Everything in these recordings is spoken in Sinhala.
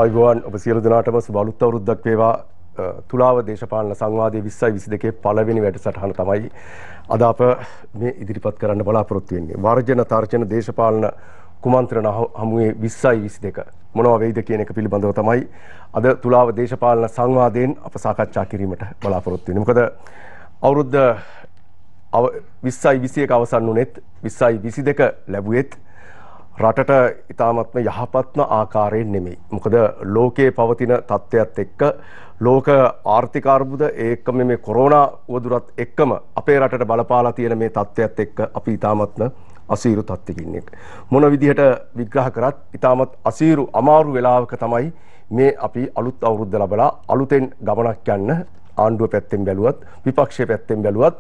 අයිබෝන් ඔබ සියලු දෙනාටම සුබ අලුත් අවුරුද්දක් වේවා. තුලාව දේශපාලන සංවාදයේ 2022 පළවෙනි වැඩසටහන තමයි අද අප මේ ඉදිරිපත් කරන්න බලාපොරොත්තු වෙන්නේ. වර්ජන තර්ජන දේශපාලන කුමන්ත්‍රණ හමුවේ 2022 මොනවා වෙයිද කියන එක පිළිබඳව තමයි අද තුලාව දේශපාලන සංවාදයෙන් අප සාකච්ඡා කිරීමට බලාපොරොත්තු වෙන්නේ. මොකද අවුරුද්ද 2021 අවසන් වුණෙත් 2022 ලැබුවෙත් රටට ඉතාමත්ම යහපත්ම ආකාරයෙන් නෙමෙයි. මොකද ලෝකයේ පවතින තත්ත්වයක් එක්ක ලෝක ආර්ථික අර්බුද ඒකම මේ කොරෝනා වදුරත් එක්කම අපේ රටට බලපාලා තියෙන මේ තත්ත්වයක් එක්ක අපි ඉතාමත්ම අසීරු තත්ත්වයක ඉන්නේ. මොන විදිහට විග්‍රහ කරත් ඉතාමත් අසීරු අමාරු වෙලාවක තමයි මේ අපි අලුත් අවුරුද්ද ලබලා අලුතෙන් ගමනක් යන්න ආණ්ඩුව පැත්තෙන් බැලුවත් විපක්ෂයේ පැත්තෙන් බැලුවත්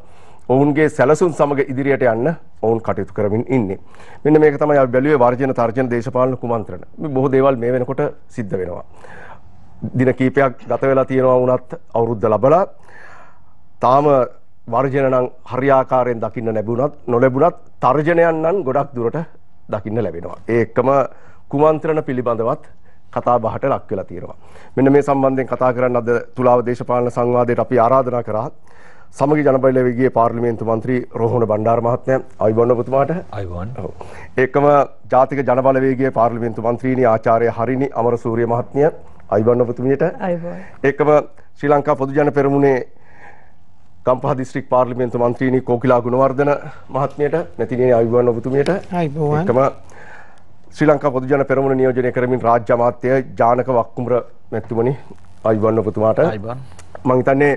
ඔවුන්ගේ සැලසුම් සමග ඉදිරියට යන්න ඔවුන් කටයුතු කරමින් ඉන්නේ. මෙන්න මේක තමයි අපි බැලුවේ වර්ජන තර්ජන දේශපාලන කුමන්ත්‍රණ. මේ බොහෝ දේවල් මේ වෙනකොට සිද්ධ වෙනවා. දින කීපයක් ගත වෙලා තියෙනවා වුණත් අවුරුද්ද ලබලා තාම වර්ජන නම් හරියාකාරයෙන් දකින්න නොලැබුණත් තර්ජනයන් නම් ගොඩක් දුරට දකින්න ලැබෙනවා. ඒ එක්කම කුමන්ත්‍රණ පිළිබඳවත් කතා බහට ලක් වෙලා තියෙනවා. මෙන්න මේ සම්බන්ධයෙන් කතා කරන්න අද තුලාව දේශපාලන සංවාදයට අපි ආරාධනා කරා සමගි ජනබලවේගයේ පාර්ලිමේන්තු මන්ත්‍රී රෝහණ බණ්ඩාර මහත්මයා. අයිබෝන් ඔබතුමාට. අයිබෝන්. ඔව්. ඒකම ජාතික ජනබලවේගයේ පාර්ලිමේන්තු මන්ත්‍රීනි ආචාර්ය හරිනි අමරසූරිය මහත්මිය. අයිබෝන් ඔබතුමියට. අයිබෝන්. ඒකම ශ්‍රී ලංකා පොදු ජන පෙරමුණේ ගම්පහ දිස්ත්‍රික් පාර්ලිමේන්තු මන්ත්‍රීනි කෝකිලා ගුණවර්ධන මහත්මියට. නැතිනේ අයිබෝන් ඔබතුමියට. අයිබෝන්. ඒකම ශ්‍රී ලංකා පොදු ජන පෙරමුණ නියෝජනය කරමින් රාජ්‍ය අමාත්‍ය ජානක වක්කුමර මැතිතුමනි. අයිබෝන් ඔබතුමාට. අයිබෝන්. මම හිතන්නේ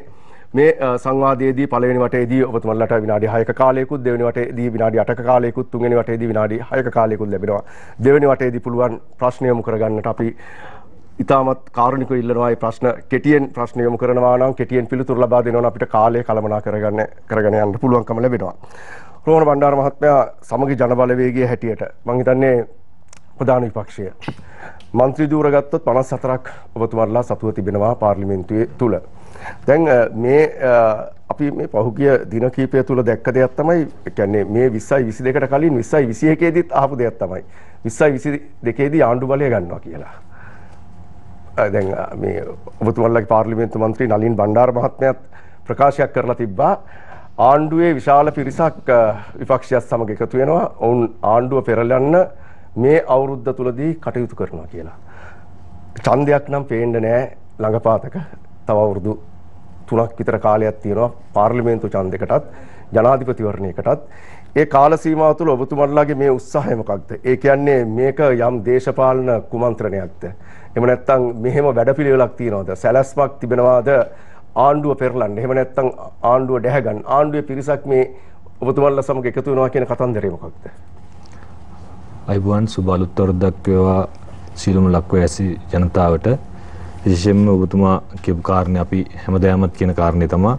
මේ සංවාදයේදී පළවෙනි වටේදී ඔබතුමන්ලට විනාඩි 6ක කාලයකුත් දෙවෙනි වටේදී විනාඩි 8ක කාලයකුත් තුන්වෙනි වටේදී විනාඩි 6ක කාලයකුත් ලැබෙනවා. දෙවෙනි වටේදී පුළුවන් ප්‍රශ්න යොමු කරගන්නට අපි ඉතාමත් කාරුණිකව ඉල්ලනවා. මේ ප්‍රශ්න කෙටියෙන් ප්‍රශ්න යොමු කරනවා නම් කෙටියෙන් පිළිතුරු ලබා දෙනවා නම් අපිට කාලය කළමනා කරගෙන යන්න පුළුවන්කම ලැබෙනවා. රෝහණ බණ්ඩාර මහත්මයා සමගි ජනබලවේගයේ හැටියට මම හිතන්නේ ප්‍රධාන විපක්ෂය මන්ත්‍රී ධූර ගත්තොත් 54ක් ඔබතුමාලා සතුව තිබෙනවා පාර්ලිමේන්තුවේ තුල. දැන් මේ අපි මේ පහුගිය දින කීපය තුල දැක්ක දෙයක් තමයි කියන්නේ මේ 2022ට කලින් 2021 ේදීත් ආපු දෙයක් තමයි 2022 දී ආණ්ඩු බලය ගන්නවා කියලා. දැන් මේ ඔබතුමාලගේ පාර්ලිමේන්තු මන්ත්‍රී නලින් බණ්ඩාර මහත්මයාත් ප්‍රකාශයක් කරලා තිබ්බා ආණ්ඩුවේ විශාල පිරිසක් විපක්ෂයත් සමග එකතු වෙනවා. ඔවුන් ආණ්ඩුව පෙරලන්න මේ අවුරුද්ද තුලදී කටයුතු කරනවා කියලා. ඡන්දයක් නම් පේන්නේ නැහැ ළඟපාතක. තව අවුරුදු 3ක් විතර කාලයක් තියෙනවා පාර්ලිමේන්තු ඡන්දයකටත් ජනාධිපතිවරණයකටත්. ඒ කාල සීමාව තුළ ඔබතුමන්ලාගේ මේ උත්සාහය මොකක්ද? ඒ කියන්නේ මේක යම් දේශපාලන කුමන්ත්‍රණයක්ද? එහෙම නැත්නම් මෙහෙම වැඩපිළිවෙලක් තියනවද? සැලැස්මක් තිබෙනවාද ආණ්ඩුව පෙරලන්න? එහෙම නැත්නම් ආණ්ඩුව දැහැ ගන්න? ආණ්ඩුවේ පිරිසක් මේ ඔබතුමන්ලා සමග එකතු වෙනවා කියන කතන්දරය මොකක්ද? අයිබෝන් සුබ අලුත් අවුරුද්දක් වේවා සියලුම ලක්වැසි ජනතාවට. විශේෂයෙන්ම ඔබතුමා කියපු කාරණේ අපි හැමදාමත් කියන කාරණේ තමයි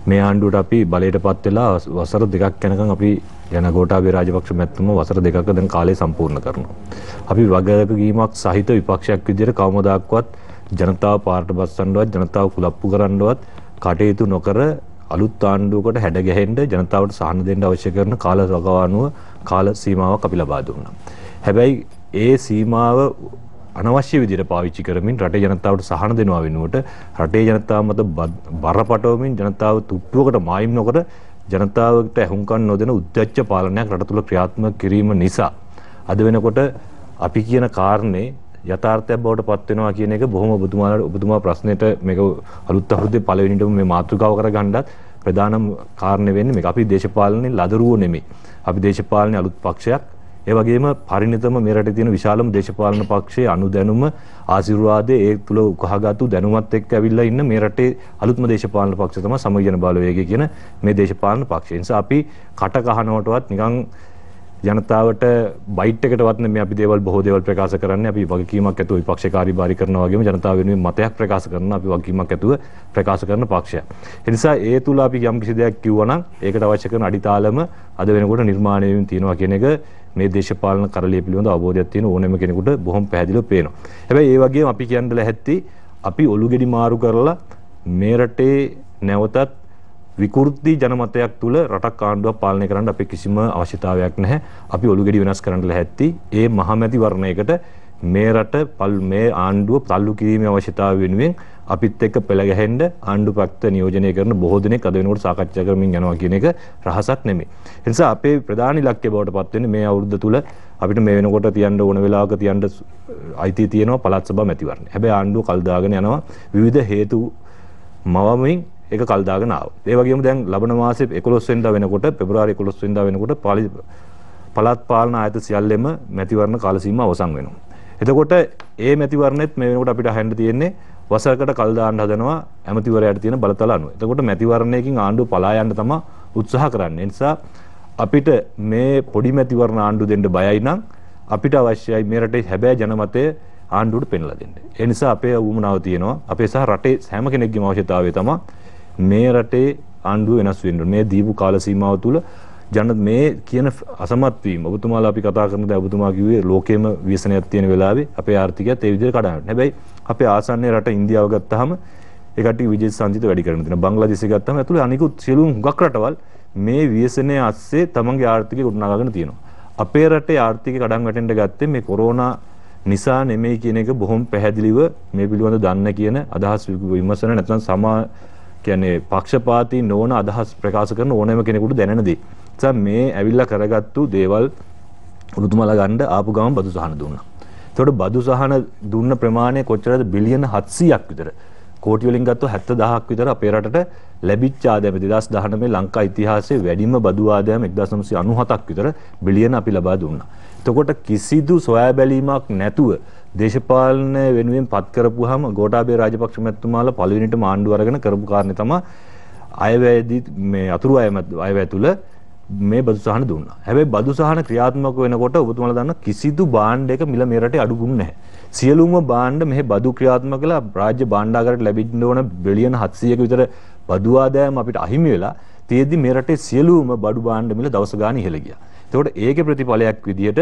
මේ ආණ්ඩුවට අපි බලයටපත් වෙලා වසර දෙකක් යනකම් අපි ජන ගෝඨාභය රාජපක්ෂ මැතිතුම වසර දෙකක දැන් කාලය සම්පූර්ණ කරනවා. අපි වගකීමක් සහිත විපක්ෂයක් විදිහට කවමදාක්වත් ජනතාව පාරට බස්සන්නවත් ජනතාව කුලප්පු කරන්නවත් කටයුතු නොකර අලුත් ආණ්ඩුවකට හැඩ ගැහෙන්න ජනතාවට සහන දෙන්න අවශ්‍ය කරන කාල වකවානුව කාල සීමාවක් අපි ලබා දුන්නා. හැබැයි ඒ සීමාව අනවශ්‍ය විදිහට පාවිච්චි කරමින් රටේ ජනතාවට සහන දෙනවා වෙනුවට රටේ ජනතාව මත බරපතවමින් ජනතාව තුට්ටුවකට මායිම් නොකර ජනතාවට ඇහුම්කන් නොදෙන උද්දච්ච පාලනයක් රට තුළ ක්‍රියාත්මක කිරීම නිසා අද වෙනකොට අපි කියන කාරණේ යථාර්ථයක් බවට පත් වෙනවා කියන එක බොහොම ඔබතුමා ප්‍රශ්නෙට මේක අලුත් අවුරුද්දේ පළවෙනිටම මේ මාතෘකාව කරගන්නත් ප්‍රධානම කාරණේ වෙන්නේ මේක අපි දේශපාලනේ ලදරුවෝ නෙමෙයි. අපි දේශපාලනේ අලුත් පක්ෂයක්. ඒ වගේම පරිණතම මේ රටේ තියෙන විශාලම දේශපාලන පක්ෂයේ අනුදැනුම ආශිර්වාදයේ ඒ තුල උකහාගත්තු දැනුමත් එක්ක ඇවිල්ලා ඉන්න මේ රටේ අලුත්ම දේශපාලන පක්ෂය තමයි සමගි ජන බලවේගය කියන මේ දේශපාලන පක්ෂය. ඒ නිසා අපි කට කහනවටවත් නිකන් ජනතාවට බයිට් එකටවත් නෙමෙයි අපි බොහෝ දේවල් ප්‍රකාශ කරන්නේ. අපි වගකීමක් ඇතුව විපක්ෂ කාර්යභාරී කරනවා වගේම ජනතාව වෙනුවෙන් මතයක් ප්‍රකාශ කරන අපි වගකීමක් ඇතුව ප්‍රකාශ කරන පක්ෂයක්. ඒ නිසා ඒ තුල අපි යම් කිසි දෙයක් කිව්වා නම් ඒකට අවශ්‍ය කරන අඩිතාලම අද වෙනකොට නිර්මාණය වෙමින් තියෙනවා කියන එක මේ දේශපාලන කරලිය පිළිබඳ අවබෝධයක් තියෙන ඕනෑම කෙනෙකුට බොහොම පැහැදිලිව පේනවා. හැබැයි ඒ වගේම අපි කියන්න ලැහැත්ති අපි ඔලු ගෙඩි මාරු කරලා මේ රටේ නැවතත් විකෘති ජනමතයක් තුල රටක් ආණ්ඩුවක් පාලනය කරන්න අපේ කිසිම අවශ්‍යතාවයක් නැහැ. අපි ඔලු ගෙඩි වෙනස් කරන්න ලැහැත්ති. ඒ මහමැති වර්ණයකට මේ රට මේ ආණ්ඩුව තල්ලු කිරීමේ අවශ්‍යතාවය වෙනුවෙන් අපිත් එක්ක පෙළ ගැහෙන්න ආණ්ඩු පක්ෂ නියෝජනය කරන බොහෝ දෙනෙක් අද වෙනකොට සාකච්ඡා කරමින් යනවා කියන එක රහසක් නෙමෙයි. ඒ නිසා අපේ ප්‍රධාන ඉලක්කය බවට පත් වෙන්නේ මේ අවුරුද්ද තුල අපිට මේ වෙනකොට තියන්න ඕන වෙලාවක තියන්න අයිතිය තියෙනවා පළාත් සභා මැතිවරණ. හැබැයි ආණ්ඩුව කල් දාගෙන යනවා විවිධ හේතු මවමින් ඒක කල් දාගෙන ආවා. ඒ වගේම දැන් ලබන මාසේ 11 වෙනිදා වෙනකොට පෙබරවාරි 11 වෙනිදා වෙනකොට පළාත් පාලන ආයත සියල්ලෙම මැතිවරණ කාල සීමාව අවසන් වෙනවා. එතකොට ඒ මැතිවරණෙත් මේ වෙනකොට අපිට අහන්න තියෙන්නේ වසරකට කල් දාන්න හදනවා ඇමතිවරයාට තියෙන බලතල අනුව. එතකොට මැතිවරණයකින් ආණ්ඩුව පලා යන්න තමයි උත්සාහ කරන්නේ. ඒ නිසා අපිට මේ පොඩි මැතිවරණ ආණ්ඩුව දෙන්න බයයි නම් අපිට අවශ්‍යයි මේ රටේ හැබෑ ජනමතය ආණ්ඩුවට පෙන්ලා දෙන්න. ඒ නිසා අපේ වුමනාව තියෙනවා අපේ සහ රටේ හැම කෙනෙක්ගේම අවශ්‍යතාවය තමයි මේ රටේ ආණ්ඩුව වෙනස් වෙන්න. මේ දීපු කාල සීමාව තුළ මේ කියන අසමත් වීම ඔබතුමාලා අපි කතා කරන දේ ඔබතුමා කිව්වේ ලෝකෙම ව්‍යසනයක් තියෙන වෙලාවේ අපේ ආර්ථිකයත් ඒ විදිහට කඩාගෙන. හැබැයි අපේ ආසන්නයේ රට ඉන්දියාව ගත්තාම ඒ කට්ටිය විජේ සංජිත වැඩි කරන දෙනවා. බංග්ලාදේශය ගත්තාම ඇතුළේ අනිකුත් සියලුම හුඟක් රටවල් මේ ව්‍යසනයේ ASCII තමන්ගේ ආර්ථිකය ගොඩනගාගෙන තියෙනවා. අපේ රටේ ආර්ථිකය කඩන් වැටෙන්න ගත්තේ මේ කොරෝනා නිසා නෙමෙයි කියන එක බොහොම පැහැදිලිව මේ පිළිබඳව දන්න කියන අදහස් විමසන නැත්නම් කියන්නේ පක්ෂපාතී නොවන අදහස් ප්‍රකාශ කරන ඕනෑම කෙනෙකුට දැනෙන දේ. මේ ඇවිල්ලා කරගත්තු දේවල් ඔබතුමාලා ගන්න ආපු ගමන් බදු සහන දුන්නා. ඒතකොට බදු සහන දුන්න ප්‍රමාණය කොච්චරද? බිලියන 700ක් විතර. කෝටි වලින් ගත්තොත් 70000ක් විතර අපේ රටට ලැබිච්ච ආදායම 2019 ලංකා ඉතිහාසයේ වැඩිම බදු ආදායම 1997ක් විතර බිලියන අපි ලබා දුන්නා. එතකොට කිසිදු සොයා බැලීමක් නැතුව දේශපාලන වෙනුවෙන් පත් කරපුවාම ගෝඨාභය රාජපක්ෂ මැතිතුමාලා පළවෙනිටම ආණ්ඩුව අරගෙන කරපු කාරණේ තමයි අයවැයදී මේ අතුරු අයවැය තුල මේ බදු සහන දුන්නා. හැබැයි බදු සහන ක්‍රියාත්මක වෙනකොට ඔබතුමාලා දන්න කිසිදු භාණ්ඩයක මිල මේ රටේ අඩුුන්නේ නැහැ. සියලුම භාණ්ඩ මෙහි බදු ක්‍රියාත්මක කළා රාජ්‍ය භාණ්ඩාගාරයට ලැබෙන්න ඕන බිලියන 700ක විතර බදු ආදායම අපිට අහිමි වෙලා තියෙද්දි මේ රටේ සියලුම බඩු භාණ්ඩ මිල දවස ගාන ඉහළ ගියා. ඒකට ඒකේ ප්‍රතිඵලයක් විදියට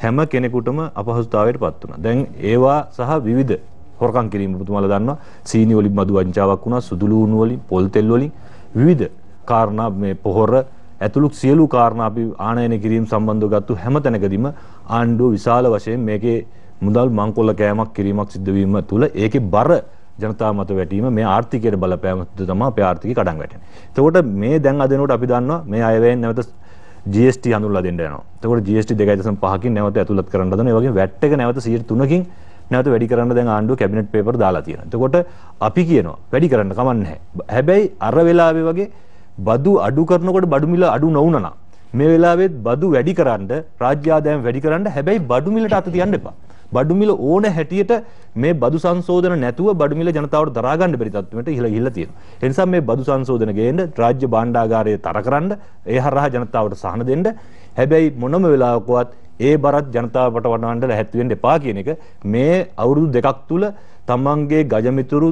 හැම කෙනෙකුටම අපහසුතාවයට පත් වුණා. දැන් ඒවා සහ විවිධ හොරකම් කිරීම ඔබතුමාලා දන්නවා සීනි වලින් මදු වංචාවක් වුණා, සුදු ලූණු වලින්, පොල් තෙල් වලින් විවිධ කාරණා මේ පොහොර ඇතුළු සියලු කාරණා අපි ආනයන කිරීම සම්බන්ධව ගත්තු හැම තැනකදීම ආණ්ඩුව විශාල වශයෙන් මේකේ මුදල් මංකොල්ල කෑමක් කිරීමක් සිද්ධ වීම තුළ ඒකේ බර ජනතාව මත වැටීම මේ ආර්ථිකයට බලපෑම තමයි අපේ ආර්ථිකය කඩන් වැටෙන්නේ. එතකොට මේ දැන් අද වෙනකොට අපි දන්නවා මේ අයවැයෙන් නැවත GST හඳුන්වලා දෙන්න යනවා. එතකොට GST 2.5කින් නැවත ඇතුළත් කරන්න හදනවා. ඒ වගේම VAT එක නැවත 3%කින් නැවත වැඩි කරන්න දැන් ආණ්ඩුව කැබිනට් පේපර් දාලා තියෙනවා. එතකොට අපි කියනවා වැඩි කරන්න කමක් නැහැ. හැබැයි අර වෙලාවේ වගේ බදු අඩු කරනකොට බඩු මිල අඩු නොවුණා. මේ වෙලාවෙත් බදු වැඩි කරන්න රාජ්‍ය ආදායම වැඩි කරන්න හැබැයි බඩු මිලට අත තියන්න එපා. බඩු මිල ඕන හැටියට මේ බදු සංශෝධන නැතුව බඩු මිල ජනතාවට දරා ගන්න බැරි තත්ත්වයකට ඉහළ ගිහිල්ලා තියෙනවා. ඒ නිසා මේ බදු සංශෝධන ගේන්න රාජ්‍ය භාණ්ඩාගාරය තර කරන්න ඒ හරහා ජනතාවට සහන දෙන්න. හැබැයි මොනම වෙලාවකවත් ඒ බරත් ජනතාවට වඩවන්න ලැහැත් වෙන්න එපා කියන එක මේ අවුරුදු දෙකක් තුල තමන්ගේ ගජමිතුරු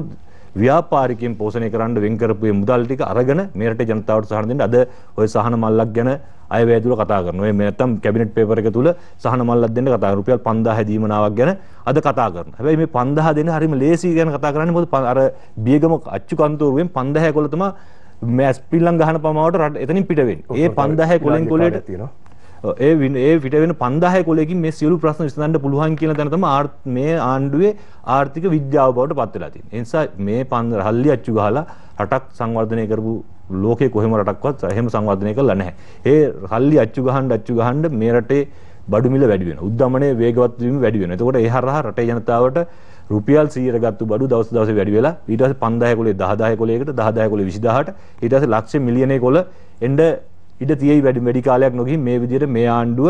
ව්‍යාපාරිකයන් පෝෂණය කරන්න වෙන් කරපු මුදල් ටික අරගෙන මේ රටේ ජනතාවට සහන දෙන්න අද ඔය සහන මල්ලක් ගැන අයවැය තුල කතා කරනවා. මේ නැත්තම් කැබිනට් පේපර් එක තුල සහන මල්ලක් දෙන්න කතා කරනවා. රුපියල් 5000 දීමනාවක් ගැන අද කතා කරනවා. හැබැයි මේ 5000 දෙන්න හරියම ලේසි ගැන කතා කරන්නේ මොකද අර බියගම අච්චු කන්තෝරුවෙන් 5000 කොළ තමයි මේ ස්පිල්ලම් ගහන පමාවට රට එතනින් පිට වෙන්නේ. ඒ 5000 කොලෙන් කොලේට තියෙනවා. ඒ පිට වෙන 5000 කොලයකින් මේ සියලු ප්‍රශ්න විසඳන්න පුළුවන් කියන තැන තමයි මේ ආණ්ඩුවේ ආර්ථික විද්‍යාව බවට පත් වෙලා තියෙන්නේ. ඒ නිසා මේ රල්ලි අච්චු ගහලා රටක් සංවර්ධනය කරපු ලෝකේ කොහෙම රටක්වත් එහෙම සංවර්ධනය කළා නැහැ. ඒ රල්ලි අච්චු ගහන්න මේ රටේ බඩු මිල වැඩි වෙනවා. උද්දමනයේ වේගවත් වීම වැඩි වෙනවා. එතකොට ඒ හරහා රටේ ජනතාවට රුපියල් 100 ගත්තු බඩු දවස් වැඩි වෙලා ඊට පස්සේ 5000 කොලේ 10000 කොලයකට 10000 කොලේ 20000ට ඊට පස්සේ ලක්ෂ මිලියනයේ කොල එන්න ඉඩ තියෙයි වැඩි කාලයක් නොගිහින් මේ විදිහට මේ ආණ්ඩුව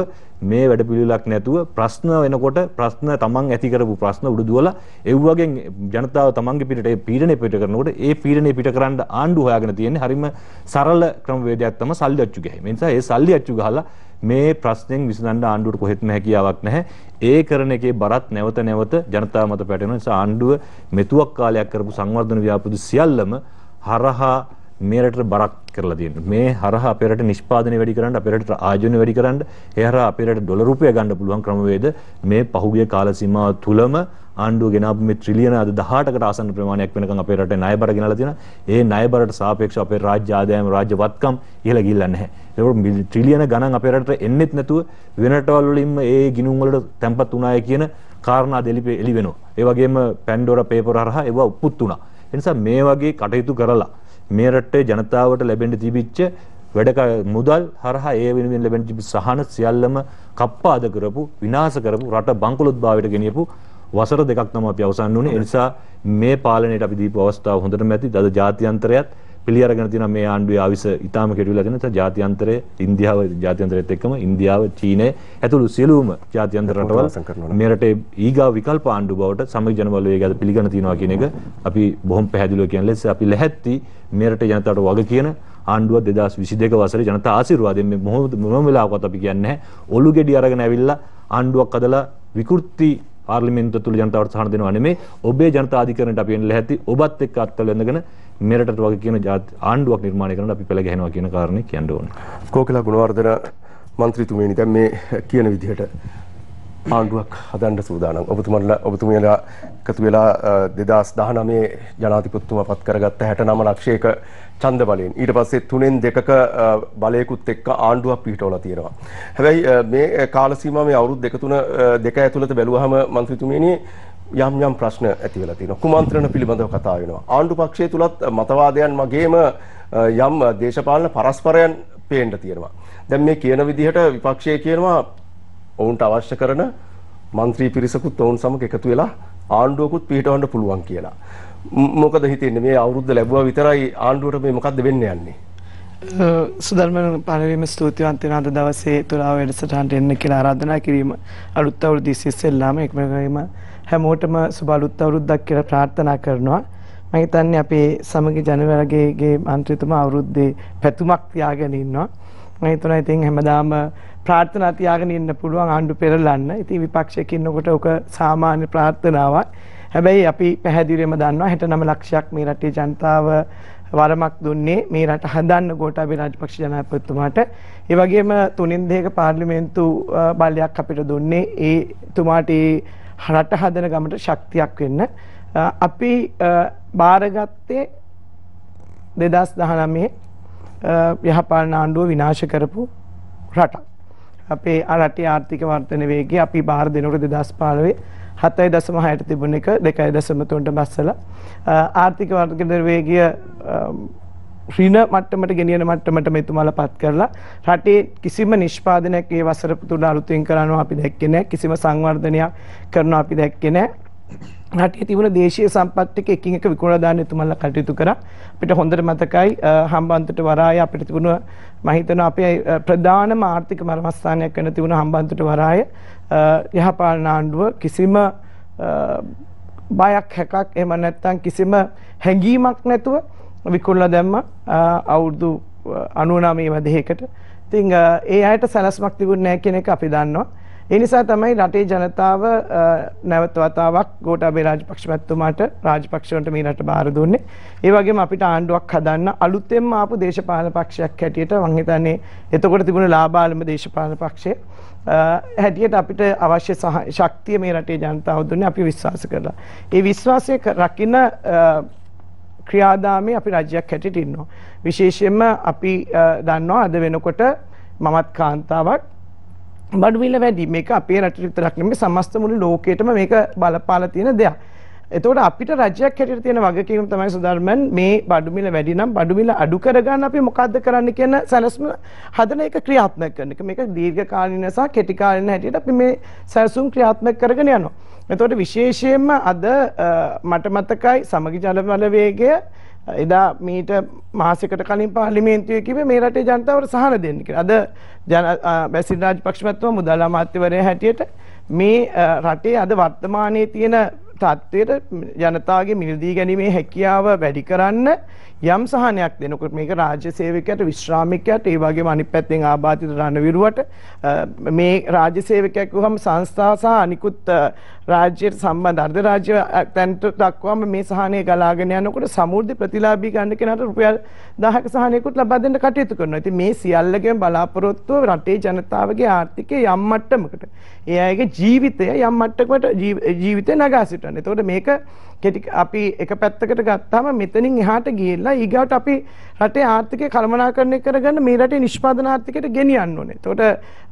මේ වැඩ පිළිවෙලක් නැතුව ප්‍රශ්න වෙනකොට ප්‍රශ්න තමන් ඇති කරපු ප්‍රශ්න උඩු දුවලා ඒ වගේ ජනතාව තමන්ගේ පිටට ඒ පීඩනය පිට කරනකොට ඒ පීඩනය පිට කරන්න ආණ්ඩුව හොයාගෙන තියෙන්නේ හරිම සරල ක්‍රමවේදයක් තමයි සල්ලි අච්චු ගැහිම. ඒ නිසා ඒ සල්ලි අච්චු ගහලා මේ ප්‍රශ්නෙන් විසඳන්න ආණ්ඩුවට කොහෙත්ම හැකියාවක් නැහැ. ඒ කරන එකේ බරත් නැවත ජනතාව මත පැටවෙන නිසා ආණ්ඩුව මෙතුවක් කාලයක් කරපු සංවර්ධන ව්‍යාපෘති සියල්ලම හරහා මේ රටට බරක් කරලා තියෙනවා. මේ හරහා අපේ රට නිෂ්පාදනය වැඩි කරන්න, අපේ රටට ආයෝජනය වැඩි කරන්න, ඒ හරහා අපේ රට ඩොලර් රුපියල් ගන්න පුළුවන් ක්‍රමවේද මේ පහුගිය කාල සීමාව තුලම ආණ්ඩුව ගෙනාපු මේ ට්‍රිලියන අද 18කට ආසන්න ප්‍රමාණයක් වෙනකන් අපේ රටේ ණය බර ගෙනලා තියෙනවා. ඒ ණය බරට සාපේක්ෂව අපේ රාජ්‍ය ආදායම, රාජ්‍ය වත්කම් ඉහළ ගිහිල්ලා නැහැ. ඒක ට්‍රිලියන ගණන් අපේ රටට එන්නෙත් නැතුව වෙන රටවල් වලින්ම ඒ ගිණුම් වලට තැම්පත් වුණාය කියන කාරණා දෙලිපේ එළි වෙනවා. ඒ වගේම පැන්ඩෝරා පේපර් හරහා ඒවා උපුත් වුණා. ඒ නිසා මේ වගේ කටයුතු කරලා මේ රටේ ජනතාවට ලැබෙන්න තිබිච්ච වැඩ මුදල් හරහා ඒ වෙනුවෙන් ලැබෙන සහන සියල්ලම කප්පාද කරපු විනාශ කරපු රට බංකොලොත් භාවයට ගෙනියපු වසර දෙකක් තමයි අපි අවසන් වුණේ. ඒ නිසා මේ පාලනයට අපි දීපු අවස්ථාව හොඳටම ඇති. අද ජාත්‍යන්තරයත් පිළි අරගෙන තියෙනවා මේ ආණ්ඩුවේ ආවිස ඉතාම කෙටි වෙලා තියෙන නිසා ජාත්‍යන්තරයේ ඉන්දියාව ජාත්‍යන්තරයත් එක්කම ඉන්දියාව චීනය ඇතුළු සියලුම ජාත්‍යන්තර රටවල් මේ රටේ ඊගා විකල්ප ආණ්ඩුව බවට සමගි ජනබලවේගය අද පිළිගන්න තියෙනවා කියන එක අපි බොහොම පැහැදිලිව කියන ලෙස අපි ලැහැත්ති මේ රටේ ජනතාවට වග කියන ආණ්ඩුව 2022 වසරේ ජනතා ආශිර්වාදයෙන් මේ මොනම වෙලාවකවත් අපි කියන්නේ නැහැ ඔලු ගෙඩි අරගෙන ඇවිල්ලා ආණ්ඩුවක් අදලා විකෘති පාර්ලිමේන්තුව තුළ ජනතාවට සහන දෙනවා නෙමෙයි ඔබේ ජනතා අධිකරණයට අපි එන්න ලැහැත්ති ඔබත් එක්ක අත්වල වෙනගෙන මේ රටට වගේ කියන ආණ්ඩුවක් නිර්මාණය කරන්න අපි පෙළ ගැහෙනවා කියන කාරණේ කියන්න ඕනේ. කෝකිලා ගුණවර්ධන මන්ත්‍රීතුමියනි දැන් මේ කියන විදිහට ආණ්ඩුවක් හදන්න සූදානම්. ඔබතුමියලා එකතු වෙලා 2019 ජනාධිපතිතුමා පත් කරගත්ත 69 ලක්ෂයක ඡන්ද බලයෙන් ඊට පස්සේ 3න් 2ක බලයකුත් එක්ක ආණ්ඩුවක් පිහිටවලා තියෙනවා. හැබැයි මේ කාල සීමාව මේ අවුරුදු දෙක ඇතුළත බැලුවහම මන්ත්‍රීතුමියනි යම් ප්‍රශ්න ඇති වෙලා තියෙනවා. කුමන්ත්‍රණ පිළිබඳව කතා වෙනවා. ආණ්ඩු පක්ෂය තුලත් මතවාදයන් වගේම යම් දේශපාලන පරස්පරයන් පේන්න තියෙනවා. දැන් මේ කියන විදිහට විපක්ෂය කියනවා ඔවුන්ට අවශ්‍ය කරන മന്ത്രി පිරිසකුත් ඔවුන් සමග එකතු වෙලා ආණ්ඩුවකුත් පිහිටවන්න පුළුවන් කියලා. මොකද හිතෙන්නේ මේ අවුරුද්ද ලැබුවා විතරයි ආණ්ඩුවට මේ මොකද්ද වෙන්න යන්නේ? සුධර්මන පළවෙනිම ස්තුතිවන්ත වෙන අද දවසේ තුලා වැඩසටහනට එන්න කියලා ආරාධනා කිරීම අලුත් අවුරුදු ඉස්සෙල්ලාම එකමගේම හැමෝටම සුබ අලුත් අවුරුද්දක් කියලා ප්‍රාර්ථනා කරනවා. මම හිතන්නේ අපේ සමගි ජනවරගේ මන්ත්‍රීතුමා අවුරුද්දේ පැතුමක් තියාගෙන ඉන්නවා. මම හිතනවා ඉතින් හැමදාම ප්‍රාර්ථනා තියාගෙන ඉන්න පුළුවන් ආණ්ඩු පෙරලන්න. ඉතින් විපක්ෂයක ඉන්නකොට ඔක සාමාන්‍ය ප්‍රාර්ථනාවක්. හැබැයි අපි පැහැදිලිවම දන්නවා 69 ලක්ෂයක් මේ රටේ ජනතාව වරමක් දුන්නේ මේ රට හදන්න ගෝඨාභය රාජපක්ෂ ජනාධිපතිතුමාට. ඒ වගේම 3න් 2ක පාර්ලිමේන්තු බලයක් අපිට දුන්නේ ඒ තුමාට රට හදන ගමට ශක්තියක් වෙන්න. අපි බාරගත්තේ 2019 යහපාලන ආණ්ඩුව විනාශ කරපු රටක්. අපේ රටේ ආර්ථික වර්ධන වේගය අපි බාර දෙනකොට 2015 7.6ට තිබුණ එක 2.3ට බස්සලා ආර්ථික වර්ධන වේගය ඍණ මට්ටමට ගෙනියන මට්ටමට මෙතුමාලා පත් කරලා රටේ කිසිම නිෂ්පාදනයක් ඒ වසර තුන අලුතෙන් කරනවා අපි දැක්කේ නැහැ. කිසිම සංවර්ධනයක් කරනවා අපි දැක්කේ නැහැ. රටේ තිබුණ දේශීය සම්පත් ටික එකින් එක විකුණලා දාන්න එතුමාලා කටයුතු කරා. අපිට හොඳට මතකයි හම්බන්තොට වරාය අපිට තිබුණ මම හිතනවා අපේ ප්‍රධානම ආර්ථික මර්මස්ථානයක් වෙන තිබුණ හම්බන්තොට වරාය යහපාලන ආණ්ඩුව කිසිම බයක් හැකක් එහෙම නැත්නම් කිසිම හැඟීමක් නැතුව විකුණලා දැම්ම අවුරුදු 99 වදයකට. ඉතින් ඒ අයට සැලැස්මක් තිබුණේ නැහැ කියන එක අපි දන්නවා. ඒ නිසා තමයි රටේ ජනතාව නැවත වතාවක් ගෝඨාභය රාජපක්ෂ මැතිතුමාට රාජපක්ෂවන්ට මේ රට බාර දුන්නේ. ඒ වගේම අපිට ආණ්ඩුවක් හදන්න අලුතෙන්ම ආපු දේශපාලන පක්ෂයක් හැටියට මම හිතන්නේ එතකොට තිබුණ ලාභාලම දේශපාලන පක්ෂය හැටියට අපිට අවශ්‍ය ශක්තිය මේ රටේ ජනතාව දුන්නේ අපි විශ්වාස කරලා. ඒ විශ්වාසය රකින්න ක්‍රියාදාමයේ අපි රාජ්‍යයක් හැටියට ඉන්නවා. විශේෂයෙන්ම අපි දන්නවා අද වෙනකොට මමත් කාන්තාවක් බඩු මිල වැඩි මේක අපේ රටේ විතරක් නෙමෙයි සමස්ත මුළු ලෝකෙටම මේක බලපාලා තියෙන දෙයක්. එතකොට අපිට රාජ්‍යයක් හැටියට තියෙන වගකීම තමයි සුධර්මන් මේ බඩු මිල වැඩි නම් බඩු මිල අඩු කරගන්න අපි මොකද්ද කරන්න කියන සැලසුම හදන එක ක්‍රියාත්මක කරන එක. මේක දීර්ඝකාලීන සහ කෙටි කාලීන හැටියට අපි මේ සැලසුම් ක්‍රියාත්මක කරගෙන යනවා. එතකොට විශේෂයෙන්ම අද මට මතකයි සමගි ජනබලවේගය එදා මීට මාසයකට කලින් පාර්ලිමේන්තුවේ කිව්වේ මේ රටේ ජනතාවට සහන දෙන්න කියලා. අද බැසිල් රාජපක්ෂ මහත්මයා මුදල් අමාත්‍යවරයා හැටියට මේ රටේ අද වර්තමානයේ තියෙන තත්ත්වයට ජනතාවගේ මිලදී ගැනීමේ හැකියාව වැඩි කරන්න යම් සහනයක් දෙනකොට මේක රාජ්‍ය සේවකයාට විශ්‍රාමිකයාට ඒ වගේම අනිත් පැත්තෙන් ආබාධිත රණවිරුවට මේ රාජ්‍ය සේවකයෙක් වුවම සංස්ථාව සහ අනිකුත් රාජ්‍යයට සම්බන්ධ අර්ධ රාජ්‍ය තැන්ට දක්වාම මේ සහනය ගලාගෙන යනකොට සමෘද්ධි ප්‍රතිලාභී ගන්න කෙනාට රුපියල් 1000ක සහනයකුත් ලබා දෙන්න කටයුතු කරනවා. ඉතින් මේ සියල්ලකම බලාපොරොත්තුව රටේ ජනතාවගේ ආර්ථිකය යම් මට්ටමකට ඒ අයගේ ජීවිතය යම් මට්ටමකට ජීවිතය නගා සිටවන්න. එතකොට මේක අපි එක පැත්තකට ගත්තාම මෙතනින් එහාට ගිහිල්ලා ඊගාවට අපි රටේ ආර්ථිකය කළමනාකරණය කරගන්න මේ රටේ නිෂ්පාදන ආර්ථිකයට ගෙනියන්න ඕනේ. එතකොට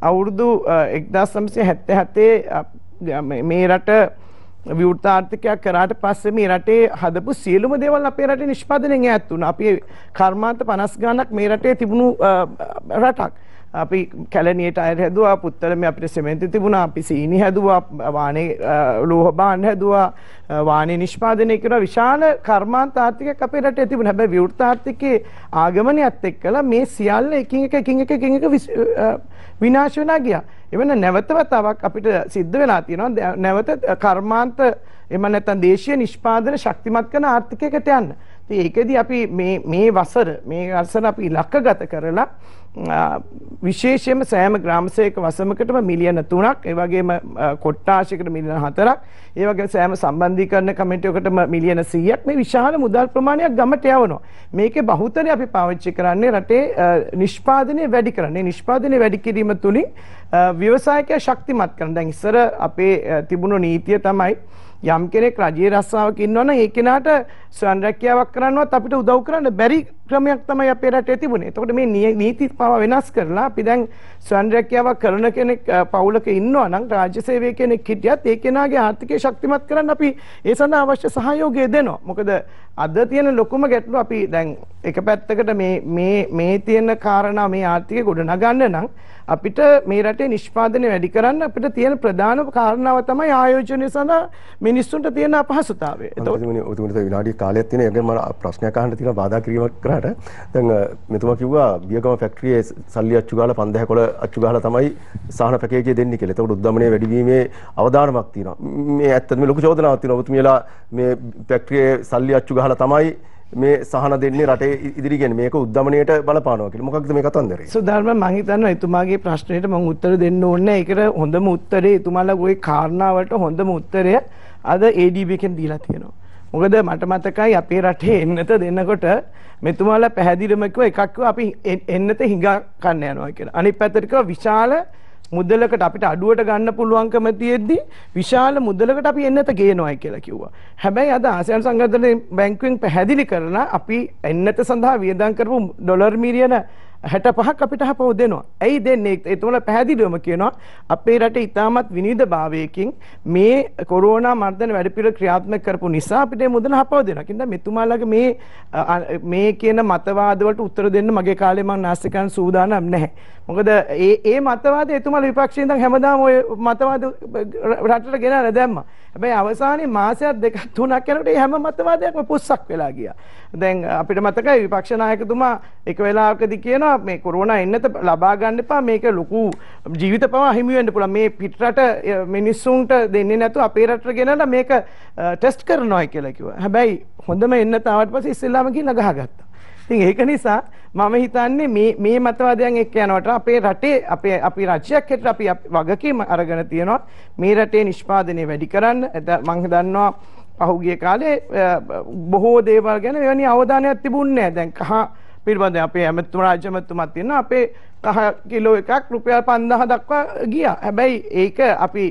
අවුරුදු 1977 මේ රට විවෘත ආර්ථිකයක් කරාට පස්සේ මේ රටේ හදපු සියලුම දේවල් අපේ රටේ නිෂ්පාදනයෙන් ඈත් වුණා. අපි කර්මාන්ත 50 ගණක් මේ රටේ තිබුණු රටක්. අපි කැලණියට අයර හැදුවා, පුත්තලමේ අපිට සෙමෙන්ති තිබුණා, අපි සීනි හැදුවා, වානේ ලෝහ භාණ්ඩ හැදුවා, වානේ නිෂ්පාදනය කරන විශාල කර්මාන්ත ආර්ථිකයක් අපේ රටේ තිබුණා. හැබැයි විවෘත ආර්ථිකයේ ආගමනයත් එක්කලා මේ සියල්ල එකින් එක විනාශ වෙලා ගියා. එවන නැවත වතාවක් අපිට සිද්ධ වෙලා තියෙනවා නැවත කර්මාන්ත එම නැත්නම් දේශීය නිෂ්පාදන ශක්තිමත් කරන ආර්ථිකයකට යන්න. ඉතින් ඒකෙදි අපි මේ වසර අපි ඉලක්කගත කරලා විශේෂයෙන්ම සෑම ග්‍රාමසේවක වසමකටම මිලියන 3ක්, ඒ වගේම කොට්ටාශයකට මිලියන 4ක්, ඒ වගේම සෑම සම්බන්ධීකරණ කමිටුවකටම මිලියන 100ක් මේ විශාල මුදල් ප්‍රමාණයක් ගමට යවනවා. මේකේ බහුතරය අපි පාවිච්චි කරන්නේ රටේ නිෂ්පාදනය වැඩි කරන්න. මේ නිෂ්පාදනය වැඩි කිරීම තුලින් ව්‍යවසායකයා ශක්තිමත් කරන. දැන් ඉස්සර අපේ තිබුණු නීතිය තමයි යම් කෙනෙක් රජයේ රස්සාවක ඉන්නවනම් ඒ කෙනාට ස්වයං රැකියාවක් කරන්නවත් අපිට උදව් කරන්න බැරි ක්‍රමයක් තමයි අපේ රටේ තිබුණේ. එතකොට මේ නීති පවා වෙනස් කරලා අපි දැන් ස්වයං රැකියාවක් කරන කෙනෙක් පවුලක ඉන්නවා නම් රාජ්‍ය සේවයේ කෙනෙක් හිටියත් ඒ කෙනාගේ ආර්ථිකය ශක්තිමත් කරන්න අපි ඒ සඳහා අවශ්‍ය සහයෝගය දෙනවා. මොකද අද තියෙන ලොකුම ගැටලුව අපි දැන් එක පැත්තකට මේ තියෙන කාරණා මේ ආර්ථිකය ගොඩ නගන්න නම් අපිට මේ රටේ නිෂ්පාදනය වැඩි කරන්න අපිට තියෙන ප්‍රධාන කාරණාව තමයි ආයෝජනය සඳහා මිනිස්සුන්ට තියෙන අපහසුතාවය. එතකොට ඔතුමට විනාඩි කාලයක් තියෙන. ඒකෙන් මම ප්‍රශ්නයක් අහන්න තියෙනවා බාධා කිරීමක් කරාට. දැන් මෙතුමා කිව්වා බියගම ෆැක්ටරියේ සල්ලි අච්චු ගාලා 5000 කොළ අච්චු ගාලා තමයි සහන පැකේජය දෙන්නේ කියලා. එතකොට උද්දමනයේ වැඩිවීමේ අවධානමක් තියෙනවා. මේ ඇත්තටම ලොකු චෝදනාවක් තියෙනවා. ඔතුමියලා මේ ෆැක්ටරියේ සල්ලි අච්චු ගාලා තමයි මේ සහන දෙන්නේ රටේ ඉදිරියෙන් මේක උද්දමනයට බලපානවා කියලා. මොකක්ද මේ කතන්දරේ? සුධර්ම මම හිතනවා එතුමාගේ ප්‍රශ්නෙට මම උත්තර දෙන්න ඕනේ. ඒකට හොඳම උත්තරේ එතුමාලා ওই කාරණාවට හොඳම උත්තරය අද ADB එකෙන් දීලා තියෙනවා. මොකද මට මතකයි අපේ රටේ එන්නත දෙන්නකොට මෙතුමාලා පැහැදිලිවම කිව්වා එකක් කිව්වා අපි එන්නත හිඟා කන්න යනවා කියලා. අනිත් පැත්තට කිව්වා විශාල මුදලකට අපිට අඩුවට ගන්න පුළුවන්කම තියෙද්දි විශාල මුදලකට අපි එන්නත ගේනවායි කියලා කිව්වා. හැබැයි අද ආසියානු සංගঠনයේ බැංකුවෙන් පැහැදිලි කරලා අපි එන්නත සඳහා වියදම් කරපු ඩොලර් මිලියන 65ක් අපිට හපව දෙනවා. ඇයි දෙන්නේ? ඒතොල පැහැදිලිවම කියනවා අපේ රටේ ඉතාමත් විනිවිදභාවයකින් මේ කොරෝනා මර්ධන වැඩපිළිවෙල ක්‍රියාත්මක කරපු නිසා අපිට මුදල හපව දෙනවා. කින්ද මෙතුමාලගේ මේ කියන මතවාද වලට උත්තර දෙන්න මගේ කාලේ මම නාස්ති කරන්න සූදානම් නැහැ. මොකද ඒ මතවාද එතුමාලා විපක්ෂයේ ඉඳන් හැමදාම ওই මතවාද රටට ගෙනල්ලා දැම්මා. හැබැයි අවසානයේ මාසයක් දෙකක් තුනක් යනකොට මේ හැම මතවාදයක්ම පුස්සක් වෙලා ගියා. දැන් අපිට මතකයි විපක්ෂ නායකතුමා එක වෙලාවකදී කියනවා මේ කොරෝනා එන්නත ලබා ගන්න එපා, මේක ලොකු ජීවිත පවා හිමි වෙන්න පුළුවන්. මේ පිටරට මිනිස්සුන්ට දෙන්නේ නැතුව අපේ රටට ගෙනල්ලා මේක ටෙස්ට් කරනවා කියලා කිව්වා. හැබැයි හොඳම එන්නත ආවට පස්සේ ඉස්සෙල්ලාම ගිහින් ගහගත්තා. ඉතින් ඒක නිසා මම හිතන්නේ මේ මතවාදයන් එක්ක යනකොට අපේ රටේ අපි රාජ්‍යයක් හැටියට අපි වගකීම අරගෙන තියෙනවා මේ රටේ නිෂ්පාදනය වැඩි කරන්න. මම දන්නවා පහුගිය කාලේ බොහෝ දේවල් ගැන එවැනි අවධානයක් තිබුණේ නැහැ. දැන් කහ පිළිබඳව අපේ ඇමතුමා රාජ්‍ය ඇමතුමාත් තියෙනවා අපේ කහ කිලෝ එකක් රුපියල් 5000 දක්වා ගියා. හැබැයි ඒක අපි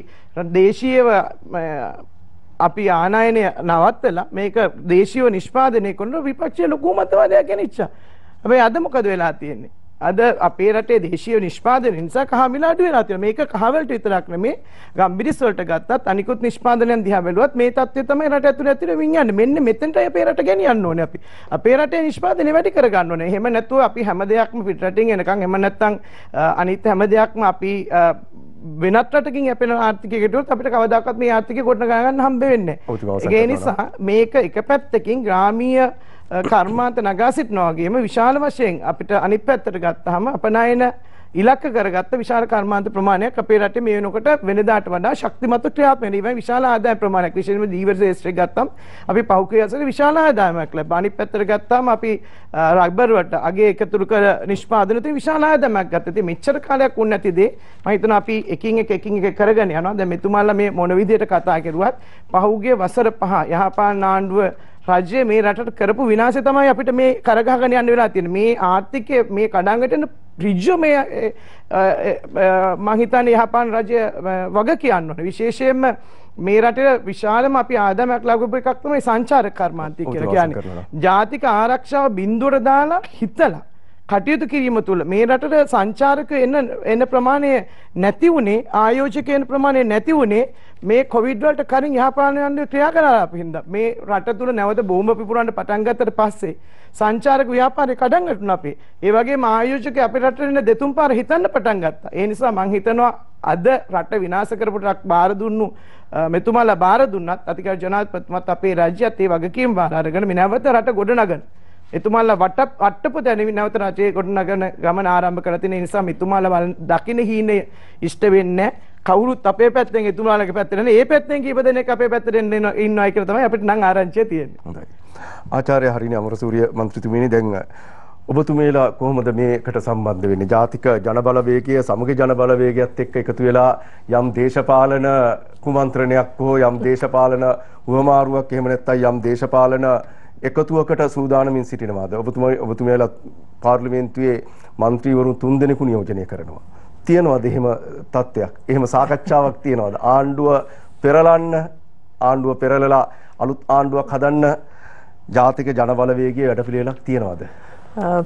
දේශීයව අපි ආනයනය නවත්තලා මේක දේශීයව නිෂ්පාදනය කරන විපක්ෂයේ ලොකු මතවාදයක් ගෙනිච්චා. හැබැයි අද මොකද වෙලා තියෙන්නේ? අද අපේ රටේ දේශීය නිෂ්පාදනය නිසා කහ මිල අඩු වෙලා තියෙනවා. මේක කහ වලට විතරක් නෙමේ ගම්බිරිස් වලට ගත්තත් අනිකුත් නිෂ්පාදනයන් දිහා බැලුවත් මේ තත්ත්වය තමයි රට ඇතුළේ විඤ්ඤාණය. මෙන්න මෙතෙන්ටයි අපේ රට ගෙනියන්න ඕනේ අපි. අපේ රටේ නිෂ්පාදනය වැඩි කරගන්න ඕනේ. එහෙම නැතුව අපි හැම දෙයක්ම පිටරටින් එනකන් එහෙම නැත්නම් අනිත් හැම දෙයක්ම අපි වෙනත් රටකින් යැපෙන ආර්ථිකයකට අපිට කවදාකවත් මේ ආර්ථිකය ගොඩනගා ගන්න හම්බ වෙන්නේ නැහැ. ඒ නිසා මේක එක පැත්තකින් ග්‍රාමීය කර්මාන්ත නගා සිටිනවා වගේම විශාල වශයෙන් අපිට අනිත් පැත්තට ගත්තාම අපනයන ඉලක්ක කරගත්ත විශාල කර්මාන්ත ප්‍රමාණයක් අපේ රටේ මේ වෙනකොට වෙනදාට වඩා ශක්තිමත් ක්‍රියාත්මක වෙනවා. විශාල ආදාය ප්‍රමාණයක් විශේෂයෙන්ම දීවර ශේෂ්ත්‍රය ගත්තාම අපි පහුගිය වසරේ විශාල ආදායමක් ලැබුවා. අනිත් පැත්තට ගත්තාම අපි රබර් වලට අගේ එකතුරු කර නිෂ්පාදන තුන විශාල ආදායමක් ගත්තා. ඉතින් මෙච්චර කාලයක් වුණ නැති දේ මම හිතනවා අපි එකින් එක කරගෙන යනවා. දැන් මෙතුමාලා මේ මොන විදිහට කතා කරුවත් පහුගිය වසර 5 යහපාලන ආණ්ඩුව රාජ්‍ය මේ රටට කරපු විනාශය තමයි අපිට මේ කරගහගෙන යන්න වෙලා තියෙන්නේ. මේ ආර්ථිකය මේ කඩංගටන ඍජු මේ මම හිතන්නේ යහපාලන රාජ්‍ය වග කියන්න ඕනේ. විශේෂයෙන්ම මේ රටේ විශාලම අපි ආදායමක් ලැබුව එකක් තමයි සංචාරක කර්මාන්තය කියලා කියන්නේ. ජාතික ආරක්ෂාව බිඳුවට දාලා හිතලා කටයුතු කිරීම තුළ මේ රටට සංචාරක එන ප්‍රමාණය නැති වුණේ ආයෝජකයන් ප්‍රමාණය නැති වුණේ මේ කොවිඩ් වලට කලින් යහපාලනයන්ගේ ක්‍රියා කරලා හින්දා මේ රට තුළ නැවත බෝම්බ පිපුරන්න පටන් ගත්තට පස්සේ සංචාරක ව්‍යාපාරේ කඩන් වැටුණා අපේ. ඒ වගේම ආයෝජකයෝ අපේ රටේ ඉන්න දෙතුන් පාර හිතන්න පටන් ගත්තා. ඒ නිසා මම හිතනවා අද රට විනාශ කරපු රට බාර දුන්නු මෙතුමාලා බාර දුන්නත් අතිගරු ජනාධිපතිතුමත් අපේ රාජ්‍යයත් ඒ වගකීම් බාර අරගෙන මේ නැවත රට ගොඩනගන. එතුමාලා වට්ටපු දැන නැවත රටේ ගොඩනගන ගමන ආරම්භ කරලා තියෙන නිසා මෙතුමාලා දකින්න හීනේ ඉෂ්ට වෙන්නේ කවුරුත් අපේ පැත්තෙන් එතුමාලගේ පැත්තට නේ ඒ පැත්තෙන් කීප දෙනෙක් අපේ පැත්තට ඉන්නවා කියලා තමයි අපිට නම් ආරංචිය තියෙන්නේ. හොඳයි. ආචාර්ය හරිනි අමරසූරිය මන්ත්‍රීතුමනි දැන් ඔබතුමීලා කොහොමද මේකට සම්බන්ධ වෙන්නේ? ජාතික ජනබලවේගය සමගි ජනබලවේගයත් එක්ක එකතු වෙලා යම් දේශපාලන කුමන්ත්‍රණයක් හෝ යම් දේශපාලන උවමාරුවක් එහෙම නැත්නම් යම් දේශපාලන එකතුවකට සූදානමින් සිටිනවාද? ඔබතුමීලා පාර්ලිමේන්තුවේ മന്ത്രിවරුන් 3 දෙනෙකු නියෝජනය කරනවා. තියනවාද එහෙම තත්ත්වයක්? එහෙම සාකච්ඡාවක් තියනවාද? ආණ්ඩුව පෙරලන්න, ආණ්ඩුව පෙරලලා අලුත් ආණ්ඩුවක් හදන්න ජාතික ජනබලවේගයේ වැඩපිළිවෙලක් තියනවාද?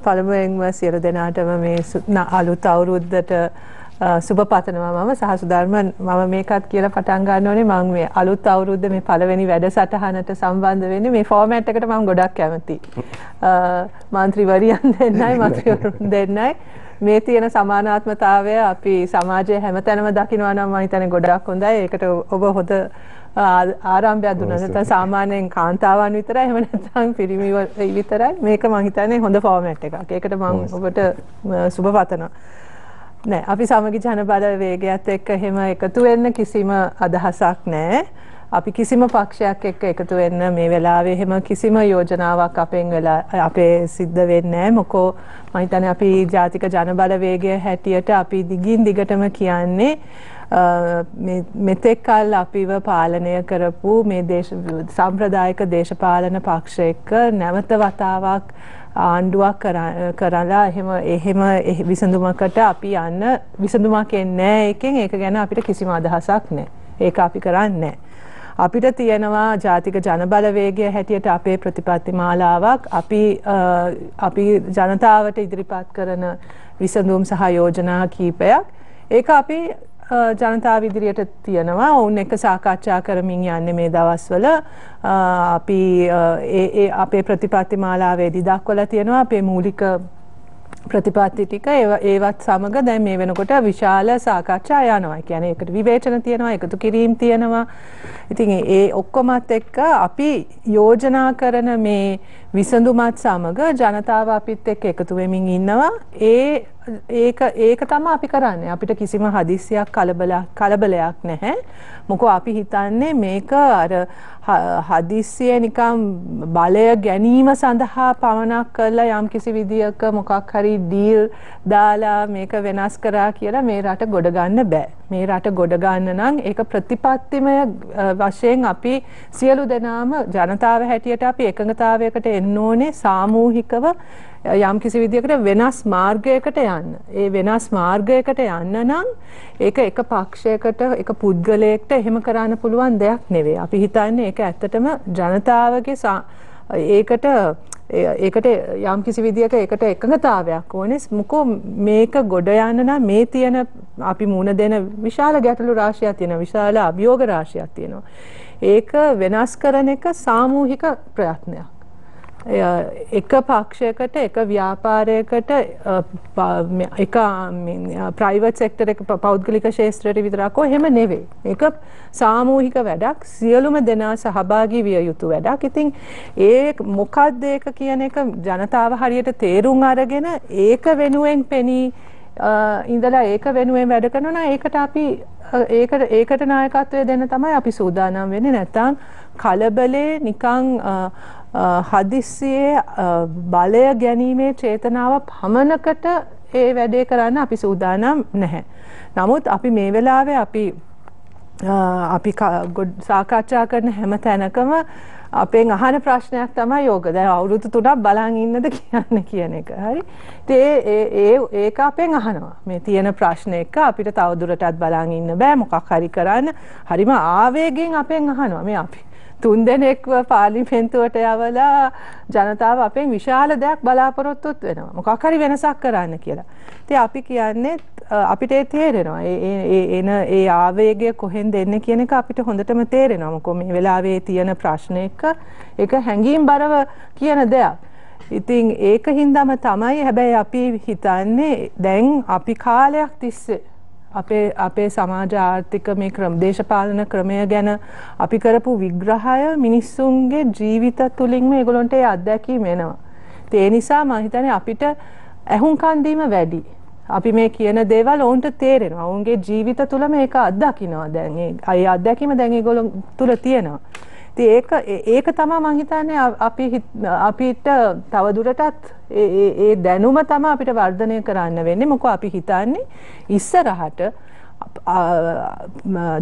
පළමුවෙන්ම සියලු දෙනාටම මේ අලුත් අවුරුද්දට සුබ පතනවා මම සහ සුධර්මන් මම මේකත් කියලා පටන් ගන්න ඕනේ මම මේ අලුත් අවුරුද්ද මේ පළවෙනි වැඩසටහනට සම්බන්ධ වෙන්නේ මේ ෆෝමැට් එකට මම ගොඩක් කැමතියි. මන්ත්‍රීවරියන් දෙන්නයි මන්ත්‍රීවරුන් දෙන්නයි මේ තියෙන සමානාත්මතාවය අපි සමාජයේ හැමතැනම දකිනවා නම් මම හිතන්නේ ගොඩක් හොඳයි. ඒකට ඔබ හොඳ ආරම්භයක් දුන්නා. නැත්නම් සාමාන්‍යයෙන් කාන්තාවන් විතරයි එහෙම නැත්නම් පිරිමි විතරයි. මේක මම හිතන්නේ හොඳ ෆෝමැට් එකක්. ඒකට මම ඔබට සුබ පතනවා. නෑ අපි සමගි ජනබලවේගයත් එක්ක එහෙම එකතු වෙන්න කිසිම අදහසක් නෑ. අපි කිසිම පක්ෂයක් එක්ක එකතු වෙන්න මේ වෙලාවේ එහෙම කිසිම යෝජනාවක් අපේ සිද්ධ වෙන්නේ නෑ. මොකෝ මම හිතන්නේ අපි ජාතික ජනබලවේගය හැටියට අපි දිගින් දිගටම කියන්නේ මෙතෙක් කල් අපිව පාලනය කරපු මේ සම්ප්‍රදායික දේශපාලන පක්ෂ එක්ක නැවත වතාවක් ආණ්ඩුවක් කරලා එහෙම විසඳුමකට අපි යන්න විසඳුමක් එන්නේ එකෙන් ඒක ගැන අපිට කිසිම අදහසක් නැහැ. ඒක අපි කරන්නේ නැහැ. අපිට තියෙනවා ජාතික ජනබලවේගය හැටියට අපේ ප්‍රතිපත්ති මාලාවක් අපි ජනතාවට ඉදිරිපත් කරන විසඳුම් සහ යෝජනා කීපයක්. ඒක අපි ජනතාව ඉදිරියට තියනවා. ඔවුන් එක්ක සාකච්ඡා කරමින් යන්නේ මේ දවස්වල. අපි අපේ ප්‍රතිපත්ති මාලාවේදී දක්වලා තියෙනවා අපේ මූලික ප්‍රතිපත්ති ටික ඒවත් සමග දැන් මේ වෙනකොට විශාල සාකච්ඡා යනවා. කියන්නේ ඒකට විවේචන තියෙනවා, එකතු කිරීම තියෙනවා. ඉතින් ඒ ඔක්කොමත් එක්ක අපි යෝජනා කරන මේ විසඳුමත් සමග ජනතාව අපිත් එක්ක එකතු වෙමින් ඉන්නවා. ඒක තමයි අපි කරන්නේ. අපිට කිසිම හදිස්සියක් කලබලයක් නැහැ. මොකෝ අපි හිතන්නේ මේක අර හදිස්සිය නිකම් බලය ගැනීම සඳහා පවණක් කරලා යම් කිසි විදියක මොකක් හරි ඩීල් දාලා මේක වෙනස් කරා කියලා මේ රට ගොඩ ගන්න බෑ. මේ රට ගොඩ ගන්න නම් ඒක ප්‍රතිපත්තිමය වශයෙන් අපි සියලු දෙනාම ජනතාව හැටියට අපි එකඟතාවයකට එන්න ඕනේ සාමූහිකව යම් කිසි විදියකට වෙනස් මාර්ගයකට යන්න. ඒ වෙනස් මාර්ගයකට යන්න නම් ඒක එක පක්ෂයකට එක පුද්ගලයෙක්ට එහෙම කරන්න පුළුවන් දෙයක් නෙවෙයි. අපි හිතන්නේ ඒක ඇත්තටම ජනතාවගේ ඒකට යම් කිසි විදියක ඒකට එකඟතාවයක් ඕනේ. මොකෝ මේක ගොඩ යන්න නම් මේ තියෙන අපි මුණ දෙන විශාල ගැටලු රාශියක් තියෙනවා. විශාල අභියෝග රාශියක් තියෙනවා. ඒක වෙනස් කරන එක සාමූහික ප්‍රයත්නයක්. එක පක්ෂයකට එක ව්‍යාපාරයකට එක ප්‍රයිවට් සෙක්ටර් එක පෞද්ගලික ක්ෂේත්‍රයට විතරක් එහෙම නෙවෙයි. ඒක සාමූහික වැඩක්. සියලුම දෙනා සහභාගී විය යුතු වැඩක්. ඉතින් ඒ මොකක්ද ඒක කියන එක ජනතාව හරියට තේරුම් අරගෙන ඒක වෙනුවෙන් පෙනී ඉඳලා ඒක වෙනුවෙන් වැඩ කරනවා. ඒකට අපි ඒකට නායකත්වය දෙන්න තමයි අපි සූදානම් වෙන්නේ. නැත්නම් කලබලේ නිකන් හදිස්සියේ බලය ගැනීමේ චේතනාව පමණකට ඒ වැඩේ කරන්න අපි සූදානම් නැහැ. නමුත් අපි මේ වෙලාවේ අපි සාකච්ඡා කරන හැම තැනකම අපෙන් අහන ප්‍රශ්නයක් තමයි යෝග. දැන් අවුරුදු 3ක් බලන් ඉන්නද කියන්නේ කියන එක. හරි. ඒක අපෙන් අහනවා. මේ තියෙන ප්‍රශ්න එක අපිට තවදුරටත් බලන් ඉන්න බෑ. මොකක් හරි කරන්න. හරිම ආවේගයෙන් අපෙන් අහනවා. මේ අපි තුන් දෙනෙක්ව පාර්ලිමේන්තුවට යවලා ජනතාව අපෙන් විශාල දෙයක් බලාපොරොත්තුත් වෙනවා. මොකක් හරි වෙනසක් කරන්න කියලා. ඉතින් අපි කියන්නේ අපිට ඒ තේරෙනවා. ඒ ආවේගය කොහෙන්ද එන්නේ කියන එක අපිට හොඳටම තේරෙනවා. මොකද මේ වෙලාවේ තියෙන ප්‍රශ්න එක හැංගීම් බරව කියන දෙයක්. ඉතින් ඒක හින්දාම තමයි හැබැයි අපි හිතන්නේ දැන් අපි කාලයක් තිස්සේ අපේ සමාජ ආර්ථික මේ දේශපාලන ක්‍රමය ගැන අපි කරපු විග්‍රහය මිනිස්සුන්ගේ ජීවිත තුලින්ම ඒගොල්ලන්ට ඒ අත්දැකීම එනවා. ඒ නිසා මම හිතන්නේ අපිට ඇහුම්කන් දීම වැඩි. අපි මේ කියන දේවල් ඔවුන්ට තේරෙනවා. ඔවුන්ගේ ජීවිත තුල මේක අත්දකින්නවා දැන්. ඒ අත්දැකීම දැන් ඒගොල්ලෝ තුල තියෙනවා. ඒක තමයි මම හිතන්නේ අපිට තවදුරටත් ඒ දැනුම තමයි අපිට වර්ධනය කරන්න වෙන්නේ. මොකද අපි හිතන්නේ ඉස්සරහට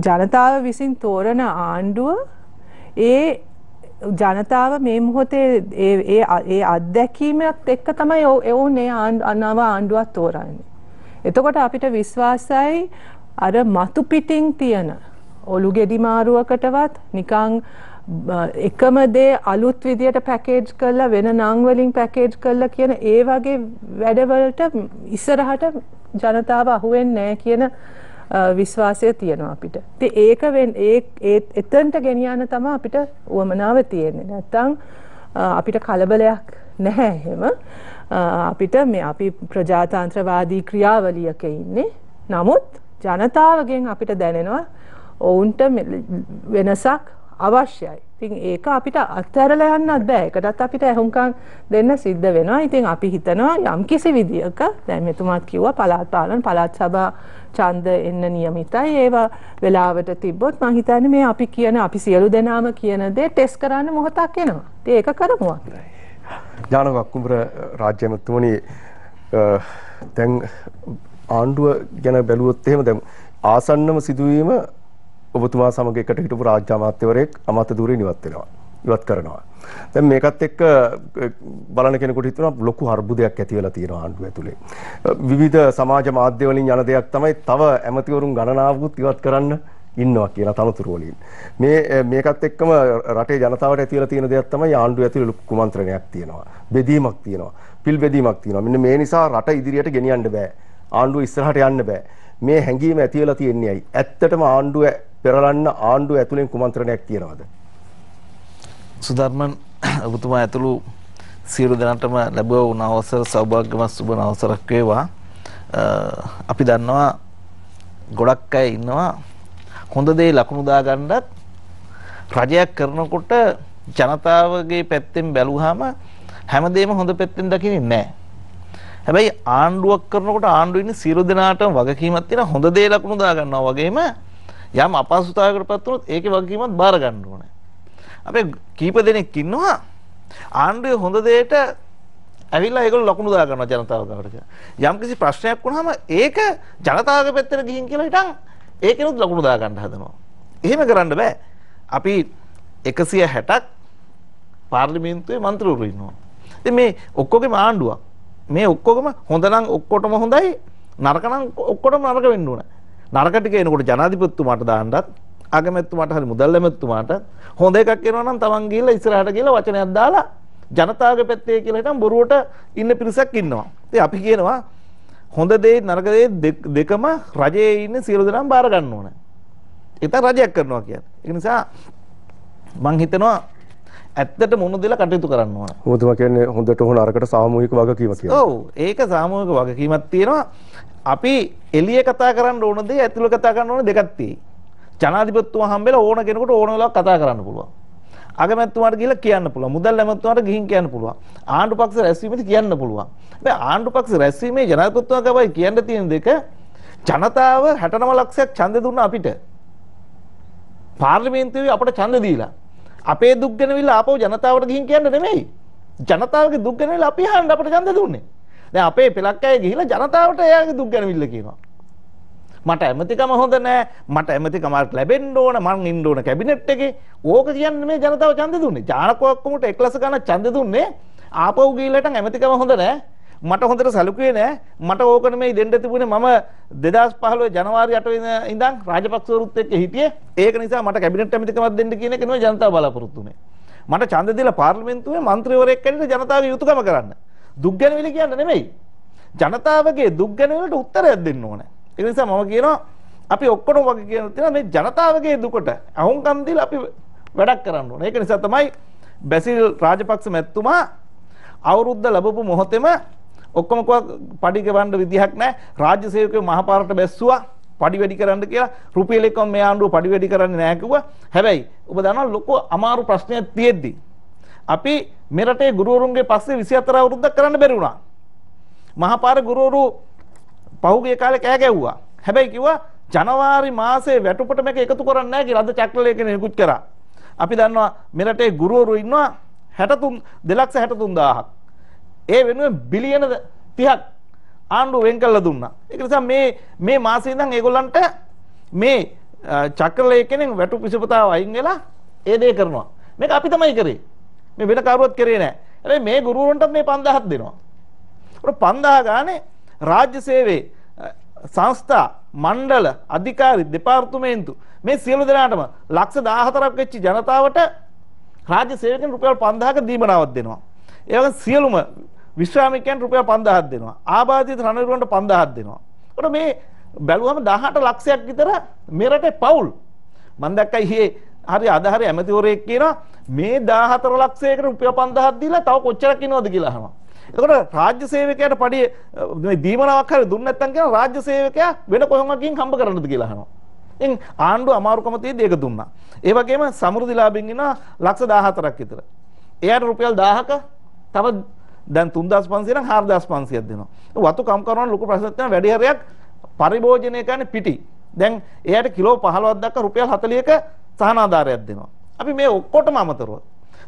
ජනතාව විසින් තෝරන ආණ්ඩුව ඒ ජනතාව මේ මොහොතේ ඒ අත්දැකීමත් එක්ක තමයි ඔවුන් ඒ නව ආණ්ඩුවක් තෝරන්නේ. එතකොට අපිට විශ්වාසයි අර මතු පිටින් තියෙන ඔලු ගෙඩි මාරුවකටවත් නිකන් එකම දේ අලුත් විදියට පැකේජ් කරලා වෙන නම් වලින් පැකේජ් කරලා කියන ඒ වගේ වැඩවලට ඉස්සරහට ජනතාව අහුවෙන්නේ නැහැ කියන විශ්වාසය තියෙනවා අපිට. ඉතින් එතනට ගෙනියන්න තමයි අපිට උවමනාව තියෙන්නේ. නැත්තම් අපිට කලබලයක් නැහැ එහෙම. අපි ප්‍රජාතන්ත්‍රවාදී ක්‍රියාවලියක ඉන්නේ. නමුත් ජනතාවගෙන් අපිට දැනෙනවා ඔවුන්ට වෙනසක් අවශ්‍යයි. ඉතින් ඒක අපිට අත්හැරලා යන්නත් බෑ. ඒකටත් අපිට අහුම්කම් දෙන්න සිද්ධ වෙනවා. ඉතින් අපි හිතනවා යම්කිසි විදියක දැන් මෙතුමාත් කිව්වා පළාත් පාලන පළාත් සභා ඡන්ද එන්න නියමිතයි. ඒවා වෙලාවට තිබ්බොත් මම හිතන්නේ මේ අපි සියලු දෙනාම කියන දේ ටෙස්ට් කරන්න මොහොතක් එනවා. ඉතින් ඒක කරමු අපි. ඥානක අක්කුඹර රාජ්‍ය මන්ත්‍රීතුමනි දැන් ආණ්ඩුව ගැන බැලුවොත් එහෙම දැන් ආසන්නම සිදුවීම ඔබතුමා සමග එකට හිටපු රාජ්‍ය අමාත්‍යවරයෙක් අමාත්‍ය ධූරයෙන් ඉවත් කරනවා. දැන් මේකත් එක්ක බලන කෙනෙකුට හිතෙනවා ලොකු අර්බුදයක් ඇති වෙලා තියෙනවා ආණ්ඩුව ඇතුලේ. විවිධ සමාජ මාධ්‍ය වලින් යන දෙයක් තමයි තව ඇමතිවරුන් ගණනාවකුත් ඉවත් කරන්න ඉන්නවා කියන තනතුරු වලින්. මේකත් එක්කම රටේ ජනතාවට ඇති වෙලා තියෙන දෙයක් තමයි ආණ්ඩුව ඇතුලේ ලොකු කුමන්ත්‍රණයක් තියෙනවා. බෙදීමක් තියෙනවා. පිල් බෙදීමක් තියෙනවා. මෙන්න මේ නිසා රට ඉදිරියට ගෙනියන්න බෑ. ආණ්ඩුව ඉස්සරහට යන්න බෑ. මේ හැඟීම ඇති වෙලා තියෙන්නේ ඇයි? ඇත්තටම ආණ්ඩුව පෙරලන්න ආණ්ඩුව ඇතුලෙන් කුමන්ත්‍රණයක් තියනවද? සුධර්මන් ඔබතුමා ඇතුළු සියලු දෙනාටම ලැබුව වුණ අවසර සෞභාග්‍යමත් සුබ අවසරක් වේවා. අපි දන්නවා ගොඩක් අය ඉන්නවා හොඳ දේ ලකුණු දාගන්නත් රජයක් කරනකොට ජනතාවගේ පැත්තෙන් බැලුවාම හැමදේම හොඳ පැත්තෙන් දකින්නේ නැහැ. හැබැයි ආණ්ඩුවක් කරනකොට ආණ්ඩුවේ ඉන්න සියලු දෙනාටම වගකීමක් තියෙන හොඳ දේ ලකුණු දාගන්නවා වගේම යම් අපහසුතාවයකටපත් වුණොත් ඒකේ වගකීමත් බාර ගන්න ඕනේ. අපි කීප දෙනෙක් ඉන්නවා ආණ්ඩුවේ හොඳ දෙයට ඇවිල්ලා ඒගොල්ලෝ ලකුණු දා ගන්නවා ජනතාව ගාවට. යම් කිසි ප්‍රශ්නයක් වුණාම ඒක ජනතාවගේ පැත්තට ගිහින් කියලා හිටන් ඒකෙනුත් ලකුණු දා ගන්න හදනවා. එහෙම කරන්න බෑ. අපි 160ක් පාර්ලිමේන්තුවේ මන්ත්‍රීවරු ඉන්නවා. ඉතින් මේ ඔක්කොගේම ආණ්ඩුවක්. මේ ඔක්කොගම හොඳ නම් ඔක්කොටම හොඳයි නරක නම් ඔක්කොටම නරක වෙන්න ඕනේ. නරක ටික එනකොට ජනාධිපතිතුමාට දාන්නත් අගමැතිතුමාට හරි මුදල් ඇමතිතුමාට හොඳ එකක් එනවා නම් තමන් ගිහිල්ලා ඉස්සරහට ගිහිල්ලා වචනයක් දාලා ජනතාවගේ පැත්තේ කියලා හිටන් බොරුවට ඉන්න පිරිසක් ඉන්නවා. ඉතින් අපි කියනවා හොඳ දේ නරක දේ දෙකම රජයේ ඉන්න සියලු දෙනාම බාර ගන්න ඕනේ. ඒක තමයි රජයක් කරනවා කියන්නේ. ඒ නිසා මම හිතනවා ඇත්තට මොන දෙලා කටයුතු කරන්න ඕන. ඔබතුමා කියන්නේ හොඳට හොන අරකට සාමූහික වගකීමක් කියලා. ඔව් ඒක සාමූහික වගකීමක් තියෙනවා. අපි එළියේ කතා කරන්න ඕන දේ ඇතුළේ කතා කරන්න ඕන දෙකක් තියෙයි. ජනාධිපතිතුමා හම්බෙලා ඕන කෙනෙකුට ඕන වෙලාවක කතා කරන්න පුළුවන්. අගමැතිතුමාට ගිහිල්ලා කියන්න පුළුවන්. මුදල් ඇමතිතුමාට ගිහින් කියන්න පුළුවන්. ආණ්ඩු පක්ෂ රැස්වීමේදී කියන්න පුළුවන්. හැබැයි ආණ්ඩු පක්ෂ රැස්වීමේ ජනාධිපතිතුමා ගාවයි කියන්න තියෙන දෙක ජනතාව 69 ලක්ෂයක් ඡන්දෙ දුන්නා අපිට. පාර්ලිමේන්තුවේ අපට ඡන්ද දීලා අපේ දුක් ගැනවිලා ආපහු ජනතාවට ගිහින් කියන්න නෙමෙයි. ජනතාවගේ දුක් ගැනවිලා අපි අහන්න අපට ඡන්ද දුන්නේ. දැන් අපේ පෙලක් අය ගිහිල්ලා ජනතාවට එයාගේ දුක් ගැනවිලා කියනවා. මට ඇමතිකම හොඳ නෑ. මට ඇමතිකමක් ලැබෙන්න ඕන. මං ඉන්න ඕන කැබිනට් එකේ. ඕක කියන්නේ මේ ජනතාව ඡන්ද දුන්නේ. ජානකෝක්කමුට 1 ලක්ෂ ගණන් ඡන්ද දුන්නේ. ආපහු ගිහිල්ලා හිටන් ඇමතිකම හොඳ නෑ. මට හොඳට සැලකුවේ නෑ. මට ඕකන මේ දෙන්න තිබුණේ මම 2015 ජනවාරි 8 වෙනිදා ඉඳන් රාජපක්ෂවරුත් එක්ක හිටියේ. ඒක නිසා මට කැබිනට් ඇමතිකමක් දෙන්න කියන එක නෙවෙයි ජනතාව බලාපොරොත්තු වෙන්නේ. මට ඡන්ද දීලා පාර්ලිමේන්තුවේ മന്ത്രിවරයෙක් කැඩිලා ජනතාවගේ යුතුයකම කරන්න. දුක් ගැනවිලි කියන්න නෙමෙයි. ජනතාවගේ දුක් ගැනවිලට උත්තරයක් දෙන්න ඕනේ. ඒ නිසා මම කියනවා අපි ඔක්කොම වගේ කියන තියෙනවා මේ ජනතාවගේ දුකට අහුම්කම් දීලා අපි වැඩක් කරන්න ඕනේ. ඒක නිසා තමයි බැසිල් රාජපක්ෂ මැතිතුමා අවුරුද්ද ලැබපු මොහොතේම ඔක්කොම පඩි ගෙවන්න විදිහක් නැහැ. රාජ්‍ය සේවකයෝ මහපාරට බැස්සුවා පඩි වැඩි කරන්න කියලා. රුපියල් එකම මේ ආණ්ඩුව පඩි වැඩි කරන්නේ නැහැ කිව්වා. හැබැයි ඔබ දන්නවා ලොකු අමාරු ප්‍රශ්නයක් තියෙද්දි අපි මෙරටේ ගුරුවරුන්ගේ පස්සේ 24 අවුරුද්දක් කරන්න බැරි වුණා. මහපාර ගුරුවරු පහුගිය කාලේ කෑ ගැව්වා. හැබැයි කිව්වා ජනවාරි මාසේ වැටුපට මේක එකතු කරන්නේ නැහැ කියලා අද චක්‍ර ලේඛනය නිකුත් කරා. අපි දන්නවා මෙරටේ ගුරුවරු ඉන්නවා 2,63,000ක්. ඒ වෙනුවෙන් බිලියන 30ක් ආණ්ඩුව වෙන් කළා දුන්නා. ඒක නිසා මේ මාසේ ඉඳන් ඒගොල්ලන්ට මේ චක්‍ර ලේඛනෙන් වැටුප් විසපතාව අයින් වෙලා ඒ දේ කරනවා. මේක අපි තමයි කරේ. මේ වෙන කවුරුවත් කරේ නැහැ. හැබැයි මේ ගුරුවරුන්ට මේ 5000ක් දෙනවා. ඒකට 5000 ගානේ රාජ්‍ය සේවයේ සංස්ථා මණ්ඩල අධිකාරී දෙපාර්තමේන්තු මේ සියලු දෙනාටම ලක්ෂ 14ක් වෙච්ච ජනතාවට රාජ්‍ය සේවකයන් රුපියල් 5000ක දීමනාවක් දෙනවා. ඒ වගේම සියලුම විශ්‍රාමිකයන් රුපියල් 5000ක් දෙනවා. ආබාධිත රණවිරුවන්ට 5000ක් දෙනවා. ඒකට මේ බැලුවම 18 ලක්ෂයක් විතර මෙරටේ පවුල් මම දැක්කයි ඊයේ හරි අද හරි ඇමතිවරයෙක් කියනවා මේ 14 ලක්ෂයකට රුපියල් 5000ක් දීලා තව කොච්චරක් ඉනවද කියලා අහනවා. එතකොට රාජ්‍ය සේවකයාට පඩි මේ දීමනාවක් හරි දුන්නේ නැත්නම් කියන රාජ්‍ය සේවකයා වෙන කොහොමකින් හම්බ කරන්නද කියලා අහනවා. ඉතින් ආණ්ඩුව අමාරුකම තියෙද්දි ඒක දුන්නා. ඒ වගේම සමෘද්ධිලාභින් ඉන්නවා ලක්ෂ 14ක් විතර. එයාට රුපියල් 1000ක තව දැන් 3500 නම් 4500ක් දෙනවා. වතු කම් කරන ලොකු ප්‍රශ්නයක් තියෙනවා. වැඩි හරියක් පරිභෝජනය කරන්නේ පිටි. දැන් එයාට කිලෝ 15ක් දක්වා රුපියල් 40ක සහනාධාරයක් දෙනවා. අපි මේ ඔක්කොටම අමතරව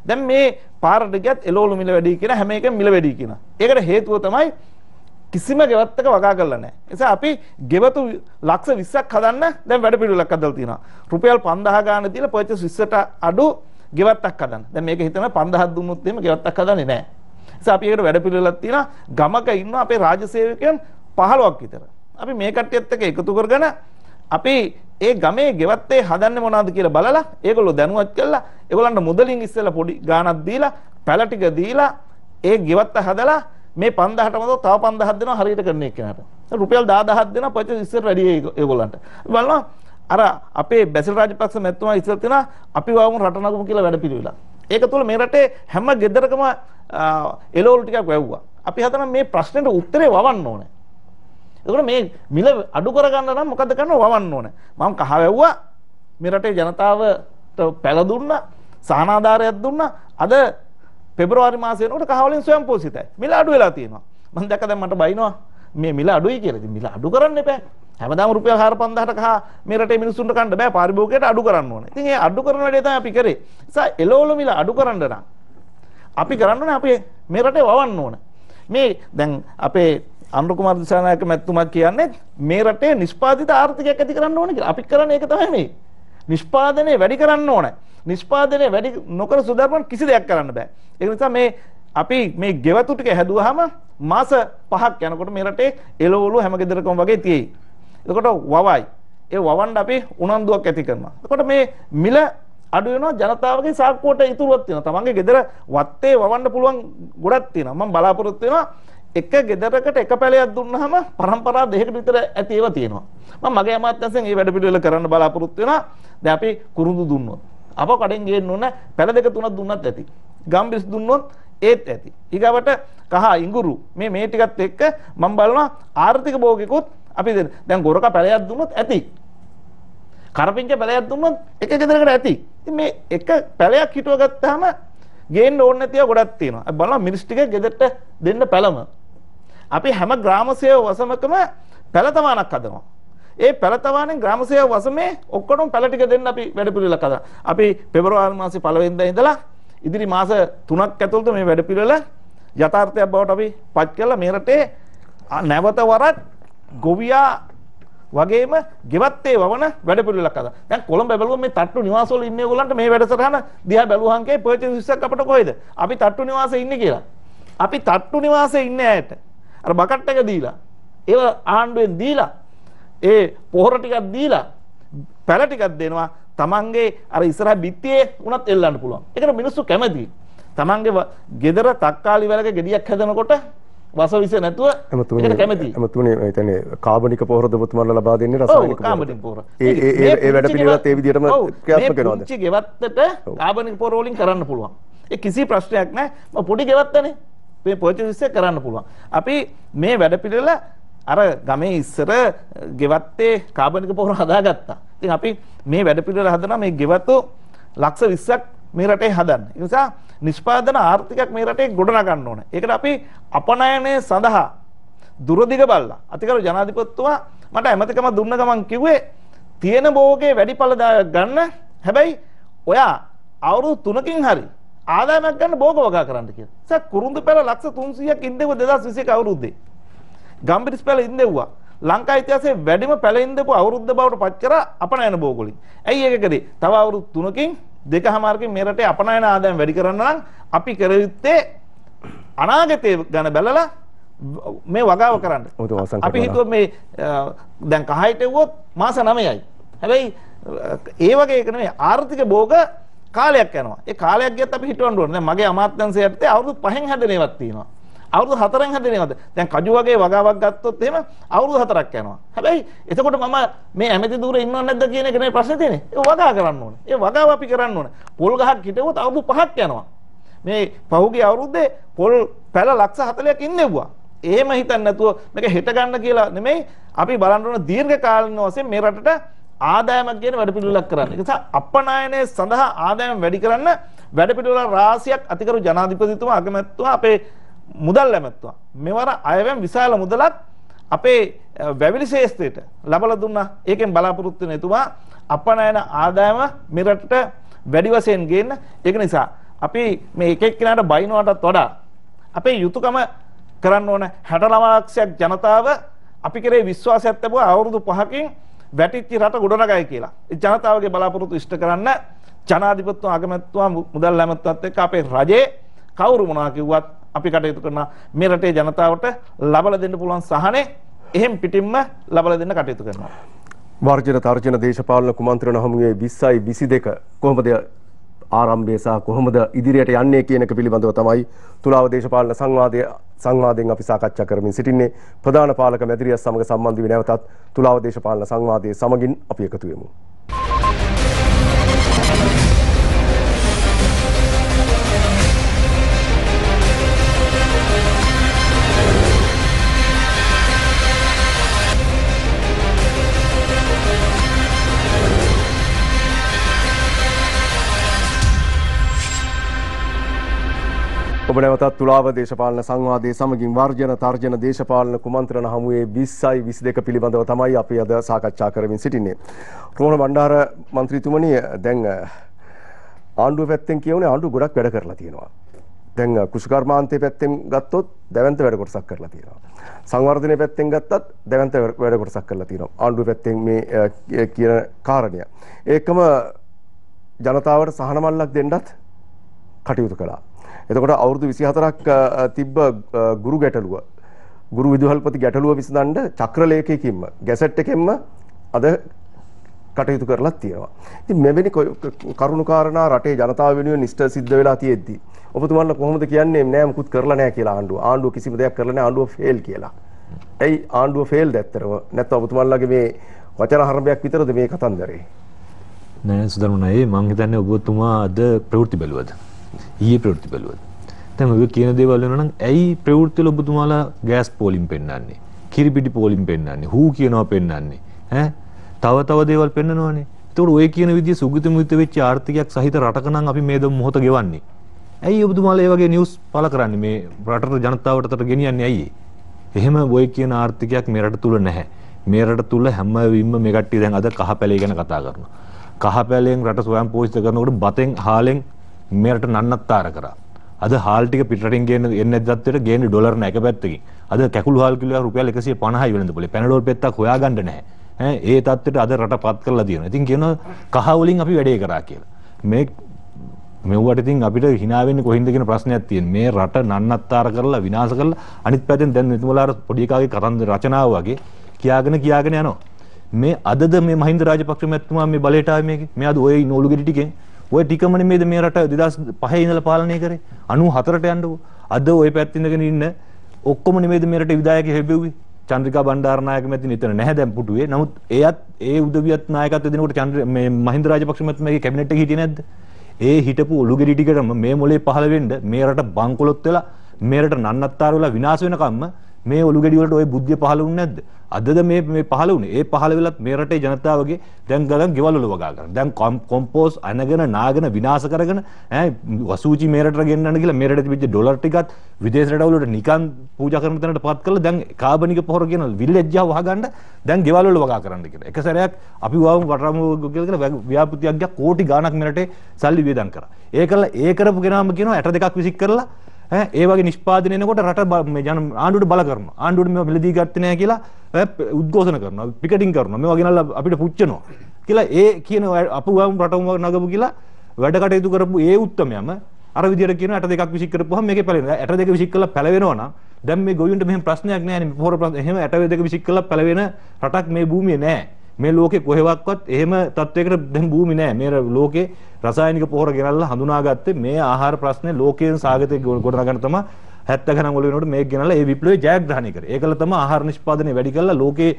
දැන් මේ පාරට ගියත් එළවලු මිල වැඩි කියන හැම එකම මිල වැඩි කියන. ඒකට හේතුව තමයි කිසිම ගෙවත්තක වගා කරලා නැහැ. ඒ නිසා අපි ගෙවතු ලක්ෂ 20ක් හදන්න දැන් වැඩ පිළිවෙලක් හදලා තියෙනවා. රුපියල් 5000 ගාන දීලා පර්චේස් 20ට අඩු ගෙවත්තක් හදන්න. දැන් මේක හිතනවා 5000ක් දුන්නොත් එහෙම ගෙවත්තක් හදන්නේ නැහැ. ඒ නිසා අපි ඒකට වැඩ පිළිවෙලක් තියෙනවා. ගමක ඉන්නවා අපේ රාජ්‍ය සේවකයන් 15ක් විතර. අපි මේ කට්ටියත් එක්ක එකතු කරගෙන අපි ඒ ගමේ ගෙවත්තේ හදන්නේ මොනවද කියලා බලලා ඒගොල්ලෝ දැනුවත් කළා. ඒගොල්ලන්ට මුදලින් ඉස්සෙල්ලා පොඩි ගාණක් දීලා පැල ටික දීලා ඒ ගෙවත්ත හදලා මේ 5000ට මතෝ තව 5000ක් දෙනවා හරියට කරන එකනට. රුපියල් 10000ක් දෙනවා පර්චේස් ඉස්සර වැඩි ඒගොල්ලන්ට. බලනවා අර අපේ බැසිල් රාජපක්ෂ මැතිතුමා ඉස්සර තියනවා අපි වවමු රට නගමු කියලා වැඩ පිළිවිලා. ඒක තුළ මේ රටේ හැම ගෙදරකම එළවලු ටිකක් වැව්වා. අපි හදන මේ ප්‍රශ්නෙට උත්තරේ වවන්න ඕනේ. ඒකට මේ මිල අඩු කරගන්න නම් මොකද කරන්න වවන්න ඕනේ. මම කහ වැව්වා මේ රටේ ජනතාවට පැල දුන්නා, සහනාධාරයක් දුන්නා. අද පෙබරවාරි මාසයේ වෙනකොට කහ වලින් ස්වයංපෝෂිතයි. මිල අඩු වෙලා තියෙනවා. මම දැක්ක දැන් මට බයිනවා මේ මිල අඩුයි කියලා. ඉතින් මිල අඩු කරන්න එපා. හැමදාම රුපියල් 4-5000ට කහ මේ රටේ මිනිස්සුන්ට කන්න බෑ. පාරිභෝගිකයට අඩු කරන්න ඕනේ. ඉතින් ඒ අඩු කරන වැඩේ තමයි අපි කරේ. ඒ නිසා එළවලු මිල අඩු කරන්න නම් අපි කරන්න ඕනේ අපි මේ රටේ වවන්න ඕනේ. මේ දැන් අපේ අනුර කුමාර දිසානායක මැතිතුමා කියන්නේ මේ රටේ නිෂ්පාදිත ආර්ථිකයක් ඇති කරන්න ඕනේ කියලා. අපි කරන්නේ ඒක තමයි මේ. නිෂ්පාදනය වැඩි කරන්න ඕනේ. නිෂ්පාදනය වැඩි නොකර සුධර්මන් කිසි දෙයක් කරන්න බෑ. ඒ නිසා මේ අපි මේ ගෙවතු ටික හැදුවාම මාස 5ක් යනකොට මේ රටේ එළවලු හැම ගෙදරකම වගේ තියෙයි. එතකොට වවයි. ඒ වවන්න අපි උනන්දුවක් ඇති කරනවා. එතකොට මේ මිල අඩු වෙනවා ජනතාවගේ සාක්කුවට ඉතුරුවක් තියෙනවා. තමන්ගේ ගෙදර වත්තේ වවන්න පුළුවන් ගොඩක් තියෙනවා. මම බලාපොරොත්තු වෙනවා එක ගෙදරකට එක පැලයක් දුන්නාම පරම්පරා දෙකකට විතර ඇති ඒවා තියෙනවා. මම මගේ අමාත්‍යංශයෙන් මේ වැඩ පිළිවෙල කරන්න බලාපොරොත්තු වෙනවා. දැන් අපි කුරුඳු දුන්නොත් අප කඩෙන් ගේන්න ඕන පැල දෙක තුනක් දුන්නත් ඇති. ගම්බිස් දුන්නොත් ඒත් ඇති. ඊගවට කහ ඉඟුරු මේ ටිකත් එක්ක මම බලනවා ආර්ථික භෝගිකුත් අපි දැන් ගොරක පැලයක් දුන්නොත් ඇති. කරපිංච පැලයක් දුන්නොත් එක ගෙදරකට ඇති. ඉතින් මේ එක පැලයක් හිටුව ගත්තාම ගේන්න ඕනේ නැතිව ගොඩක් තියෙනවා. අපි බලනවා මිනිස් ටික ගෙදරට දෙන්න පැලම. අපි හැම ග්‍රාම සේව වසමකම පැලතමානක් හදනවා. ඒ පැලතමානෙන් ග්‍රාම සේව වසමේ ඔක්කොටම පැල ටික දෙන්න අපි වැඩ පිළිවෙලක් හදනවා. අපි පෙබරවාරි මාසේ 1 වෙනිදා ඉඳලා ඉදිරි මාස 3ක් ඇතුළත මේ වැඩ පිළිවෙල යථාර්ථයක් බවට අපි පත් කළා. මේ රටේ නැවත වරක් ගොවියා වගේම ගෙවත්තේ වවන වැඩ පිළිවෙලක් හදා. දැන් කොළඹ බැලුවොත් මේ තට්ටු නිවාසවල ඉන්නේ ඕගොල්ලන්ට මේ වැඩසටහන දිහා බැලුවාම කේ පර්චේස් 20ක් අපිට කොහෙද? අපි තට්ටු නිවාසයේ ඉන්නේ කියලා. අපි තට්ටු නිවාසයේ ඉන්නේ ඇයට අර බකට් එක දීලා ඒව ආණ්ඩුවෙන් දීලා ඒ පොහොර ටිකක් දීලා පැල ටිකක් දෙනවා තමන්ගේ අර ඉස්සරහ බිත්තියේ උනත් එල්ලන්න පුළුවන්. ඒකට මිනිස්සු කැමතියි. තමන්ගේ ගෙදර තක්කාලි වැලක ගෙඩියක් හැදෙනකොට වසවිස නැතුව ඒකට කැමතියි. එමතුනේ ඒ කියන්නේ කාබනික පොහොරද ඔබතුමාලා ලබා දෙන්නේ රසායනික පොහොර. කාබනික පොහොර. ඒ වැඩ පිළිවෙලත් ඒ විදිහටම ක්‍රියාත්මක වෙනවද? පුංචි ගෙවත්තට කාබනික පොහොර වලින් කරන්න පුළුවන්. ඒ කිසි ප්‍රශ්නයක් නැහැ. මම පොඩි ගෙවත්තනේ. මේ පර්චේස් එක කරන්න පුළුවන්. අපි මේ වැඩ පිළිවෙල අර ගමේ ඉස්සර ගෙවත්තේ කාබනික පොහොර හදාගත්තා. ඉතින් අපි මේ වැඩ පිළිවෙල හදනවා මේ ගෙවතු ලක්ෂ 20ක් මේ රටේ හදන්න. ඒ නිසා නිෂ්පාදන ආර්ථිකයක් මේ රටේ ගොඩනගන්න ඕනේ. ඒකට අපි අපනයනය සඳහා දුරදිග බලලා අතිගරු ජනාධිපතිතුමා මට ඇමතිකම දුන්න ගමන් කිව්වේ තියෙන භෝගේ වැඩිඵල ගන්න. හැබැයි ඔයා අවුරුදු 3කින් හරි ආදායමක් ගන්න භෝග වගා කරන්න කියලා. සර් කුරුඳු පැල ලක්ෂ 300ක් ඉන්දෙව 2021 අවුරුද්දේ. ගම්බිරිස් පැල ඉන්දෙව්වා. ලංකා ඉතිහාසයේ වැඩිම පැල ඉන්දපු අවුරුද්ද බවට පත් කරා අපනයන භෝග වලින්. ඇයි ඒක කරේ? තව අවුරුදු 3කින් දෙකමාරකින් මේ රටේ අපනයන ආදායම් වැඩි කරන්න නම් අපි කර යුත්තේ අනාගතේ ගැන බලලා මේ වගාව කරන්න. අපි හිතුව මේ දැන් කහයට එවුවොත් මාස 9යි. හැබැයි ඒ වගේ එක නෙමෙයි ආර්ථික භෝග කාලයක් යනවා. ඒ කාලයක් ගියත් අපි හිතවන්න ඕනේ. දැන් මගේ අමාත්‍යාංශයට අවුරුදු 5න් හැදෙන ඒවාක් තියෙනවා. අවුරුදු 4න් හැදෙන ඒවාද? දැන් කජු වගේ වගාවක් ගත්තොත් එහෙම අවුරුදු 4ක් යනවා. හැබැයි එතකොට මම මේ ඇමති ධූරේ ඉන්නව නැද්ද කියන එක නෙමෙයි ප්‍රශ්නේ තියෙන්නේ. ඒ වගා කරන්න ඕනේ. ඒ වගාව අපි කරන්න ඕනේ. පොල් ගහක් හිටවුවොත් අවුරුදු 5ක් යනවා. මේ පහුගිය අවුරුද්දේ පොල් පැල ලක්ෂ 40ක් ඉන්නෙව්වා. එහෙම හිතන්නේ නැතුව මේක හෙට ගන්න කියලා නෙමෙයි අපි බලන්න ඕන දීර්ඝ කාලින වශයෙන් මේ රටට ආදායමක් කියන වැඩ පිළිවෙලක් කරන්න. ඒ නිසා අපනයනයේ සඳහා ආදායම වැඩි කරන්න වැඩ පිළිවෙල රාශියක් අතිගරු ජනාධිපතිතුමා අගමැතිතුමා අපේ මුදල් ඇමතුමා මෙවර අයවැම් විශාල මුදලක් අපේ වැවිලි ශේෂ්ත්‍රයට ලබලා දුන්නා. ඒකෙන් බලාපොරොත්තු වෙන එතුමා අපනයන ආදායම මේ රටට වැඩි වශයෙන් ගේන්න. ඒක නිසා අපි මේ එක එක්කෙනාට බයිනවටත් වඩා අපේ යුතුයකම කරන්න ඕන 69 ලක්ෂයක් ජනතාව අපි කරේ විශ්වාසයක් තිබුවා අවුරුදු 5කින් වැටිච්ච රට ගොඩනගයි කියලා. ඒ ජනතාවගේ බලාපොරොත්තු ඉෂ්ට කරන්න ජනාධිපතිතුමා අගමැතිතුමා මුදල් ඇමතුමත් එක්ක අපේ රජේ කවුරු මොනවා කිව්වත් අපි කටයුතු කරන මේ රටේ ජනතාවට ලබලා දෙන්න පුළුවන් සහනේ එහෙම් පිටින්ම ලබලා දෙන්න කටයුතු කරනවා. වර්ජන තර්ජන දේශපාලන කුමන්ත්‍රණ හමුවේ 20යි 22 කොහොමද ආරම්භය සහ කොහොමද ඉදිරියට යන්නේ කියන එක පිළිබඳව තමයි තුලාව දේශපාලන සංවාදයෙන් අපි සාකච්ඡා කරමින් සිටින්නේ. ප්‍රධාන පාලක මැදිරියත් සමග සම්බන්ධ වී නැවතත් තුලාව දේශපාලන සංවාදයේ සමගින් අපි එකතු වෙමු. ඔබ නැවතත් තුලාව දේශපාලන සංවාදයේ සමගින් වර්ජන තර්ජන දේශපාලන කුමන්ත්‍රණ හමුවේ 20යි 22 පිළිබඳව තමයි අපි අද සාකච්ඡා කරමින් සිටින්නේ. රෝහණ බණ්ඩාර මන්ත්‍රීතුමනි, දැන් ආණ්ඩුව පැත්තෙන් කියවනේ ආණ්ඩුව ගොඩක් වැඩ කරලා තියෙනවා. දැන් කුෂිකර්මාන්තයේ පැත්තෙන් ගත්තොත් දැවැන්ත වැඩ කොටසක් කරලා තියෙනවා. සංවර්ධනයේ පැත්තෙන් ගත්තත් දැවැන්ත වැඩ කොටසක් කරලා තියෙනවා. ආණ්ඩුව පැත්තෙන් මේ කියන කාරණය. ඒකම ජනතාවට සහන මල්ලක් දෙන්නත් කටයුතු කළා. එතකොට අවුරුදු 24ක් තිබ්බ ගුරු ගැටලුව ගුරු විදුහල්පති ගැටලුව විසඳන්න චක්‍රලේඛයකින්ම ගැසට් එකෙන්ම අද කටයුතු කරලා තියෙනවා. ඉතින් මෙවැනි කරුණු කාරණා රටේ ජනතාව වෙනුවෙන් ඉෂ්ට සිද්ධ වෙලා තියෙද්දි ඔබතුමාලා කොහොමද කියන්නේ නෑ මුකුත් කරලා නෑ කියලා ආණ්ඩුව කිසිම දෙයක් කරලා නෑ ආණ්ඩුව ෆේල් කියලා. ඇයි ආණ්ඩුව ෆේල්ද ඇත්තටම? නැත්නම් ඔබතුමාලාගේ මේ වචන හරඹයක් විතරද මේ කතන්දරේ? නෑ සුදරුණයි, මම හිතන්නේ ඔබතුමා අද ප්‍රවෘත්ති බැලුවද? ඊයේ ප්‍රවෘත්ති බැලුවද? දැන් ඔය කියන දේවල් වෙනවා නම් ඇයි ප්‍රවෘත්ති වල ඔබතුමාලා ගෑස් පෝලිම් පෙන්නන්නේ? කිරිපිටි පෝලිම් පෙන්නන්නේ? හූ කියනවා පෙන්නන්නේ? තව දේවල් පෙන්නනවානේ. ඒතකොට ඔය කියන විදිය සුගත මුහිත වෙච්ච ආර්ථිකයක් සහිත රටක නම් අපි මේ මොහොත ගෙවන්නේ. ඇයි ඔබතුමාලා මේ වගේ නිවුස් පළ කරන්නේ? මේ රටට ජනතාවට ගෙනියන්නේ ඇයි? එහෙම ඔය කියන ආර්ථිකයක් මේ රට තුල නැහැ. මේ රට තුල හැම වෙලෙම මේ කට්ටිය දැන් අද කහ පැලේ ගැන කතා කරනවා. කහ පැලෙන් රට ස්වයං පෝෂිත කරනකොට බතෙන් හාලෙන් මේ රට නන්නත්තර කරා. අද හාල් ටික පිටරටින් ගේන්න එන්නේ නැද්දට ගේන්නේ ඩොලර් නැක පැත්තකින්. අද කැකුළු හාල් කිලෝයක් රුපියල් 150යි වෙළඳපොලේ. පැනඩෝල් පෙත්තක් හොයාගන්න නැහැ. ඒ තත්ත්වයට අද රට පත් කරලා තියෙනවා. ඉතින් කියනවා කහ වලින් අපි වැඩේ කරා කියලා. මේ මෙව්වට ඉතින් අපිට hina වෙන්නේ කොහින්ද කියන ප්‍රශ්නයක් තියෙනවා. මේ රට නන්නත්තර කරලා විනාශ කරලා අනිත් පැත්තෙන් දැන් මෙතුමලාට පොඩි එකාගේ කතන්දර රචනාව වගේ කියාගෙන යනවා. මේ අදද මේ මහින්ද රාජපක්ෂ මැතිතුමා මේ බලයට ආවේ මේකේ. මේ අද ඔය නෝලු ගෙඩි ටිකෙන් ඔය ටිකම නෙමෙයිද මේ රට 2005 ඉඳලා පාලනය කරේ 94ට යන්නකෝ. අද ඔය පැත්තේ ඉඳගෙන ඉන්න ඔක්කොම නෙමෙයිද මේ රට විධායක හැබෙව්වේ. චන්ද්‍රිකා බණ්ඩාරනායක මැතිනි එතන නැහැ දැන් පුටුවේ. නමුත් එයත් ඒ උදවියත් නායකත්වය දෙනකොට මේ මහින්ද රාජපක්ෂ මැතිතුමාගේ කැබිනට් එකේ හිටියේ නැද්ද? ඒ හිටපු ඔලු ගෙඩි ටිකටම මේ මොලේ පහළ වෙන්න මේ රට බංකොලොත් වෙලා මේ රට නන්නත්තර වෙලා විනාශ වෙනකම්ම මේ ඔලු ගෙඩි වලට ওই බුද්ධිය පහළ වුනේ නැද්ද? අදද මේ පහළ වුනේ. ඒ පහළ වෙලත් මේ රටේ ජනතාවගේ දැන් ගලන් ගෙවල් වල වගා ගන්න. දැන් කොම්පෝස් අනගෙන නාගෙන විනාශ කරගෙන වසූචි මේ රටට ගෙන්නන්න කියලා මේ රටේ තිබිච්ච ඩොලර් ටිකත් විදේශ රටවල වලට නිකන් පූජා කරන තැනට පත් කරලා දැන් කාබනික පොහොර කියන විල්ලෙජ්ජාව වහගන්න දැන් ගෙවල් වල වගා කරන්න කියලා. එක සැරයක් අපි වවමු වටරමු කියලා ව්‍යාපෘතියක් ගියා කෝටි ගාණක් මේ රටේ සල්ලි වියදම් කරා. ඒ කරපු කෙනාම කියනවා 62ක් විසික් කරලා ඒ වගේ නිෂ්පාදනය එනකොට රට ආණ්ඩුවට බල කරනවා. ආණ්ඩුවට මේවා මිලදී ගත්තේ නැහැ කියලා උද්ඝෝෂණ කරනවා. පිකටින් කරනවා. මේවා ගෙනල්ලා අපිට පුච්චනවා. කියලා ඒ කියන අපුවම් රටවම නගපු කියලා වැඩ කටයුතු කරපු ඒ උත්තමයම අර විදියට කියන 62ක් විසික් කරපුවහම මේකේ පැලෙනවා. 62 විසික් කළා පැලවෙනවා නම් දැන් මේ ගොවියන්ට මෙහෙම ප්‍රශ්නයක් නැහැ නේ. පොහොර ප්‍රශ්න එහෙම 62 විසික් කළා පැලවෙන රටක් මේ භූමියේ නැහැ. මේ ලෝකේ කොහෙවත්වත් එහෙම තත්වයකට දැන් භූමි නැහැ. මේ ලෝකේ රසායනික පොහොර ගෙනල්ලා හඳුනාගත්තේ මේ ආහාර ප්‍රශ්නේ ලෝකයෙන් සාගතේ ගොඩනගන්න තමයි 70 ගණන් වල වෙනකොට මේක ගෙනල්ලා ඒ විප්ලවය ජයග්‍රහණය කරේ. ඒකල තමයි ආහාර නිෂ්පාදනය වැඩි කරලා ලෝකේ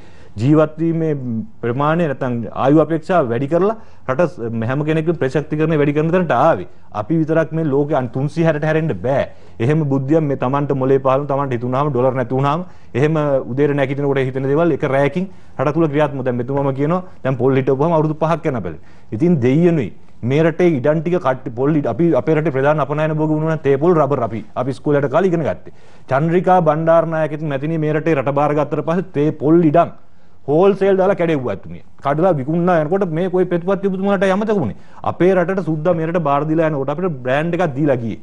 ජීවත් වීමේ ප්‍රමාණය නැත්නම් ආයු අපේක්ෂාව වැඩි කරලා රට හැම කෙනෙක්ගේ ප්‍රතිශක්තිකරණය වැඩි කරන තැනට ආවේ. අපි විතරක් මේ ලෝකේ 360ට හැරෙන්න බෑ. එහෙම බුද්ධියක් මේ Tamanට මොලේ පහළ Tamanට හිතුනහම ඩොලර් නැති වුනහම එහෙම උදේට නැගිටිනකොට හිතෙන දේවල් එක රැයකින් රට තුල ක්‍රියාත්මක. දැන් මෙතුමම කියනවා දැන් පොල් හිටවුවම අවුරුදු 5ක් යන බැලේ. ඉතින් දෙයියනුයි මේ රටේ ඉඩම් ටික කට්ටි පොල් අපි අපේ රටේ ප්‍රධාන අපනයන භෝග වුණා තේ පොල් රබර් අපි ඉස්කෝලේට කාලේ ඉගෙන ගත්තේ. චන්ද්‍රිකා බණ්ඩාරනායකත් මැතිණිය මේ රටේ රට බාර ගත්තට පස්සේ තේ පොල් ඉඩම් හෝල්සේල් දාලා කැඩෙව්වා තුමිය. කඩලා විකුණනා යනකොට මේ කොයි ප්‍රතිපත්ති පුතුමාට යමතක වුණේ. අපේ රටට සුද්දා මේ රට බාර දීලා යනකොට අපිට බ්‍රෑන්ඩ් එකක් දීලා ගියේ.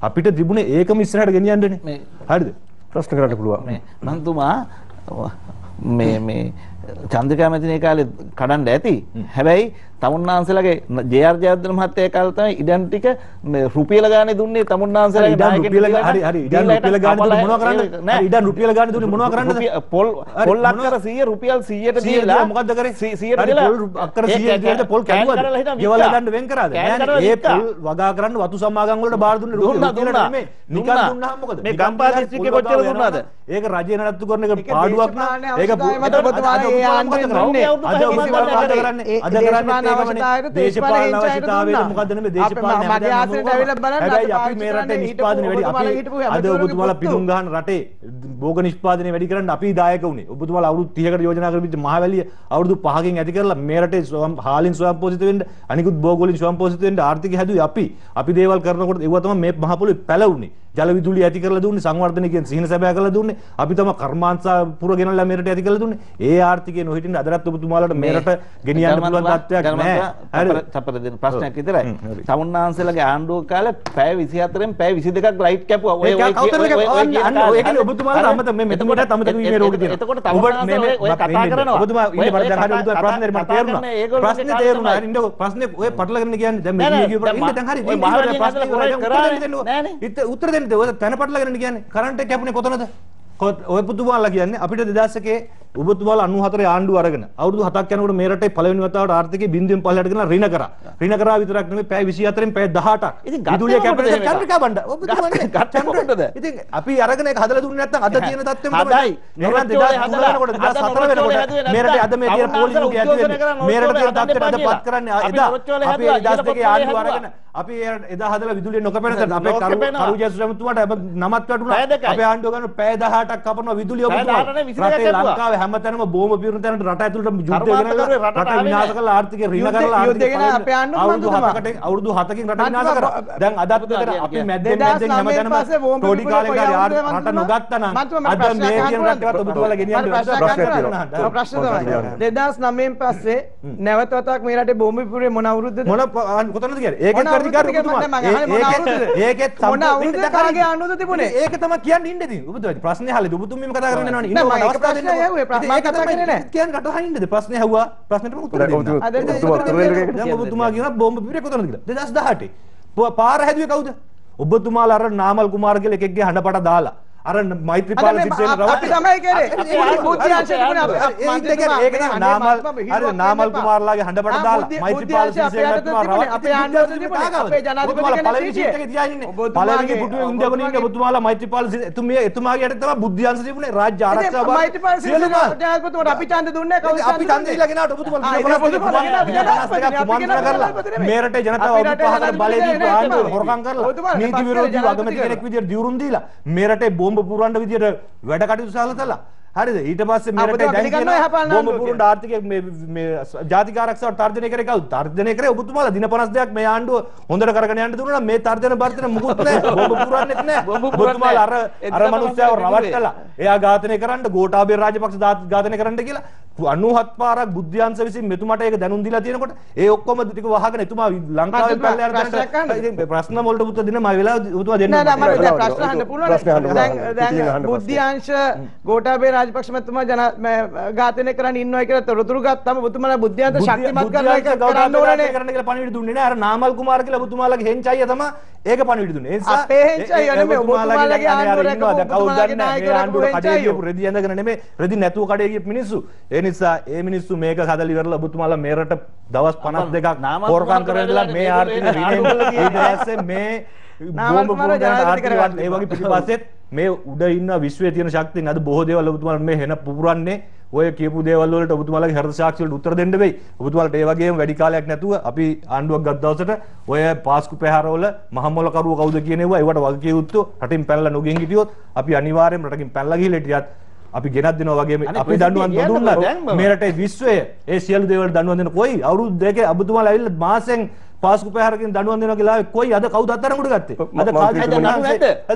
අපිට තිබුණේ ඒකම ඉස්සරහට ගෙනියන්නනේ. හරිද? ප්‍රශ්න කරන්න පුළුවන්. මේ මන්තුමා මේ චන්ද්‍රිකා මැතිණිය කාලේ කඩන්න ඇති. හැබැයි තමුන්නාන්සලගේ ජේ.ආර්. ජයවර්ධන මහත්තයා කාලේ තමයි ඉඩම් ටික මේ රුපියල ගානේ දුන්නේ තමුන්නාන්සලගේ නායකයෙක්. හරි ඉඩම් රුපියල ගානේ දුන්නේ මොනවා කරන්නද? නෑ ඉඩම් රුපියල ගානේ දුන්නේ මොනවා කරන්නද? පොල් අක්කර 100 රුපියල් 100ට දීලා මොකද්ද කරේ? 100ට දීලා අක්කර 100 දීලා පොල් කැඩුවද? ගෙවල් ගන්න වෙන් කරාද? නෑ ඒ පොල් වගා කරන්න වතු සමාගම් වලට බාර දුන්නේ රුපියල නෙමෙයි. නිකන් දුන්නාම මොකද? මේ ගම්පහ දිස්ත්‍රික්කේ කොච්චර දුන්නාද? ඒක රජය නඩත්තු කරන එක පාඩුවක් නා. ඒක අද කරන්නේ දේශපාලන අවශ්‍යතාවයට මොකද්ද නෙමෙයි දේශපාලන හැබැයි අපි මේ රටේ නිෂ්පාදනය වැඩි අපි අද ඔබතුමාලා පිටුම් ගහන රටේ භෝග නිෂ්පාදනය වැඩි කරන්න අපි දායක වුණේ. ඔබතුමාලා අවුරුදු 30කට යෝජනා කරපිට මහවැලිය අවුරුදු 5කින් ඇති කරලා මේ රටේ හාලින් ස්වයංපෝෂිත වෙන්න අනිකුත් භෝග වලින් ස්වයංපෝෂිත වෙන්න ආර්ථිකය හැදුවේ අපි. අපි දේවල් කරනකොට ඒව තමයි මේ මහ පොළොවේ පැලවුනේ. ජල විදුලිය ඇති කරලා දුන්නේ සංවර්ධනය කියන සිහින සැබෑ කරලා දුන්නේ. අපි තමයි කර්මාන්ත පුර ගෙනල්ලා මේ රටේ ඇති කරලා දුන්නේ. ඒ ආර්ථිකය නොහිටින්න අදටත් ඔබතුමාලාට මේ රට ගෙනියන්න පුළුවන් තත්ත්වයක් නැහැ. හරිද? තපර දෙන ප්‍රශ්නයක් විතරයි. තමුන්නාන්සලගේ ආණ්ඩුව කාලේ පැය 24න් පැය 22ක් ලයිට් කැපුවා. ඔය ඒකනේ ඔබතුමාලා අමත මේ මෙතනට අමතක වීමේ රෝගී තියෙනවා. එතකොට තමුන්නාන්සල ඔය කතා කරනවා. ඔබතුමා ඊට පස්සේ දැන් හරි ප්‍රශ්නේ මට තේරුණා. ප්‍රශ්නේ තේරුණා. ඉන්නකො ප්‍රශ්නේ ඔය පටලගෙන කියන්නේ දැන් මේ කියපු ඉන්න දැන් හරි. ඔය ප්‍රශ්නේ උත්තර දෙන්න ඔය තැන පටලගෙන කියන්නේ කරන්ට් එක කැපුණේ කොතනද? ඔය පුතුමාලා කියන්නේ අපිට 2001 ඔබතුමාලා 94 ආණ්ඩුව අරගෙන අවුරුදු 7ක් යනකොට මේ රටේ පළවෙනි වතාවට ආර්ථිකයේ බිඳුවෙන් පල්ලයට ගෙනලා ඍණ කරා. ඍණ කරා විතරක් නෙමෙයි පැය 24න් පැය 18ක්. ඉතින් විදුලිය කැපුණේ චන්ද්‍රිකා බණ්ඩා. ඔබතුමානේ ගත්තකොටද? ඉතින් අපි අරගෙන ඒක හදලා දුන්නේ නැත්නම් අද තියෙන තත්ත්වෙම තමයි. එහෙනම් 2003 වෙනකොට 2004 වෙනකොට මේ රටේ අද මේ තියෙන පොලිස් මුඛය ඇති වෙන්නේ මේ රටේ තියෙන තත්ත්වෙට අදපත් කරන්නේ එදා අපි 2002 ආණ්ඩුව අරගෙන අපි එදා හදලා විදුලිය නොකපෙන තැන අපේ කරුජස් රමතුමාට නමත් වැටුණා. අපේ ආණ්ඩුව ගන්න පැය 18ක් කපනවා විදුලිය ඔබතුමා. රටේ ලංකාවේ හැමතැනම බෝම පිරුණු තැනට රට ඇතුළට යුද්ධ ගෙනල්ලා රට විනාශ කරලා ආර්ථිකය ඍණ කරලා අවුරුදු 7කින් රට විනාශ කරා. දැන් අදත් විතර අපි මැද්දෙන් හැමතැනම පොඩි කාලේ කාලේ රට නොගත්තා නම් අද මේ කියන රටේවත් ඔබතුමාලා ගෙනියන්න ප්‍රශ්න තමයි 2009න් පස්සේ නැවත වතාවක් මේ රටේ බෝම පිපුරේ මොන අවුරුද්දද? මොන කොතනද කියන්නේ? ඒකෙත් ප්‍රතිකාර ඔබතුමා ඒකෙත් මොන අවුරුද්දද කාගේ ආණ්ඩුවද තිබුණේ? ඒක තමයි කියන්න ඉන්නේ ඉතින්. ඔබතුමා ප්‍රශ්නේ අහලා ඔබතුමීම කතා කරන්න යනවනේ. ඉන්න ඕන අවස්ථාව දෙන්න. කියන්නේ රට අහින්නද ප්‍රශ්නේ ඇහුවා ප්‍රශ්නෙටම උත්තර දෙන්න. දැන් ඔබතුමා කියනවා බෝම්බ පිපුරේ කොතනද කියලා 2018 පාර හැදුවේ කවුද? ඔබතුමාලා අර නාමල් කුමාර කියලා එකෙක්ගේ හඬපට දාලා අර මෛත්‍රීපාල සිරිසේන රවට්ට අපි තමයි කරේ ඒක නාමල් නාමල් කුමාරලාගේ හඬපට දාලා මෛත්‍රීපාල සිරිසේන රවට්ට අපේ ආණ්ඩුවේ අපේ ජනාධිපති පළවෙනි සීට් එකේ තියාගෙන ඉන්නේ පළවෙනි පුටුවේ උන්දගෙන ඉන්නේ ඔබතුමාලා මෛත්‍රීපාල එතුමාගේ යට තමයි බුද්ධ්‍යංශ තිබුණේ රාජ්‍ය ආරක්ෂා බල මෛත්‍රීපාල සිරිසේන ජනාධිපතිතුමාට අපි ඡන්ද දුන්නේ කවුද අපි ඡන්ද දීලා ගෙනාවට ඔබතුමාලා මේ රටේ ජනතාව අවුරුදු 5කට බලය දීපු ආණ්ඩුව හොරකම් කරලා නීති විරෝධීව අගමැති කෙනෙක් විදියට දියුරුම් දීලා මේ රටේ බෝම්බ පුරවන්න විදියට වැඩ කටයුතු සාලසලා හරිද ඊට පස්සේ මේ රටේ දැන් කියන බෝම්බ පුරවන්න ආර්ථිකයේ මේ ජාතික ආරක්ෂාවට තර්ජනය කරේ කවුද තර්ජනය කරේ ඔබතුමාලා දින 52ක් මේ ආණ්ඩුව හොඳට කරගෙන යන්න දුන්නා මේ තර්ජන බර්ජන මුකුත් නැහැ බෝම්බ පුරවන්නෙත් නැහැ ඔබතුමාලා අර මනුස්සයව රවට්ටලා එයා ඝාතනය කරන්න ගෝඨාභය රාජපක්ෂ ඝාතනය කරන්න කියලා 97 පාරක් බුද්ධ්‍යංශ විසින් මෙතුමාට ඒක දැනුම් දීලා තියෙනකොට ඒ ඔක්කොම ටික වහගෙන එතුමා ලංකාවේ පැල්ල යන ප්‍රශ්න වලට උත්තර දෙන්න මම වෙලාව ඔබතුමා දෙන්න නෑ නෑ මම ප්‍රශ්න අහන්න පුළුවන් දැන් බුද්ධ්‍යංශ ගෝඨාභය රාජපක්ෂ මහත්මයා ඝාතනය කරන්න ඉන්නවා කියලා තොරතුරු ගත්තම ඔබතුමාලා බුද්ධ්‍යංශ ශක්තිමත් කරන්න ඕනේ කරන්න කියලා පණිවිඩ දුන්නේ නෑ අර නාමල් කුමාර කියලා ඔබතුමාලගේ හෙන්චයිය තමයි ඒක පණිවිඩ දුන්නේ ඒ නිසා අපේ හෙන්චයිය නෙමෙයි ඔබතුමාලගේ ආණ්ඩුව ඉන්නවා දැන් කවුද දන්නේ නායකයෙකු මේ ආණ්ඩුවට කඩේ ගියපු රෙදි ඇඳගෙන නෙමෙයි රෙදි නැතුව කඩේ ගියපු මිනිස්සු ඒ නිසා ඒ මිනිස්සු මේක හදලා ඉවරලා ඔබතුමාලා මේ රට දවස් 52ක් හොරකම් කරලා මේ ආර්ථික රිනෙන් ඊට පස්සේ මේ බෝම්බ පුරවන්න ඒ වගේ පිටිපස්සෙත් මේ උඩ ඉන්න විශ්වයේ තියෙන ශක්තියන් අද බොහෝ දේවල් ඔබතුමාලා මේ හෙන පුපුරන්නේ ඔය කියපු දේවල් වලට ඔබතුමාලගේ හෘද සාක්ෂි වලට උත්තර දෙන්න වෙයි. ඔබතුමාලට ඒ වගේම වැඩි කාලයක් නැතුව අපි ආණ්ඩුවක් ගත් දවසට ඔය පාස්කු පැහැරවල මහමොල කරුව කවුද කියන ඒවා ඒවට වග කිය යුත්තෝ රටින් පැනලා නොගෙන් හිටියොත් අපි අනිවාර්යයෙන්ම රටකින් පැනලා ගිහලා හිටියත් අපි ගෙනත් දෙනවා වගේම අපි දඬුවම් දුන්නා මේ රටේ විශ්වය ඒ සියලු දේවල් දඬුවම් දෙන කොයි අවුරුදු දෙකේ ඔබතුමාලා ඇවිල්ලා මාසෙන් පාස්කු පැහැරකින් දඬුවම් දෙනවා කියලා කොයි අද කවුද අත්තරංගුට ගත්තේ අද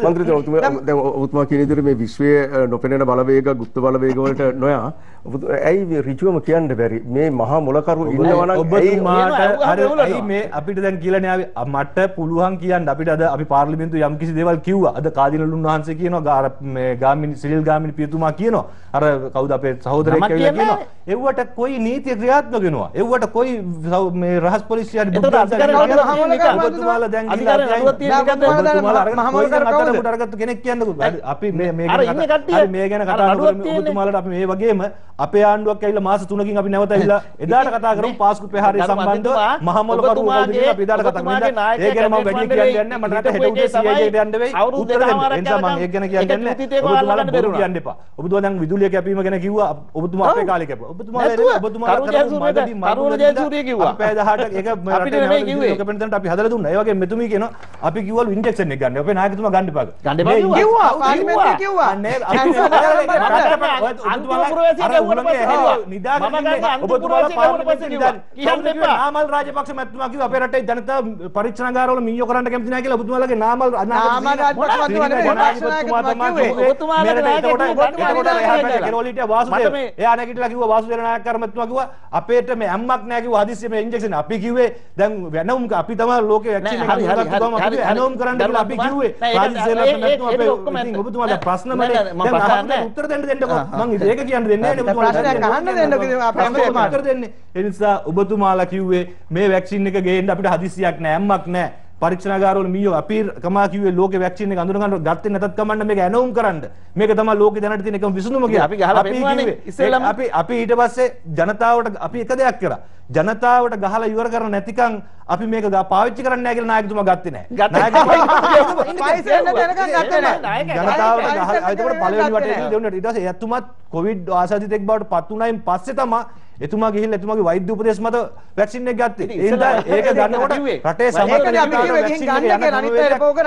මන්ත්‍රීතුමා දැන් ඔබතුමා කියන විදිහට මේ විශ්වයේ නොපෙනෙන බලවේග গুপ্ত බලවේග වලට නොයා ඇයි ඍජුවම කියන්න බැරි මේ මහා මොලකරු ඉන්නවා නම් ඔබතුමාට හරි මේ අපිට දැන් කියලානේ ආවේ මට පුළුවන් කියන්න අපිට අද අපි පාර්ලිමේන්තුවේ යම් කිසි දේවල් කිව්වා අද කාදිනලුන් වහන්සේ කියනවා මේ ගාමිණී සිරිල් ගාමිණී පියතුමා කියනවා අර කවුද අපේ සහෝදරයෙක් කියලා කියනවා එව්වට කොයි නීතිය ක්‍රියාත්මක වෙනවා එව්වට කොයි මේ රහස් පොලිසිය හරි ඔබතුමාලා දැන් ගිහලා අරගත්තු කෙනෙක් කියන්නකෝ අපි මේ ගැන කතා කරමු ඔබතුමාලාට අපි මේ වගේම අපේ ආණ්ඩුවක් ඇවිල්ලා මාස 3කින් අපි නැවත ඇවිල්ලා එදාට කතා කරමු පාස්කු පැහැරය සම්බන්ධව මහමොල කරුව කවුද කියලා අපි එදාට කතා කරමු. ඒ ගැන මම වැඩි කියන්නේ නැහැ. මට හෙට උදේ CI එකට යන්න වෙයි. උත්තර දෙන්න. ඒ නිසා මම ඒක ගැන කියන්නේ නැහැ. ඔබතුමාලා බොරු කියන්න එපා. ඔබතුමා දැන් විදුලිය කැපීම ගැන කිව්වා. ඔබතුමා අපේ කාලේ කැපුවා. ඔබතුමාලා කරුණ ජයසූරිය කිව්වා. අපේ 18 ඒක අපිට නෙමෙයි කිව්වේ. කැපෙන්ටන්ට අපි හදලා දුන්නා. ඒ වගේ මෙතුමී කියනවා අපි කිව්වලු ඉන්ජෙක්ෂන් එක ගන්න. අපේ නායකතුමා ගන්න එපා. ගන්න එපා කිව්වා. පාර්ලිමේන්තුවේ කිව්වා. අනේ නාමල් රාජපක්ෂ මැතිතුමා කිව්වා අපේ රටේ ජනතාව පරීක්ෂණාගාරවල මීයෝ කරන්න කැමති නැහැ කියලා ඔබතුමාලගේ නාමල් එයා නැගිටලා කිව්වා වාසුදේව නායක කර්මතුමා කිව්වා අපේට මේ ඇම්මක් නැහැ කිව්වා හදිස්සියේ මේ ඉන්ජෙක්ෂන් අපි කිව්වේ දැන් වෙනවුම් අපි තමයි ලෝකේ වැක්සින් එක ගත්තාම අපි වෙනවුම් කරන්න කියලා අපි කිව්වේ රාජසේන මැතිතුමා අපේ ඉතින් ඔබතුමාලා ප්‍රශ්නම දැන් උත්තර දෙන්නකෝ මම ඒක කියන්න දෙන්නේ නැහැ නේ ඔබතුමාලා අහන්න දෙන්නකෝ අපේ උත්තර දෙන්නේ ඒ නිසා ඔබතුමාලා කිව්වේ මේ වැක්සින් එක ගේන්න අපිට හදිස්සියක් නැහැ ඇම්මක් නැහැ පරීක්ෂණාගාරවල මීයෝ අපි කමා කිව්වේ ලෝකේ වැක්සින් එක අඳුර ගන්න ගත්තේ නැතත් කමන්න මේක ඇනවුම් කරන්න මේක තමයි ලෝකේ දැනට තියෙන එකම විසඳුම කියලා අපි ගහලා පෙන්වන්නේ ඉස්සෙල්ලාම අපි ඊට පස්සේ ජනතාවට අපි එක දෙයක් කරා ජනතාවට ගහලා ඉවර කරන්න නැතිකම් අපි මේක පාවිච්චි කරන්නේ නැහැ කියලා නායකතුමා ගත්තේ නැහැ ජනතාවට ගහලා ඒකට පළවෙනි වටේ දෙවුනට ඊට පස්සේ එතුමත් කොවිඩ් ආසාදිතෙක් බවට පත් වුණායින් පස්සේ තමයි එතුමා ගිහිල්ලා එතුමාගේ වෛද්‍ය උපදේශ මත වැක්සින් එක ගත්තේ. ඒ නිසා ඒක ගන්නකොට රටේ සමග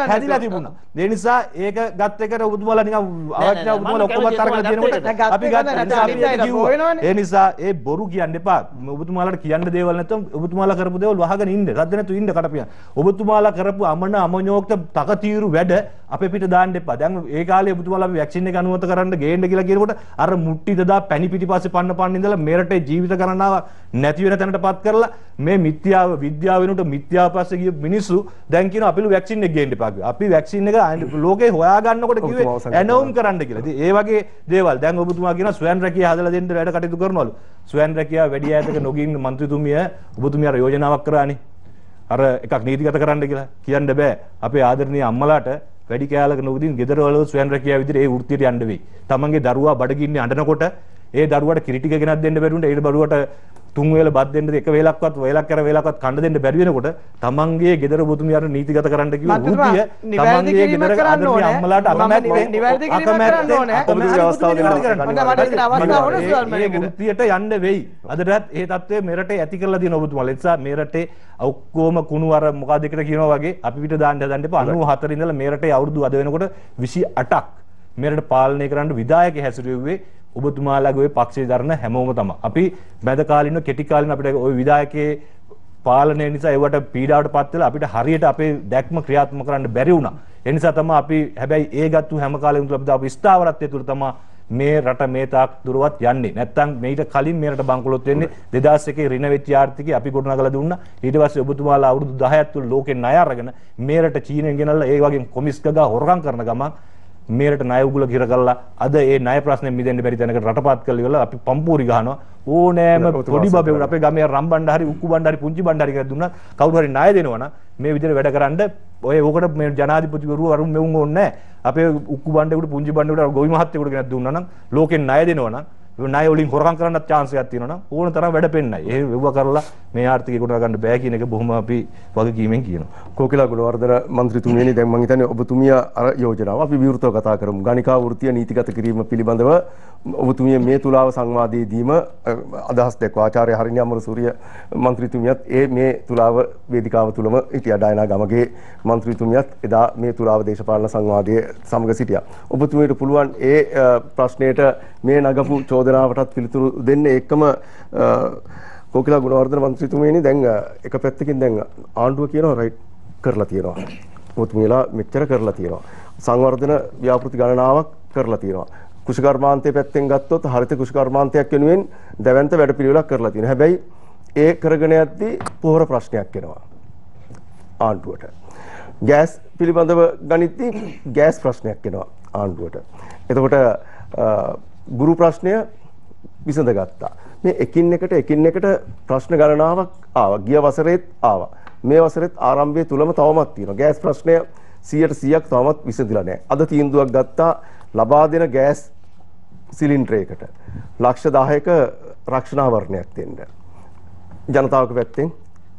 හැදිලා තිබුණා. ඒ නිසා ඒක ගත් එකට ඔබතුමාලා නිකන් අවඥා ඔබතුමාලා ඔක්කොම තරකලා දෙනකොට අපි ගත්ත නිසා අපි ඒක කිව්වා. ඒ නිසා ඒ බොරු කියන්න එපා. ඔබතුමාලාට කියන්න දේවල් නැත්නම් ඔබතුමාලා කරපු දේවල් වහගෙන ඉන්න. රද්ද නැතු ඉන්න කටපියන්. ඔබතුමාලා කරපු අමනෝක්ත තකතිරු වැඩ අපේ පිට දාන්න එපා. දැන් ඒ කාලේ ඔබතුමාලා අපි වැක්සින් එක අනුමත කරන්න ගේන්න කියලා කියනකොට අර මුට්ටි දදා පැණි පිටිපස්සේ පන්න ඉඳලා මේ රටේ ජීවිත ගණනාවක් නැති වෙන තැනටපත් කරලා මේ මිත්‍යාව විද්‍යාව වෙනුවට මිත්‍යාව පස්සේ ගිය මිනිස්සු දැන් කියනවා අපිලු වැක්සින් එක ගේන්න එපා කියලා. අපි වැක්සින් එක ලෝකේ හොයා ගන්නකොට කිව්වේ ඇනවුම් කරන්න කියලා. ඉතින් ඒ වගේ දේවල් දැන් ඔබතුමා කියනවා ස්වයන් රැකියාව හදලා දෙන්න වැඩ කටයුතු කරනවලු. ස්වයන් රැකියාව වැඩි ඈතක නොගින්න മന്ത്രിතුමිය ඔබතුමිය අර යෝජනාවක් කරානේ. අර එකක් නීතිගත කරන්න කියලා කියන්න බෑ. අපේ ආදරණීය අම්මලාට වැඩි කෑලක නොගදින් ගෙදරවල ස්වයං රැකියාව විදිහට ඒ වෘත්තියට යන්න වෙයි. තමන්ගේ දරුවා බඩගින්නේ අඬනකොට ඒ දරුවාට කිරි ටික ගෙනත් දෙන්න බැරි වුණා. ඒ දරුවාට 3 වේල බත් දෙන්න එක වේලක්වත් වේලක් කර වේලක්වත් කන්න දෙන්න බැරි වෙනකොට තමන්ගේ ගෙදර ඔබතුමියට නීතිගත කරන්න කිව්ව වෘත්තිය තමන්ගේ ගෙදර ආදරණීය අම්මලාට අකමැත්තෙන් නිවැරදි කිරීමක් කරන්න ඕනේ. අකමැත්තෙන් අවස්ථාව දෙනවා. ඒ වෘත්තියට යන්න වෙයි. අදටත් ඒ තත්ත්වය මෙරටේ ඇති කරලා තියෙන ඔබතුමාලා. ඒ නිසා මෙරටේ ඔක්කොම කුණු අර මොකක්ද එකට කියනවා වගේ අපි පිට දාන්න හදන්න එපා. 94 ඉඳලා මෙරටේ අවුරුදු අද වෙනකොට 28ක් මෙරට පාලනය කරන්න විධායක හැසිරෙව්වේ ඔබතුමාලාගේ ওই පක්ෂේ දරන හැමෝම තමයි. අපි මැද කාලිනව කෙටි කාලිනව අපිට ওই විධායකයේ පාලනය නිසා ඒවට පීඩාවට පත් වෙලා අපිට හරියට අපේ දැක්ම ක්‍රියාත්මක කරන්න බැරි වුණා. ඒ නිසා තමයි අපි හැබැයි ඒ ගත්තු හැම කාලෙම තුල අපි දාපු ස්ථාවරත්වය තුල තමයි මේ රට මේ තාක් දුරවත් යන්නේ. නැත්තම් මේට කලින් මේ රට බංකොලොත් වෙන්නේ 2001 ඍණ වෙච්ච ආර්ථිකය අපි ගොඩනගලා දුන්නා. ඊට පස්සේ ඔබතුමාලා අවුරුදු 10ක් තුල ලෝකෙන් ණය අරගෙන මේ රට චීනෙන් ගෙනල්ලා ඒ වගේ කොමිස් ගගා හොරකම් කරන ගමන් මේ රට ණය උගුල කිර කළා. අද ඒ ණය ප්‍රශ්නේ මිදෙන්න බැරි තැනකට රටපත් කරලා ඉවරලා අපි පම්පූරි ගහනවා. ඕනෑම පොඩි බබෙකුට අපේ ගමේ රම් බණ්ඩ හරි උක්කු බණ්ඩ හරි පුංචි බණ්ඩ හරි කියලා දුන්නා කවුරු හරි ණය දෙනවනම් මේ විදිහට වැඩ කරන්න ඔය ඕකට මේ ජනාධිපතිවරු අරුන් මෙවුන් ඕනේ නැහැ. අපේ උක්කු බණ්ඩේකට පුංචි බණ්ඩේකට ගොවි මහත්තයෙකුට ගෙනත් දුන්නා නම් ලෝකෙන් ණය දෙනවනම් ණය වලින් හොරකම් කරන්නත් chance එකක් තියෙනවා නම් ඕන තරම් වැඩ පෙන්නයි. ඒ වෙව්ව කරලා මේ ආර්ථිකය ගොඩනගා ගන්න බෑ කියන එක බොහොම අපි වගකීමෙන් කියනවා. කෝකිලා ගුණවර්ධන මන්ත්‍රීතුමියනි දැන් මම හිතන්නේ ඔබතුමිය අර යෝජනාව අපි විවෘතව කතා කරමු. ගණිකා වෘත්තිය නීතිගත කිරීම පිළිබඳව ඔබතුමිය මේ තුලාව සංවාදයේදීම අදහස් දැක්වා. ආචාර්ය හරිනි අමරසූරිය මන්ත්‍රීතුමියත් මේ තුලාව වේදිකාව තුලම හිටියා. ඩයනා ගමගේ මන්ත්‍රීතුමියත් එදා මේ තුලාව දේශපාලන සංවාදයේ සමග සිටියා. ඔබතුමියට පුළුවන් ඒ ප්‍රශ්නයට මේ නගපු චෝදනාවටත් පිළිතුරු දෙන්න. එක්කම කෝකිලා ගුණවර්ධන මන්ත්‍රීතුමියනි දැන් එක පැත්තකින් දැන් ආණ්ඩුව කියනවා රයිට් කරලා තියෙනවා. ඔබතුමියලා මෙච්චර කරලා තියෙනවා. සංවර්ධන ව්‍යාපෘති ගණනාවක් කරලා තියෙනවා. කුෂිකර්මාන්තයේ පැත්තෙන් ගත්තොත් හරිත කුෂිකර්මාන්තයක් වෙනුවෙන් දැවැන්ත වැඩපිළිවෙලක් කරලා තියෙනවා. හැබැයි ඒ කරගෙන යද්දී පොහොර ප්‍රශ්නයක් එනවා ආණ්ඩුවට. ගෑස් පිළිබඳව ගනිද්දී ගෑස් ප්‍රශ්නයක් එනවා ආණ්ඩුවට. එතකොට ගුරු ප්‍රශ්නය විසඳගත්තා. මේ එකින් එකට ප්‍රශ්න ගණනාවක් ආවා. ගිය වසරේත් ආවා. මේ වසරේත් ආරම්භයේ තුලම තවමත් තියෙනවා. ගෑස් ප්‍රශ්නය 100%ක් තවමත් විසඳිලා නැහැ. අද තීන්දුවක් ගත්තා ලබා දෙන ගෑස් සිලින්ඩරයකට ලක්ෂ 10ක රක්ෂණාවරණයක් දෙන්න. ජනතාවක පැත්තෙන්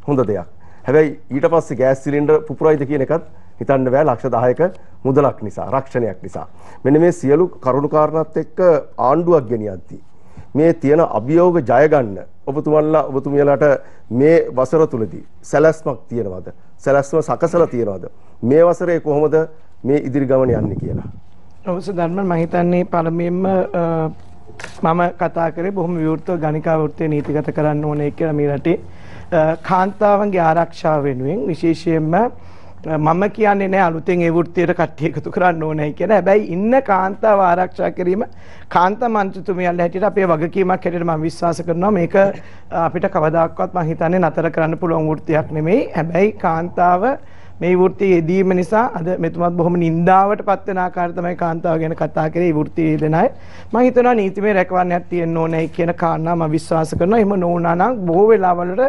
හොඳ දෙයක්. හැබැයි ඊට පස්සේ ගෑස් සිලින්ඩර් පුපුරයිද කියන එකත් හිතන්න බෑ. ලක්ෂ 10ක මුදලක් නිසා, රක්ෂණයක් නිසා. මෙන්න මේ සියලු කරුණු කාරණාත් එක්ක ආණ්ඩුවක් ගෙනියද්දී මේ තියෙන අභියෝග ජය ගන්න ඔබතුමියලාට මේ වසර තුලදී සැලැස්මක් තියෙනවද? සැලැස්ම සකසලා තියෙනවද? මේ වසරේ කොහොමද මේ ඉදිරි ගමන යන්නේ කියලා? ඔව් ධර්ම මම හිතන්නේ පළමුවෙන්ම මම කතා කරේ බොහොම විවෘතව ගණිකා වෘත්තය නීතිගත කරන්න ඕනේ කියලා මේ රටේ කාන්තාවන්ගේ ආරක්ෂාව වෙනුවෙන් විශේෂයෙන්ම මම කියන්නේ නෑ අලුතෙන් ඒ වෘත්තියට කට්ටිය එකතු කරන්න ඕනේ කියලා. හැබැයි ඉන්න කාන්තාව ආරක්ෂා කිරීම කාන්තා මන්ත්‍රීතුමියන්ලා හැටියට අපේ වගකීමක් හැටියට මම විශ්වාස කරනවා. මේක අපිට කවදාකවත් මම හිතන්නේ නතර කරන්න පුළුවන් වෘත්තියක් නෙමෙයි. හැබැයි කාන්තාව මේ වෘත්තියේ යෙදීම නිසා අද මෙතුමත් බොහොම නින්දාවට පත් වෙන ආකාරය තමයි කාන්තාව ගැන කතා කරේ. මේ වෘත්තියේ යෙදෙන අය මම හිතනවා නීතිමය රැකවරණයක් තියෙන්න ඕනේ කියන කාරණා මම විශ්වාස කරනවා. එහෙම නොවුනා නම් බොහෝ වෙලාවලට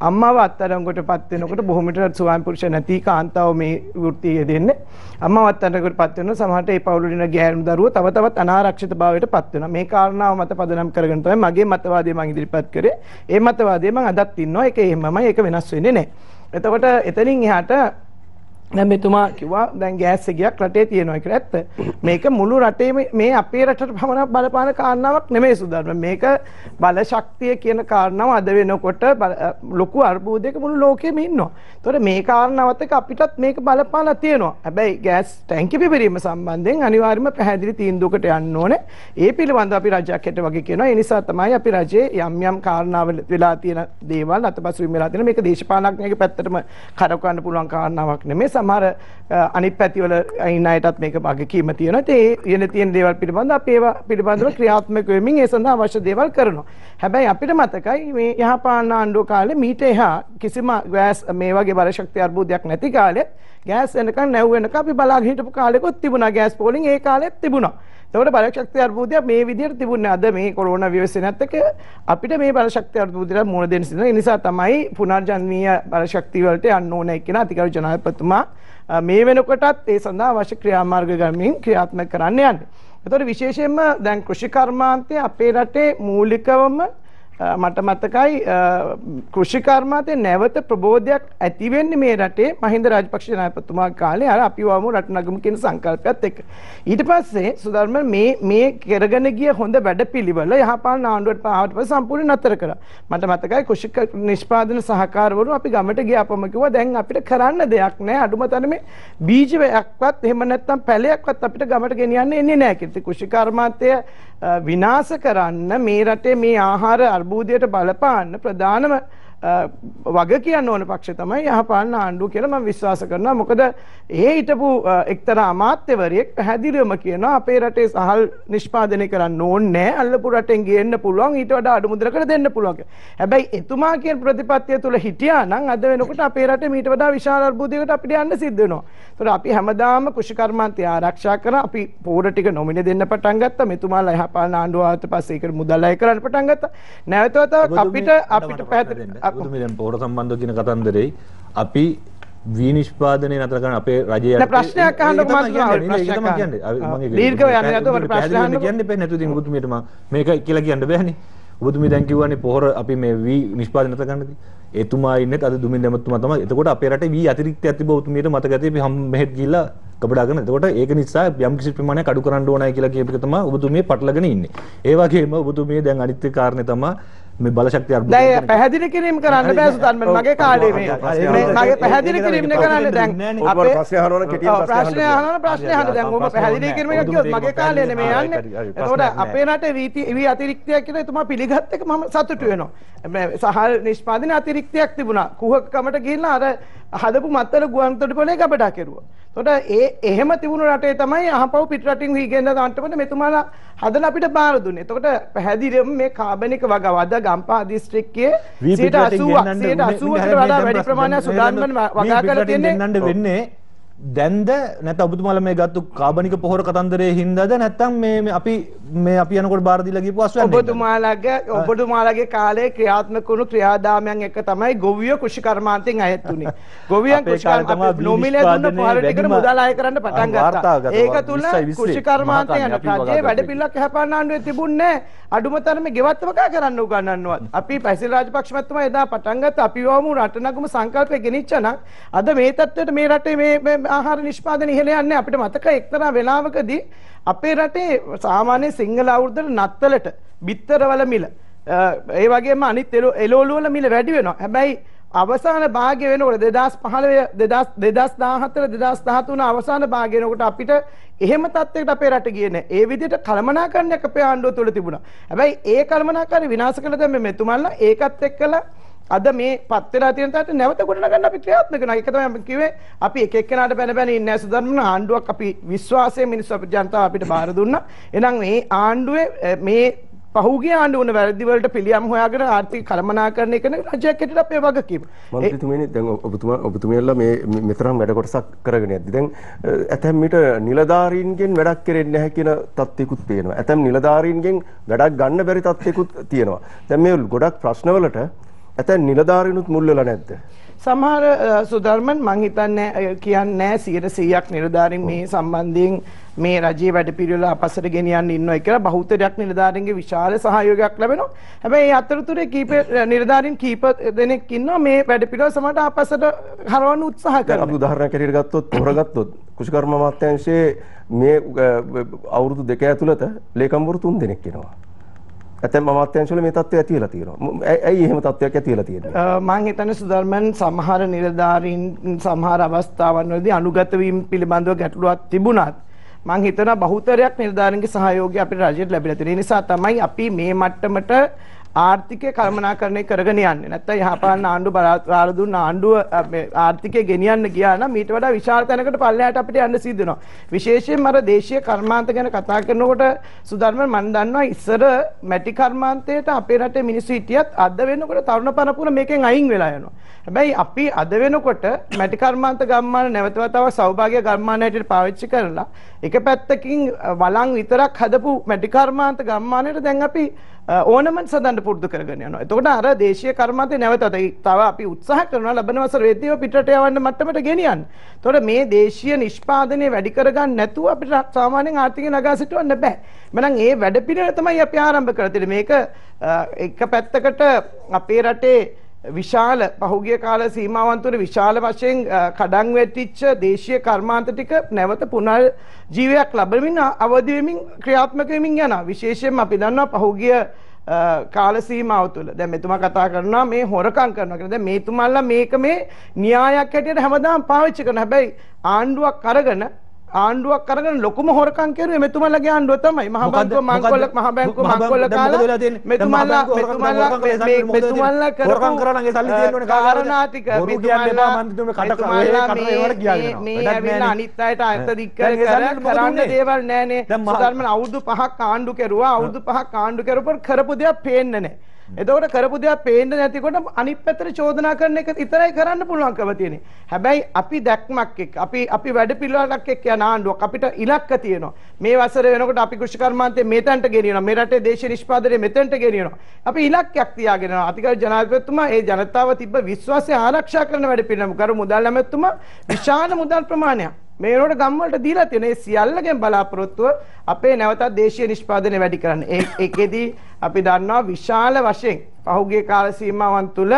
අම්මාව අත්අඩංගුවටපත් වෙනකොට බොහොම විට ස්වාමි පුරුෂ නැති කාන්තාව මේ වෘත්තියේ යෙදෙන්නේ. අම්මාව අත්අඩංගුවටපත් වෙනවා. සමහරට ඒ පවුලේ ඉන්න ගෑනු දරුවෝ තව තවත් අනාරක්ෂිතභාවයටපත් වෙනවා. මේ කාරණාව මත පදනම් කරගෙන තමයි මගේ මතවාදය මම ඉදිරිපත් කරේ. ඒ මතවාදය මම අදත් ඉන්නවා. ඒක එහෙමමයි. ඒක වෙනස් වෙන්නේ නැහැ. එතකොට එතනින් එහාට දැන් මෙතුමා කිව්වා දැන් ගෑස් එකක් රටේ තියෙනවා කියලා. ඇත්ත. මේක මුළු රටේම මේ අපේ රටට පමණක් බලපාන කාරණාවක් නෙමෙයි සුදාර්ම. මේක බල ශක්තිය කියන කාරණාව අද වෙනකොට ලොකු අර්බුදයක මුළු ලෝකෙම ඉන්නවා. ඒතකොට මේ කාරණාවත් එක්ක අපිටත් මේක බලපාලා තියෙනවා. හැබැයි ගෑස් ටැංකිය පිපිරීම සම්බන්ධයෙන් අනිවාර්යයෙන්ම පැහැදිලි තීන්දුවකට යන්න ඕනේ. ඒ පිළිබඳව අපි රජයක් හැට වගේ කියනවා. ඒ නිසා තමයි අපි රජයේ යම් කාරණාවල වෙලා තියෙන දේවල් අතපසුවීම් වෙලා තියෙන මේක දේශපාලනඥයෙක් පැත්තටම කරකවන්න පුළුවන් කාරණාවක් නෙමෙයි. සමහර අනිත් පැතිවල ඉන්න අයටත් මේක වගකීම තියෙනවා. ඒ තියෙන දේවල් පිළිබඳව අපි ඒවා පිළිබඳව ක්‍රියාත්මක වෙමින් ඒ සඳහා අවශ්‍ය දේවල් කරනවා. හැබැයි අපිට මතකයි මේ යහපාලන ආණ්ඩුව කාලේ මීට එහා කිසිම ගෑස් මේ වගේ බල ශක්තිය අර්බුදයක් නැති කාලේ ගෑස් එනකන් නැව් වෙනකන් අපි බලාගෙන හිටපු කාලෙකොත් තිබුණා. ගෑස් පෝලිං ඒ කාලෙත් තිබුණා. එතකොට බලශක්ති අර්බුදය මේ විදිහට තිබුණේ අද මේ කොරෝනා වෛරසයත් එක්ක අපිට මේ බලශක්ති අර්බුදයට මුහුණ දෙන්න සිදුන. ඒ නිසා තමයි පුනර්ජන්මීය බලශක්ති වලට යන්න ඕනේ කියන අතිගරු ජනාධිපතිතුමා මේ වෙනකොටත් ඒ සඳහා අවශ්‍ය ක්‍රියාමාර්ග ගමින් ක්‍රියාත්මක කරන්න යන්නේ. එතකොට විශේෂයෙන්ම දැන් කෘෂි කර්මාන්තය අපේ රටේ මූලිකවම මට මතකයි කෘෂි කර්මාන්තයේ නැවත ප්‍රබෝධයක් ඇති වෙන්නේ මේ රටේ මහින්ද රාජපක්ෂ ජනාධිපතිතුමා කාලේ අර අපි වමු රට නගමු කියන සංකල්පයත් එක්ක. ඊට පස්සේ සුධර්ම මේ කරගෙන ගිය හොඳ වැඩපිළිවෙල යහපාලන ආණ්ඩුවට ආවට පස්සේ සම්පූර්ණ නතර කරා. මට මතකයි කෘෂි නිෂ්පාදන සහකාරවරු අපි ගමට ගියාපම කිව්වා දැන් අපිට කරන්න දෙයක් නැහැ. අඩුම තරමේ බීජයක්වත් එහෙම නැත්නම් පැලයක්වත් අපිට ගමට ගෙනියන්න එන්නේ නැහැ කියලා. කෘෂි කර්මාන්තය විනාශ කරන්න මේ රටේ මේ ආහාර අර්බුදයට බලපාන්න ප්‍රධානම වග කියන්න ඕන පක්ෂය තමයි යහපාලන ආණ්ඩුව කියලා මම විශ්වාස කරනවා. මොකද ඒ හිටපු එක්තරා අමාත්‍යවරයෙක් පැහැදිලිවම කියනවා අපේ රටේ සහල් නිෂ්පාදනය කරන්න ඕනේ නැහැ. අල්ලපු රටෙන් ගේන්න පුළුවන් ඊට වඩා අඩු මුදලකට දෙන්න පුළුවන්. හැබැයි එතුමා කියන ප්‍රතිපත්තිය තුල හිටියා නම් අද වෙනකොට අපේ රටේ ඊට වඩා විශාල අර්බුදයකට අපිට යන්න සිද්ධ වෙනවා. ඒතකොට අපි හැමදාම කෘෂි කර්මාන්තය ආරක්ෂා කරා. අපි පෝර ටික නොමිනේ දෙන්න පටන් ගත්තා. මෙතුමාලා යහපාලන ආණ්ඩුව ආවට පස්සේ ඒකට මුදල් අය කරන්න පටන් ගත්තා. නැවතත් අපිට පැහැදිලි ඔබතුමී දැන් පොර සම්බන්ධව කියන කතන්දරේ අපි විනිෂ්පාදනය නතර කරන අපේ රජයේ නෑ ප්‍රශ්නයක් අහන්නකො මම කියන්නේ දීර්ඝව යන්නේ නැතුව මට ප්‍රශ්න අහන්න කියන්න බෑ නැතු ඉතින් ඔබතුමීට මම මේක කියලා කියන්න බෑනේ ඔබතුමී දැන් කිව්වනේ පොර අපි මේ වී නිෂ්පාදනය නතර කරන්නදී එතුමා ඉන්නේ අද දුමින් දැමතුමා තමයි එතකොට අපේ රටේ වී අතිරික්තයක් තිබ්බ ඔබතුමීට මතක ඇති අපි මෙහෙත් ගිහිල්ලා කපඩාගෙන එතකොට ඒක නිසා යම් කිසි ප්‍රමාණයක් අඩු කරන්න ඕනයි කියලා කියපු එක තමයි ඔබතුමී පටලගෙන ඉන්නේ ඒ වගේම ඔබතුමී දැන් අනිත් කාරණේ තමයි මේ බලශක්ති අර්බුදය දැන් පැහැදිලි කිරීම කරන්න බෑ සුතන් මගේ කාලේ මේ මගේ පැහැදිලි කිරීම කරන්න දැන් අපේ ප්‍රශ්න අහනවනේ කෙටියෙන් ප්‍රශ්න අහන දැන් ඔබ පැහැදිලි කිරීම එක කිව්වොත් මගේ කාලේ නෙමෙයි යන්නේ. එතකොට අපේ රටේ වී අතිරික්තයක් කියලා එතුමා පිළිගත්ත එක මම සතුටු වෙනවා. සහල් නිෂ්පාදන අතිරික්තයක් තිබුණා. කුහකකමට ගිහිල්ලා අර හදපු මත්තල ගුවන්තොටුපළේ ගබඩා කෙරුවා. එතකොට එහෙම තිබුණු රටේ තමයි අහපව් පිට රටින් වී ගෙන්න දාන්නට මෙතුමාලා හදලා අපිට බාර දුන්නේ. එතකොට පැහැදිලිවම මේ කාබනික වගාව අද ගම්පහ දිස්ත්‍රික්කයේ 80%කට වඩා වැඩි ප්‍රමාණයක් සුදාන්මන් වගා කරලා තියෙන්නේ දැන්ද නැත්නම් ඔබතුමාලා මේ ගත්තු කාබනික පොහොර කතන්දරයේ හින්දාද නැත්නම් මේ අපි යනකොට බාර දීලා ගිහපු අස්වැන්නේ ඔබතුමාලගේ කාලේ ක්‍රියාත්මක වුණු ක්‍රියාදාමයන් එක තමයි ගොවිය කෘෂි කර්මාන්තයෙන් අයත් උනේ. ගොවියන් කෘෂි කර්මාන්තයෙන් නොමිලේ දුන්න පොහොර ටිකට මුදල් අය කරන්න පටන් ගත්තා. ඒක තුල කෘෂි කර්මාන්තයෙන් රජයේ වැඩපිළිවෙලක් යහපාලන ආණ්ඩුවේ තිබුණේ නැහැ. අඩුම තරමේ ගෙවත් වගා කරන්න උගන්වන්නවත්. අපි පැසිල් රාජපක්ෂ මහත්මයා එදා පටන් ගත්ත අපි වවමු රට නගමු සංකල්පය ගෙනිච්චා නම් අද මේ තත්ත්වයට මේ රටේ මේ ආහාර නිෂ්පාදනය ඉහළ යන්නේ අපිට මතකයි එක්තරා වෙලාවකදී අපේ රටේ සාමාන්‍ය සිංහල අවුරුද්දට නත්තලට බිත්තරවල මිල ඒ වගේම අනිත් එළවලු වල මිල වැඩි වෙනවා. හැබැයි අවසාන භාගය වෙනකොට 2015 2014 2013 අවසාන භාගය වෙනකොට අපිට එහෙම තත්යකට අපේ රට ගියේ නැහැ. ඒ විදිහට කළමනාකරණයක් අපේ ආණ්ඩුව තුළ තිබුණා. හැබැයි ඒ කළමනාකරණය විනාශ කළ දැන් මෙතුමන්ලා ඒකත් එක්කලා අද මේ පත් වෙලා තියෙන තාට නැවත ගොඩනගන්න අපි ක්‍රියාත්මක කරනවා. ඒක තමයි මම කිව්වේ අපි එක එක්කෙනාට බැන ඉන්නේ නැහැ සුදර්මන ආණ්ඩුවක් අපි විශ්වාසයෙන් මිනිස්සු අපේ ජනතාව අපිට බාර දුන්නා. එහෙනම් මේ ආණ්ඩුවේ මේ පහුගිය ආණ්ඩුව වුණ වැරදි වලට පිළියම් හොයාගෙන ආර්ථික කළමනාකරණය කරන රජයක් හැටියට අපේ වගකීම. මන්ත්‍රීතුමනි දැන් ඔබතුමියලා මේ මෙතරම් වැඩ කොටසක් කරගෙන යද්දි දැන් ඇතැම් මිට නිලධාරීන්ගෙන් වැඩක් කෙරෙන්නේ නැහැ කියන තත්ත්වයකුත් පේනවා. ඇතැම් නිලධාරීන්ගෙන් වැඩක් ගන්න බැරි තත්ත්වයකුත් තියෙනවා. දැන් මේ ගොඩක් ප්‍රශ්නවලට ඇතැම් නිලධාරීනුත් මුල් වෙලා නැද්ද? සමහර සුධර්මන් මං හිතන්නේ කියන්නේ 100%ක් නිලධාරීන් මේ සම්බන්ධයෙන් මේ රජයේ වැඩපිළිවෙල අපසට ගෙනියන්න ඉන්නවා කියලා බහුතරයක් නිලධාරීන්ගේ විශාල සහයෝගයක් ලැබෙනවා. හැබැයි මේ අතරතුරේ කීප නිලධාරීන් කීප දෙනෙක් ඉන්නවා මේ වැඩපිළිවෙල සමහරට අපසට හරවන්න උත්සාහ කරනවා. අපි උදාහරණයක් හැටියට ගත්තොත් පොහොර ගත්තොත් කුෂිකර්ම අමාත්‍යාංශයේ මේ අවුරුදු 2 ඇතුළත ලේකම්වරු 3 දෙනෙක් ඉනවා. ඇතැම් අමාත්‍යාංශවල මේ තත්ත්වය ඇති වෙලා තියෙනවා. ඇයි එහෙම තත්ත්වයක් ඇති වෙලා තියෙන්නේ? මම හිතන්නේ සුධර්මන් සමහර නිලධාරීන් සමහර අවස්ථාවන් වලදී අනුගත වීම පිළිබඳව ගැටලුවක් තිබුණත් මම හිතනවා බහුතරයක් නිලධාරීන්ගේ සහයෝගය අපේ රජයට ලැබිලා තියෙන නිසා තමයි අපි මේ මට්ටමට ආර්ථිකය කළමනාකරණය කරගෙන යන්නේ. නැත්නම් යහපාලන ආණ්ඩුව බලාර දුන්න ආණ්ඩුව ආර්ථිකය ගෙනියන්න ගියා නම් ඊට වඩා විශාල තැනකට පල්ලෙහාට අපිට යන්න සිද්ධ වෙනවා. විශේෂයෙන්ම අර දේශීය කර්මාන්ත ගැන කතා කරනකොට සුධර්ම මම දන්නවා ඉස්සර මැටි කර්මාන්තයට අපේ රටේ මිනිස්සු හිටියත් අද වෙනකොට තරුණ පරපුර මේකෙන් අයින් වෙලා යනවා. හැබැයි අපි අද වෙනකොට මැටි කර්මාන්ත ගම්මාන නැවත වතාවක් සෞභාග්‍ය ගම්මාන හැටියට පාවිච්චි කරලා එක පැත්තකින් වළං විතරක් හදපු මැටි කර්මාන්ත ගම්මානයට දැන් අපි ඕනමන්ට් සදන්න පුරුදු කරගෙන යනවා. එතකොට අර දේශීය කර්මාන්තේ නැවතත් තව අපි උත්සාහ කරනවා ලබන වසර වෙද්දී පිටරට යවන්න මට්ටමට ගෙනියන්න. එතකොට මේ දේශීය නිෂ්පාදනය වැඩි කරගන්න නැතුව අපිට සාමාන්‍යයෙන් ආර්ථිකය නගා සිටවන්න බෑ. මනම් ඒ වැඩපිළිවෙල තමයි අපි ආරම්භ කරලා තියෙන්නේ. මේක එක පැත්තකට අපේ රටේ විශාල පහුගිය කාල සීමාවන් තුළ විශාල වශයෙන් කඩන් වැටිච්ච දේශීය කර්මාන්ත ටික නැවත පුනර්ජීවයක් ලැබෙමින් අවදි වෙමින් ක්‍රියාත්මක වෙමින් යනවා. විශේෂයෙන්ම අපි දන්නවා පහුගිය කාල සීමාව තුළ දැන් මෙතුමා කතා කරනවා මේ හොරකම් කරනවා කියලා. දැන් මේතුමාලා මේක මේ න්‍යායක් හැටියට හැමදාම පාවිච්චි කරනවා. හැබැයි ආණ්ඩුවක් අරගෙන ලොකුම හොරකම් කරුවේ මෙතුමාලගේ ආණ්ඩුව තමයි. මහ බැංකුව මංකොල්ල කාලා මෙතුමාලා හොරකම් කරා නම් ඒ සල්ලි දෙන්න ඕනේ කාරණා ටික මෙතුමාලා මේ ඇවිල්ලා අනිත් අයට අත දික් කරන්න දේවල් නෑනේ. සුධර්මන අවුරුදු 5ක් ආණ්ඩු කෙරුවා. අවුරුදු 5ක් ආණ්ඩු කරපුවා කරපු දේක් පේන්නේ නැහැ. එතකොට කරපු දේක් පේන්නේ නැතිකොට අනිත් පැත්තට චෝදනා කරන එක විතරයි කරන්න පුළුවන්කම තියෙන්නේ. හැබැයි අපි දැක්මක් එක්ක අපි වැඩ පිළිවෙලක් එක්ක යන ආණ්ඩුවක් අපිට ඉලක්ක තියෙනවා. මේ වසරේ වෙනකොට අපි කෘෂි කර්මාන්තයේ මෙතනට ගෙනියනවා. මේ රටේ දේශීය නිෂ්පාදනය මෙතනට ගෙනියනවා. අපි ඉලක්කයක් තියාගෙන යනවා. අතිගරු ජනාධිපතිතුමා ඒ ජනතාව තිබ්බ විශ්වාසය ආරක්ෂා කරන වැඩ පිළිවෙල කරු මුදල් ඇමතුමා විශාල මුදල් ප්‍රමාණයක් මේ වෙනකොට ගම් වලට දීලා තියෙන. ඒ සියල්ලගෙන් බලාපොරොත්තුව අපේ නැවතත් දේශීය නිෂ්පාදනය වැඩි කරන්න. ඒකෙදී අපි දන්නවා විශාල වශයෙන් පහුගිය කාල සීමාවන් තුල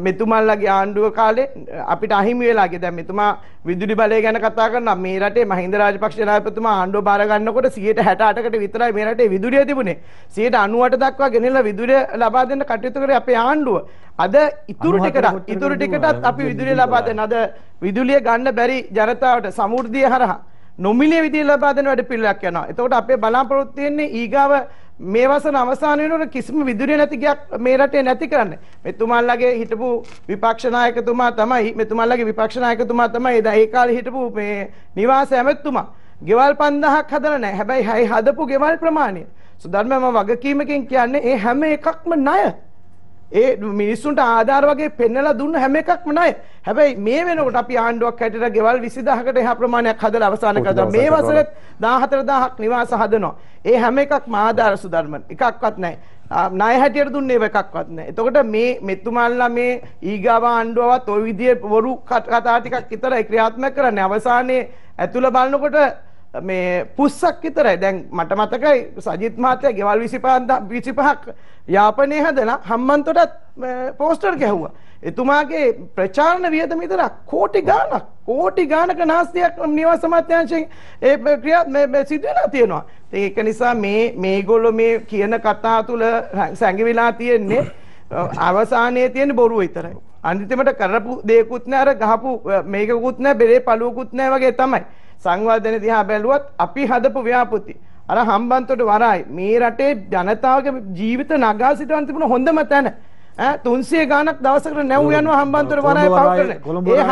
මෙතුමාලගේ ආණ්ඩුව කාලේ අපිට අහිමි වෙලා ගියා. දැන් මෙතුමා විදුලි බලය ගැන කතා කරනවා. මේ රටේ මහින්ද රාජපක්ෂ ජනාධිපතිතුමා ආණ්ඩුව බාර ගන්නකොට 68%කට විතරයි මේ රටේ විදුලිය තිබුණේ. 98% දක්වා ගෙනilla විදුලිය ලබා දෙන්න කටයුතු කරේ අපේ ආණ්ඩුව. අද ඉතුරු ටිකටත් අපි විදුලිය ලබා දෙන්න. අද විදුලිය ගන්න බැරි ජනතාවට සමෘද්ධිය හරහා නොමිලේ විදුලිය ලබා දෙන වැඩ පිළිවෙලක් යනවා. එතකොට අපේ බලාපොරොත්තු වෙන්නේ ඊගාව මේ වසර අවසාන වෙනකොට කිසිම විදුලිය නැති ගයක් මේ රටේ නැති කරන්න. මෙතුමාලගේ හිටපු විපක්ෂ නායකතුමා තමයි ඒ කාලේ හිටපු මේ නිවාස ඇමතුමා. ගෙවල් 5000ක් හදලා නැහැ. හැබැයි හදපු ගෙවල් ප්‍රමාණය සුධර්මම වගකීමකින් කියන්නේ ඒ හැම එකක්ම ණය. ඒ මිනිස්සුන්ට ආධාර වගේ පෙන්නලා දුන්න හැම එකක්ම ණය. හැබැයි මේ වෙනකොට අපි ආණ්ඩුවක් හැටියට ගෙවල් 20000කට එහා ප්‍රමාණයක් හදලා අවසන් කරලා මේ වසරෙත් 14000ක් නිවාස හදනවා. ඒ හැම එකක්ම ආධාර සුධර්මන් එකක්වත් නැහැ. ණය හැටියට දුන්නේ එකක්වත් නැහැ. එතකොට මේ මෙතුමාලා මේ ඊගාව ආණ්ඩුවවත් ওই විදිහේ වරු කතා ටිකක් විතරයි ක්‍රියාත්මක කරන්නේ. අවසානයේ ඇතුළ බලනකොට මේ පුස්සක් විතරයි. දැන් මට මතකයි සජිත් මහත්තයා ගෙවල් 25ක් යාපනයේ හදලා හම්බන්තොටත් පෝස්ටර් ගැහුවා. එතුමාගේ ප්‍රචාරණ වියදම විතරක් කෝටි ගානක නාස්තියක් නිවාස අමාත්‍යාංශයෙන් ඒ ක්‍රියා සිදු වෙලා තියෙනවා. ඒක නිසා මේගොල්ලෝ මේ කියන කතා තුල සැඟවිලා තියෙන්නේ අවසානයේ තියෙන බොරුව විතරයි. අන්තිමට කරපු දේකුත් නෑ, අර ගහපු මේකකුත් නෑ, බෙරේ පළුවකුත් නෑ වගේ තමයි. සංවර්ධන දිහා බැලුවත් අපි හදපු ව්‍යාපෘති අර හම්බන්තොට වරායි මේ රටේ ජනතාවගේ ජීවිත නගා සිටවන්න තිබුණ හොඳම තැන. 300 ගානක් දවසකට නැව් යනවා හම්බන්තොට වරාය පව කරන. ඒ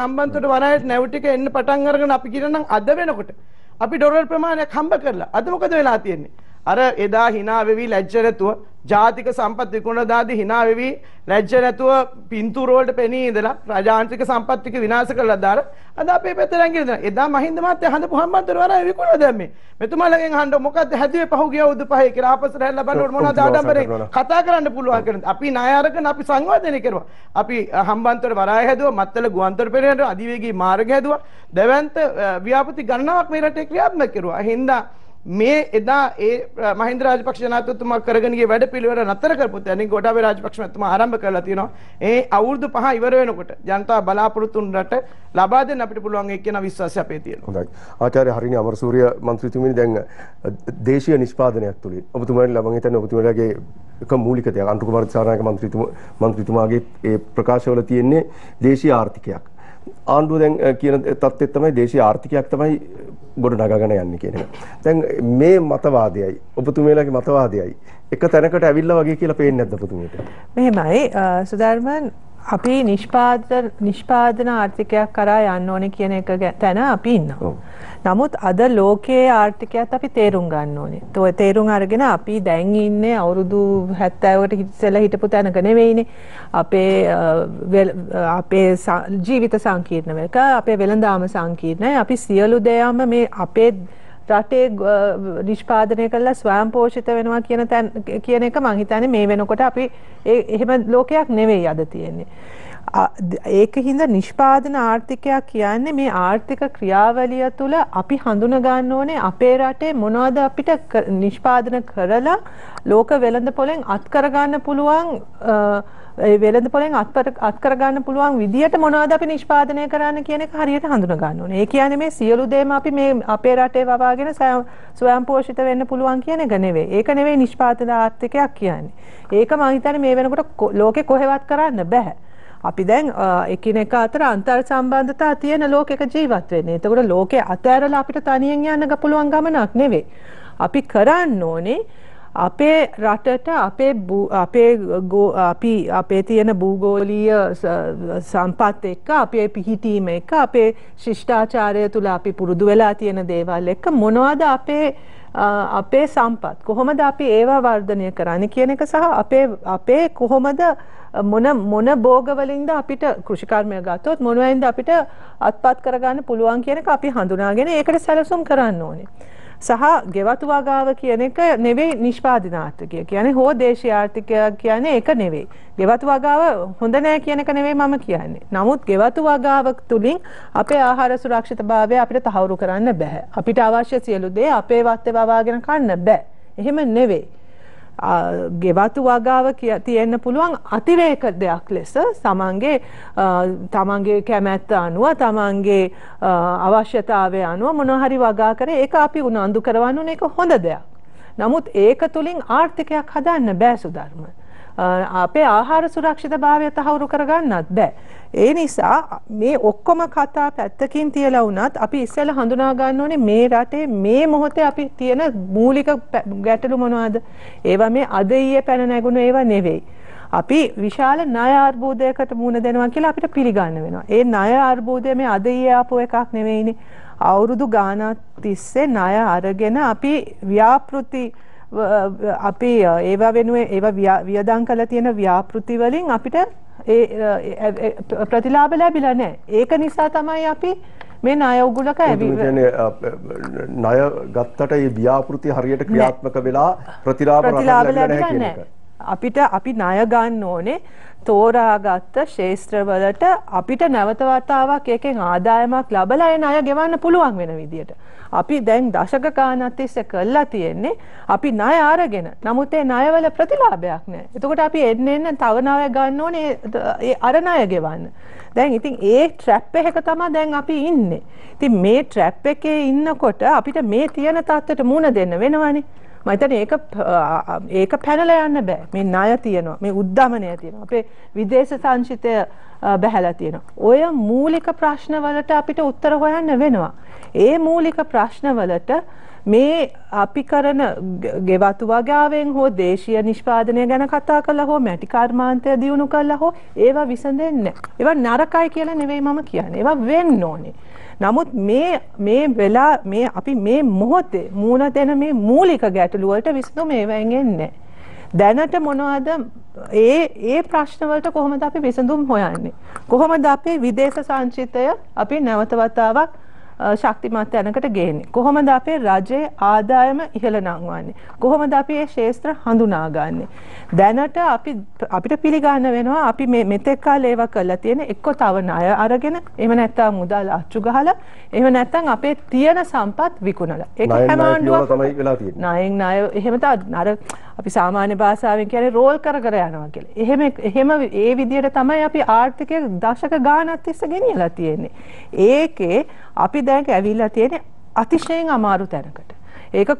හම්බන්තොට වරායට නැව් ටික එන්න පටන් අරගෙන අපි කියනනම් අද වෙනකොට අපි ඩොලර් ප්‍රමාණයක් හම්බ කරලා අද මොකද වෙලා තියෙන්නේ? අර එදා hina වෙවි ලැජ්ජ නැතුව ජාතික සම්පත් විකුණන දාදී hina වෙවි ලැජ්ජ නැතුව පින්තූර වලට පෙනී ඉඳලා රාජාන්ත්‍රික සම්පත් ටික විනාශ කරලා දාලා අද අපේ පැත්තට ඇඟිලි දෙනවා. එදා මහින්ද මහත්තයා හදපු හම්බන්තොට වරාය විකුණලා දැම්මේ. මෙතුමාලගෙන් අහන්න මොකද්ද හැදුවේ පහුගිය අවුරුදු 5 කියලා ආපස්සට හැල්ලා බලනකොට මොනවද ආඩම්බරේ කතා කරන්න පුළුවන් කරන්නේ. අපි ණය අරගෙන අපි සංවර්ධනය කරුවා. අපි හම්බන්තොට වරාය හැදුවා, මත්තල ගුවන්තොට පෙරේට අධිවේගී මාර්ග හැදුවා. දැවැන්ත ව්‍යාපෘති ගණනාවක් මේ රටේ ක්‍රියාත්මක කරුවා. හින්දා මේ එදා ඒ මහින්ද රාජපක්ෂ ජනාධිපතිතුමා කරගෙන ගිය වැඩ පිළිවෙල නතර කරපොත් යන්නේ ගෝඨාභය රාජපක්ෂ මහත්මයා ආරම්භ කරලා තියෙනවා. ඒ අවුරුදු 5 ඉවර වෙනකොට ජනතාව බලාපොරොත්තු වුණ රට ලබා දෙන්න අපිට පුළුවන් එක් කියන විශ්වාසය අපේ තියෙනවා. හොඳයි. ආචාර්ය හරිනි අමරසූරිය මන්ත්‍රීතුමනි දැන් දේශීය නිෂ්පාදනයක් තුලින් ඔබතුමාට ලබන් හිතන්නේ ඔබතුමාලගේ එක මූලික දෙයක් අනුර කුමාර දිසානායක මන්ත්‍රීතුමාගේ ඒ ප්‍රකාශවල තියෙන්නේ දේශීය ආර්ථිකයක්. ආණ්ඩුව දැන් කියන තත්ත්වය තමයි දේශීය ආර්ථිකයක් තමයි ගොඩ නගාගෙන යන්නේ කියන එක. දැන් මේ මතවාදයයි ඔබතුමීලාගේ මතවාදයයි එක තැනකට ඇවිල්ලා වගේ කියලා පේන්නේ නැද්ද ඔබතුමීට? මෙහෙමයි සුධර්මන් අපි නිෂ්පාදන ආර්ථිකයක් කරා යන්න ඕනේ කියන එක තැන අපි ඉන්නවා. නමුත් අද ලෝකයේ ආර්ථිකයත් අපි තේරුම් ගන්න ඕනේ. ඒ තේරුම් අරගෙන අපි දැන් ඉන්නේ අවුරුදු 70කට ඉස්සෙල්ලා හිටපු තැනක නෙවෙයිනේ. අපේ ජීවිත සංකීර්ණ වෙක අපේ වෙළඳාම සංකීර්ණයි. අපි සියලු දේම මේ අපේ රටේ නිෂ්පාදනය කරලා ස්වයං පෝෂිත වෙනවා කියන එක මං හිතන්නේ මේ වෙනකොට අපි එහෙම ලෝකයක් නෙවෙයි අද තියෙන්නේ. ඒකින්ද නිෂ්පාදන ආර්ථිකයක් කියන්නේ මේ ආර්ථික ක්‍රියාවලිය තුළ අපි හඳුන ගන්න ඕනේ අපේ රටේ මොනවද අපිට නිෂ්පාදන කරලා ලෝක වෙළඳ පොලෙන් අත් කරගන්න පුළුවන් වෙළඳ පොලෙන් අත් කරගන්න පුළුවන් විදියට මොනවද අපි නිෂ්පාදනය කරන්න කියන එක හරියට හඳුන ගන්න ඕනේ. ඒ කියන්නේ මේ සියලු දේම අපි මේ අපේ රටේ වවාගෙන ස්වයං පෝෂිත වෙන්න පුළුවන් කියන එක නෙවෙයි. ඒක නෙවෙයි නිෂ්පාදන ආර්ථිකයක් කියන්නේ. ඒක මම හිතන්නේ මේ වෙනකොට ලෝකේ කොහෙවත් කරන්න බෑ. අපි දැන් එකිනෙක අතර අන්තර් සම්බන්ධතා තියෙන ලෝකයක ජීවත් වෙන්නේ. එතකොට ලෝකේ අතෑරලා අපිට තනියෙන් යන්න පුළුවන් ගමනක් නෙවෙයි. අපි කරන්න ඕනේ අපේ රටට අපේ තියෙන භූගෝලීය සම්පත් එක්ක අපේ පිහිටීම එක්ක අපේ ශිෂ්ටාචාරය තුළ අපි පුරුදු වෙලා තියෙන දේවල් එක්ක මොනවද අපේ සම්පත් කොහොමද අපි ඒවා වර්ධනය කරන්නේ කියන එක සහ අපේ කොහොමද මොන භෝගවලින්ද අපිට කෘෂිකර්මය ගත්තොත් මොනවයින්ද අපිට අත්පත් කරගන්න පුළුවන් කියන එක අපි හඳුනාගෙන ඒකට සැලසුම් කරන්න ඕනේ. සහ ගෙවතු වගාව කියන එක නෙවෙයි නිෂ්පාදන ආර්ථිකය කියන්නේ හෝ දේශීය ආර්ථිකය කියන්නේ ඒක නෙවෙයි. ගෙවතු වගාව හොඳ නෑ කියන එක නෙවෙයි මම කියන්නේ. නමුත් ගෙවතු වගාව තුලින් අපේ ආහාර සුරක්ෂිතභාවය අපිට තහවුරු කරන්න බෑ. අපිට අවශ්‍ය සියලු දේ අපේ වත්තේ වවාගෙන කන්න බෑ. එහෙම නෙවෙයි. ගෙවතු වගාව තියෙන්න පුළුවන් අතිරේක දෙයක් ලෙස තමන්ගේ කැමැත්ත අනුව තමන්ගේ අවශ්‍යතාවය අනුව මොනවා හරි වගා කරේ ඒක අපි උනන්දු කරවන්න ඕනේ ඒක හොඳ දෙයක්. නමුත් ඒක තුලින් ආර්ථිකයක් හදන්න බෑ සුධර්ම. අපේ ආහාර සුරක්ෂිතභාවය තහවුරු කරගන්නත් බෑ. ඒ නිසා මේ ඔක්කොම කතා පැත්තකින් තියලා වුණත් අපි ඉස්සෙල්ලා හඳුනා ගන්න ඕනේ මේ රටේ මේ මොහොතේ අපි තියෙන මූලික ගැටලු මොනවද? ඒවා මේ අද ඊයේ පැන නැගුණ ඒවා නෙවෙයි. අපි විශාල ණය අර්බුදයකට මුහුණ දෙනවා කියලා අපිට පිළිගන්න වෙනවා. ඒ ණය අර්බුදය මේ අද ඊයේ ආපු එකක් නෙවෙයිනේ. අවුරුදු ගාණක් තිස්සේ ණය අරගෙන අපි ව්‍යාපෘති අපි ඒවා වෙනුවෙන් ඒවා වියදම් කරලා තියෙන ව්‍යාපෘති වලින් අපිට ප්‍රතිලාභ ලැබිලා නැහැ. ඒක නිසා තමයි අපි මේ ණය උගුලක ණය ගත්තට ඒ ව්‍යාපෘති හරියට ක්‍රියාත්මක වෙලා ප්‍රතිලාභ ලැබිලා නැහැ කියන එක. අපි ණය ගන්න ඕනේ තෝරාගත්ත ශේෂ්ත්‍රවලට අපිට නැවත වතාවක් එකෙන් ආදායමක් ලැබලා ඒ ණය ගෙවන්න පුළුවන් වෙන විදියට. අපි දැන් දශක ගානක් තිස්සේ කළා තියෙන්නේ අපි ණය අරගෙන. නමුත් ඒ ණයවල ප්‍රතිලාභයක් නැහැ. එතකොට අපි එන්න තව ණය ගන්න ඕනේ ඒ අර ණය ගෙවන්න. දැන් ඉතින් ඒ ට්‍රැප් එකක තමයි දැන් අපි ඉන්නේ. ඉතින් මේ ට්‍රැප් එකේ ඉන්නකොට අපිට මේ තියෙන තත්ත්වයට මුහුණ දෙන්න වෙනවනේ. මම හිතන්නේ ඒක පැනලා යන්න බෑ. මේ ණය තියෙනවා. මේ උද්දමනය තියෙනවා. අපේ විදේශ සංචිතය බහැලා තියෙනවා. ඔය මූලික ප්‍රශ්න වලට අපිට උත්තර හොයන්න වෙනවා. ඒ මූලික ප්‍රශ්න වලට මේ අපි කරන ගෙවතු වගාවෙන් හෝ දේශීය නිෂ්පාදනය ගැන කතා කරලා හෝ මැටි කර්මාන්තය දියුණු කරලා හෝ ඒවා විසඳෙන්නේ නැහැ. ඒවා නරකයි කියලා නෙවෙයි මම කියන්නේ. ඒවා වෙන්න ඕනේ. නමුත් අපි මේ මොහොතේ මුණ දෙන මේ මූලික ගැටලු වලට විසඳුම ඒවෙන් එන්නේ. දැනට මොනවද ඒ ප්‍රශ්න වලට කොහොමද අපි විසඳුම් හොයන්නේ? කොහොමද අපේ විදේශ සංචිතය අපි නැවත වතාවක් ශක්තිමත් තැනකට ගේන්නේ? කොහොමද අපේ රජයේ ආදායම ඉහළ නංවන්නේ? කොහොමද අපි මේ ශේෂ්ත්‍ර හඳුනාගන්නේ? දැනට අපිට පිළිගන්න වෙනවා අපි මෙතෙක් කාලේ ඒවා කරලා තියෙන එක්ක තව ණය අරගෙන එහෙම නැත්නම් මුදල් අච්චු ගහලා එහෙම නැත්නම් අපේ තියෙන සම්පත් විකුණලා ඒක හැම ආණ්ඩුවක් තමයි වෙලා තියෙන්නේ. ණය එහෙම අර අපි සාමාන්‍ය භාෂාවෙන් කියන්නේ රෝල් කර යනවා කියලා. එහෙම ඒ විදිහට තමයි අපි ආර්ථිකය දශක ගානක් තිස්සේ ගෙනියලා තියෙන්නේ. ඒකේ අපි දැන් ඇවිල්ලා තියෙන්නේ අතිශයින් අමාරු තැනකට. ඒක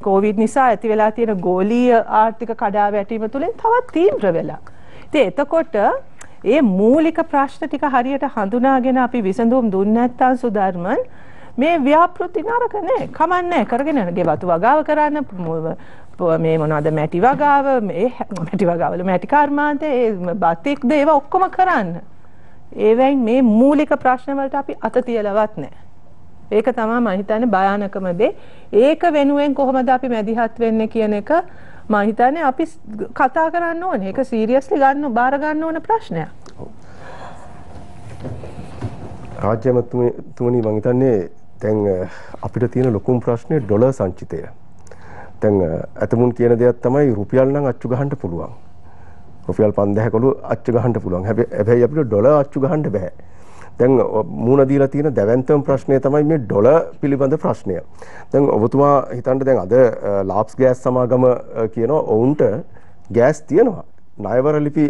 කොවිඩ් නිසා ඇති වෙලා තියෙන ගෝලීය ආර්ථික කඩාවැටීම තුළින් තවත් තීව්‍ර වෙලා. ඉතින් එතකොට ඒ මූලික ප්‍රශ්න ටික හරියට හඳුනාගෙන අපි විසඳුම් දුන්නේ නැත්නම් සුධර්මන් මේ ව්‍යාපෘති නරක නෑ කමන්නේ කරගෙන යන ගෙවතු වගාව කරන්න මේ මොනවද මැටි වගාව මේ මැටි වගාවල මැටි කර්මාන්තේ ඒ බතික් දේව ඔක්කොම කරන්න ඒවෙන් මේ මූලික ප්‍රශ්න වලට අපි අත තියලවත් නෑ ඒක තමයි මම හිතන්නේ භයානකම දේ ඒක වෙනුවෙන් කොහොමද අපි මැදිහත් වෙන්නේ කියන එක මම හිතන්නේ අපි කතා කරන්න ඕනේ ඒක සීරියස්ලි ගන්න බාර ගන්න ඕන ප්‍රශ්නයක් රාජ්‍ය මන්ත්‍රීතුමනි මම හිතන්නේ දැන් අපිට තියෙන ලොකුම ප්‍රශ්නේ ඩොලර් සංචිතය. දැන් අතමුන් කියන දෙයක් තමයි රුපියල් නම් අච්චු ගහන්න පුළුවන්. රුපියල් 5000කලු අච්චු ගහන්න පුළුවන්. හැබැයි අපිට ඩොලර් අච්චු ගහන්න බෑ. දැන් මූණ දීලා තියෙන දැවැන්තම ප්‍රශ්නය තමයි මේ ඩොලර් පිළිබඳ ප්‍රශ්නය. දැන් ඔබතුමා හිතන්න දැන් අද ලාප්ස් ගෑස් සමාගම කියනවා ඔවුන්ට ගෑස් තියෙනවා. ණයවර ලිපි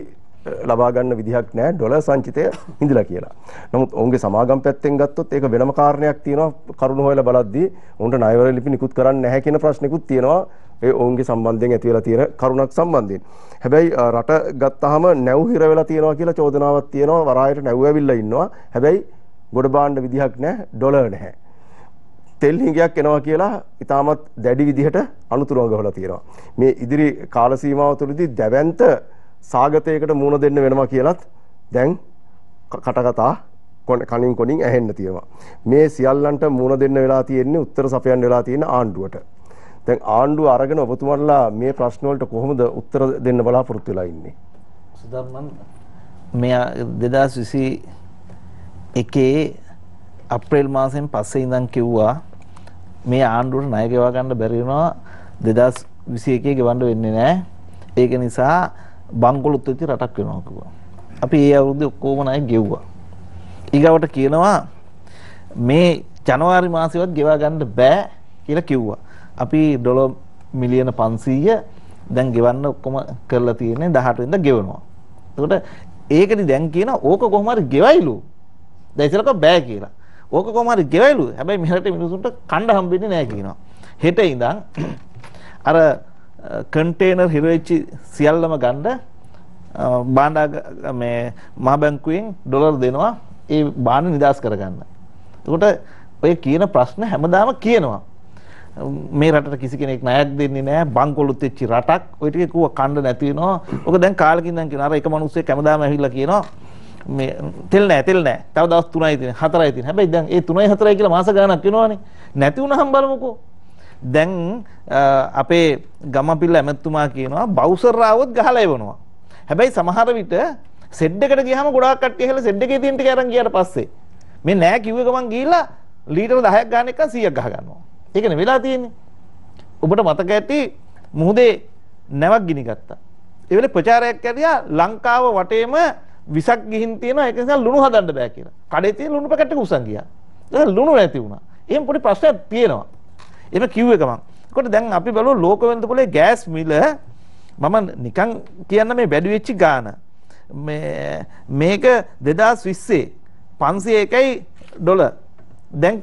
ලබා ගන්න විදිහක් නැහැ ඩොලර් සංචිතය හිඳිලා කියලා. නමුත් ඔවුන්ගේ සමාගම් පැත්තෙන් ගත්තොත් ඒක වෙනම කාරණයක් තියෙනවා. කරුණු හොයලා බලද්දී ඔවුන්ට ණයවර ලිපි නිකුත් කරන්න නැහැ කියන ප්‍රශ්නිකුත් තියෙනවා. ඒ ඔවුන්ගේ සම්බන්ධයෙන් ඇති වෙලා තියෙන කරුණක් සම්බන්ධයෙන්. හැබැයි රට ගත්තාම නැව් හිර වෙලා තියෙනවා කියලා චෝදනාවක් තියෙනවා. වරායට නැව් ඇවිල්ලා ඉන්නවා. හැබැයි ගොඩ බාණ්ඩ විදිහක් නැහැ ඩොලර් නැහැ. තෙල් හිඟයක් එනවා කියලා ඉතාමත් දැඩි විදිහට අනුතුරු අඟවලා තියෙනවා. මේ ඉදිරි කාල සීමාව තුළදී දැවැන්ත සාගතයකට මුහුණ දෙන්න වෙනවා කියලත් දැන් කටකතා කණින් කොණින් ඇහෙන්න තියෙනවා. මේ සියල්ලන්ට මුහුණ දෙන්න වෙලා තියෙන්නේ උත්තර සපයන්න වෙලා තියෙන ආණ්ඩුවට. දැන් ආණ්ඩුව අරගෙන ඔබතුමාලා මේ ප්‍රශ්න වලට කොහොමද උත්තර දෙන්න බලාපොරොත්තු වෙලා ඉන්නේ? සුධර්මන් මේ 2021 අප්‍රේල් මාසෙන් පස්සේ ඉඳන් කිව්වා මේ ආණ්ඩුවට ණය ගෙවා ගන්න බැරි වෙනවා 2021 ගෙවන්න වෙන්නේ නැහැ. ඒක නිසා බංකොලොත් වෙච්ච රටක් වෙනවා කිව්වා. අපි ඒ අවුරුද්දේ ඔක්කොම ණය ගෙව්වා. ඊගවට කියනවා මේ ජනවාරි මාසෙවත් ගෙවා ගන්න බෑ කියලා කිව්වා. අපි ඩොලර් මිලියන 500 දැන් ගෙවන්න ඔක්කොම කරලා තියෙන්නේ 18 වෙනිදා ගෙවනවා. එතකොට ඒකනේ දැන් කියන ඕක කොහොම හරි ගෙවයිලු. දැන් ඉතලක බෑ කියලා. ඕක කොහොම හරි ගෙවයිලු. හැබැයි මෙහෙරට මිනිසුන්ට කණ්ඩ හම්බෙන්නේ නැහැ කියනවා. හෙට ඉඳන් අර කන්ටේනර් හිරෙච්ච සියල්ලම ගන්න බාණ්ඩ මේ මහ බැංකුවෙන් ඩොලර් දෙනවා ඒ බාණ්ඩ නිදාස් කරගන්න. එතකොට ඔය කියන ප්‍රශ්න හැමදාම කියනවා. මේ රටට කිසි කෙනෙක් ණයක් දෙන්නේ නැහැ බංකොලොත් වෙච්ච රටක්. ඔය ටික කිව්ව කණ්ඩ නැති වෙනවා. ඔක දැන් කාලෙකින් දැන් කියනවා අර එක මිනිස්සෙක් හැමදාම ඇවිල්ලා කියනවා මේ තෙල් නැහැ. තව දවස් 3යි තියෙන 4යි තියෙන. හැබැයි දැන් ඒ 3යි 4යි කියලා මාස ගාණක් වෙනවනේ. නැති වුණාම බලමුකෝ. දැන් අපේ ගමපිල්ල ඇමතුමා කියනවා බවුසර් ආවොත් ගහලා එවනවා. හැබැයි සමහර විට සෙඩ් එකට ගියාම ගොඩාක් කට්ටිය හැල සෙඩ් එකේ තියෙන ටික අරන් ගියාට පස්සේ මේ නෑ කිව්ව ගමන් ගිහිල්ලා ලීටර 10ක් ගන්න එක 100ක් ගහ ගන්නවා. ඒකනේ වෙලා තියෙන්නේ. ඔබට මතක ඇති මුහුදේ නැවක් ගිනි ගත්තා. ඒ වෙලේ ප්‍රචාරයක් කරියා ලංකාව වටේම විසක් ගිහින් තියෙනවා ඒක නිසා ලුණු හදන්න බෑ කියලා. කඩේ තියෙන ලුණු පැකට් එක උස්සන් ගියා. ඒක ලුණු නැති වුණා. එහෙම පොඩි ප්‍රශ්නයක් තියෙනවා. එහෙම කිව්වේ ගමන්. ඒකට දැන් අපි බලමු ලෝක වෙළඳ පොලේ ගෑස් මිල මම නිකන් කියන්න මේ වැඩි වෙච්ච ගාන. මේක 2020 501යි ඩොලර්. දැන්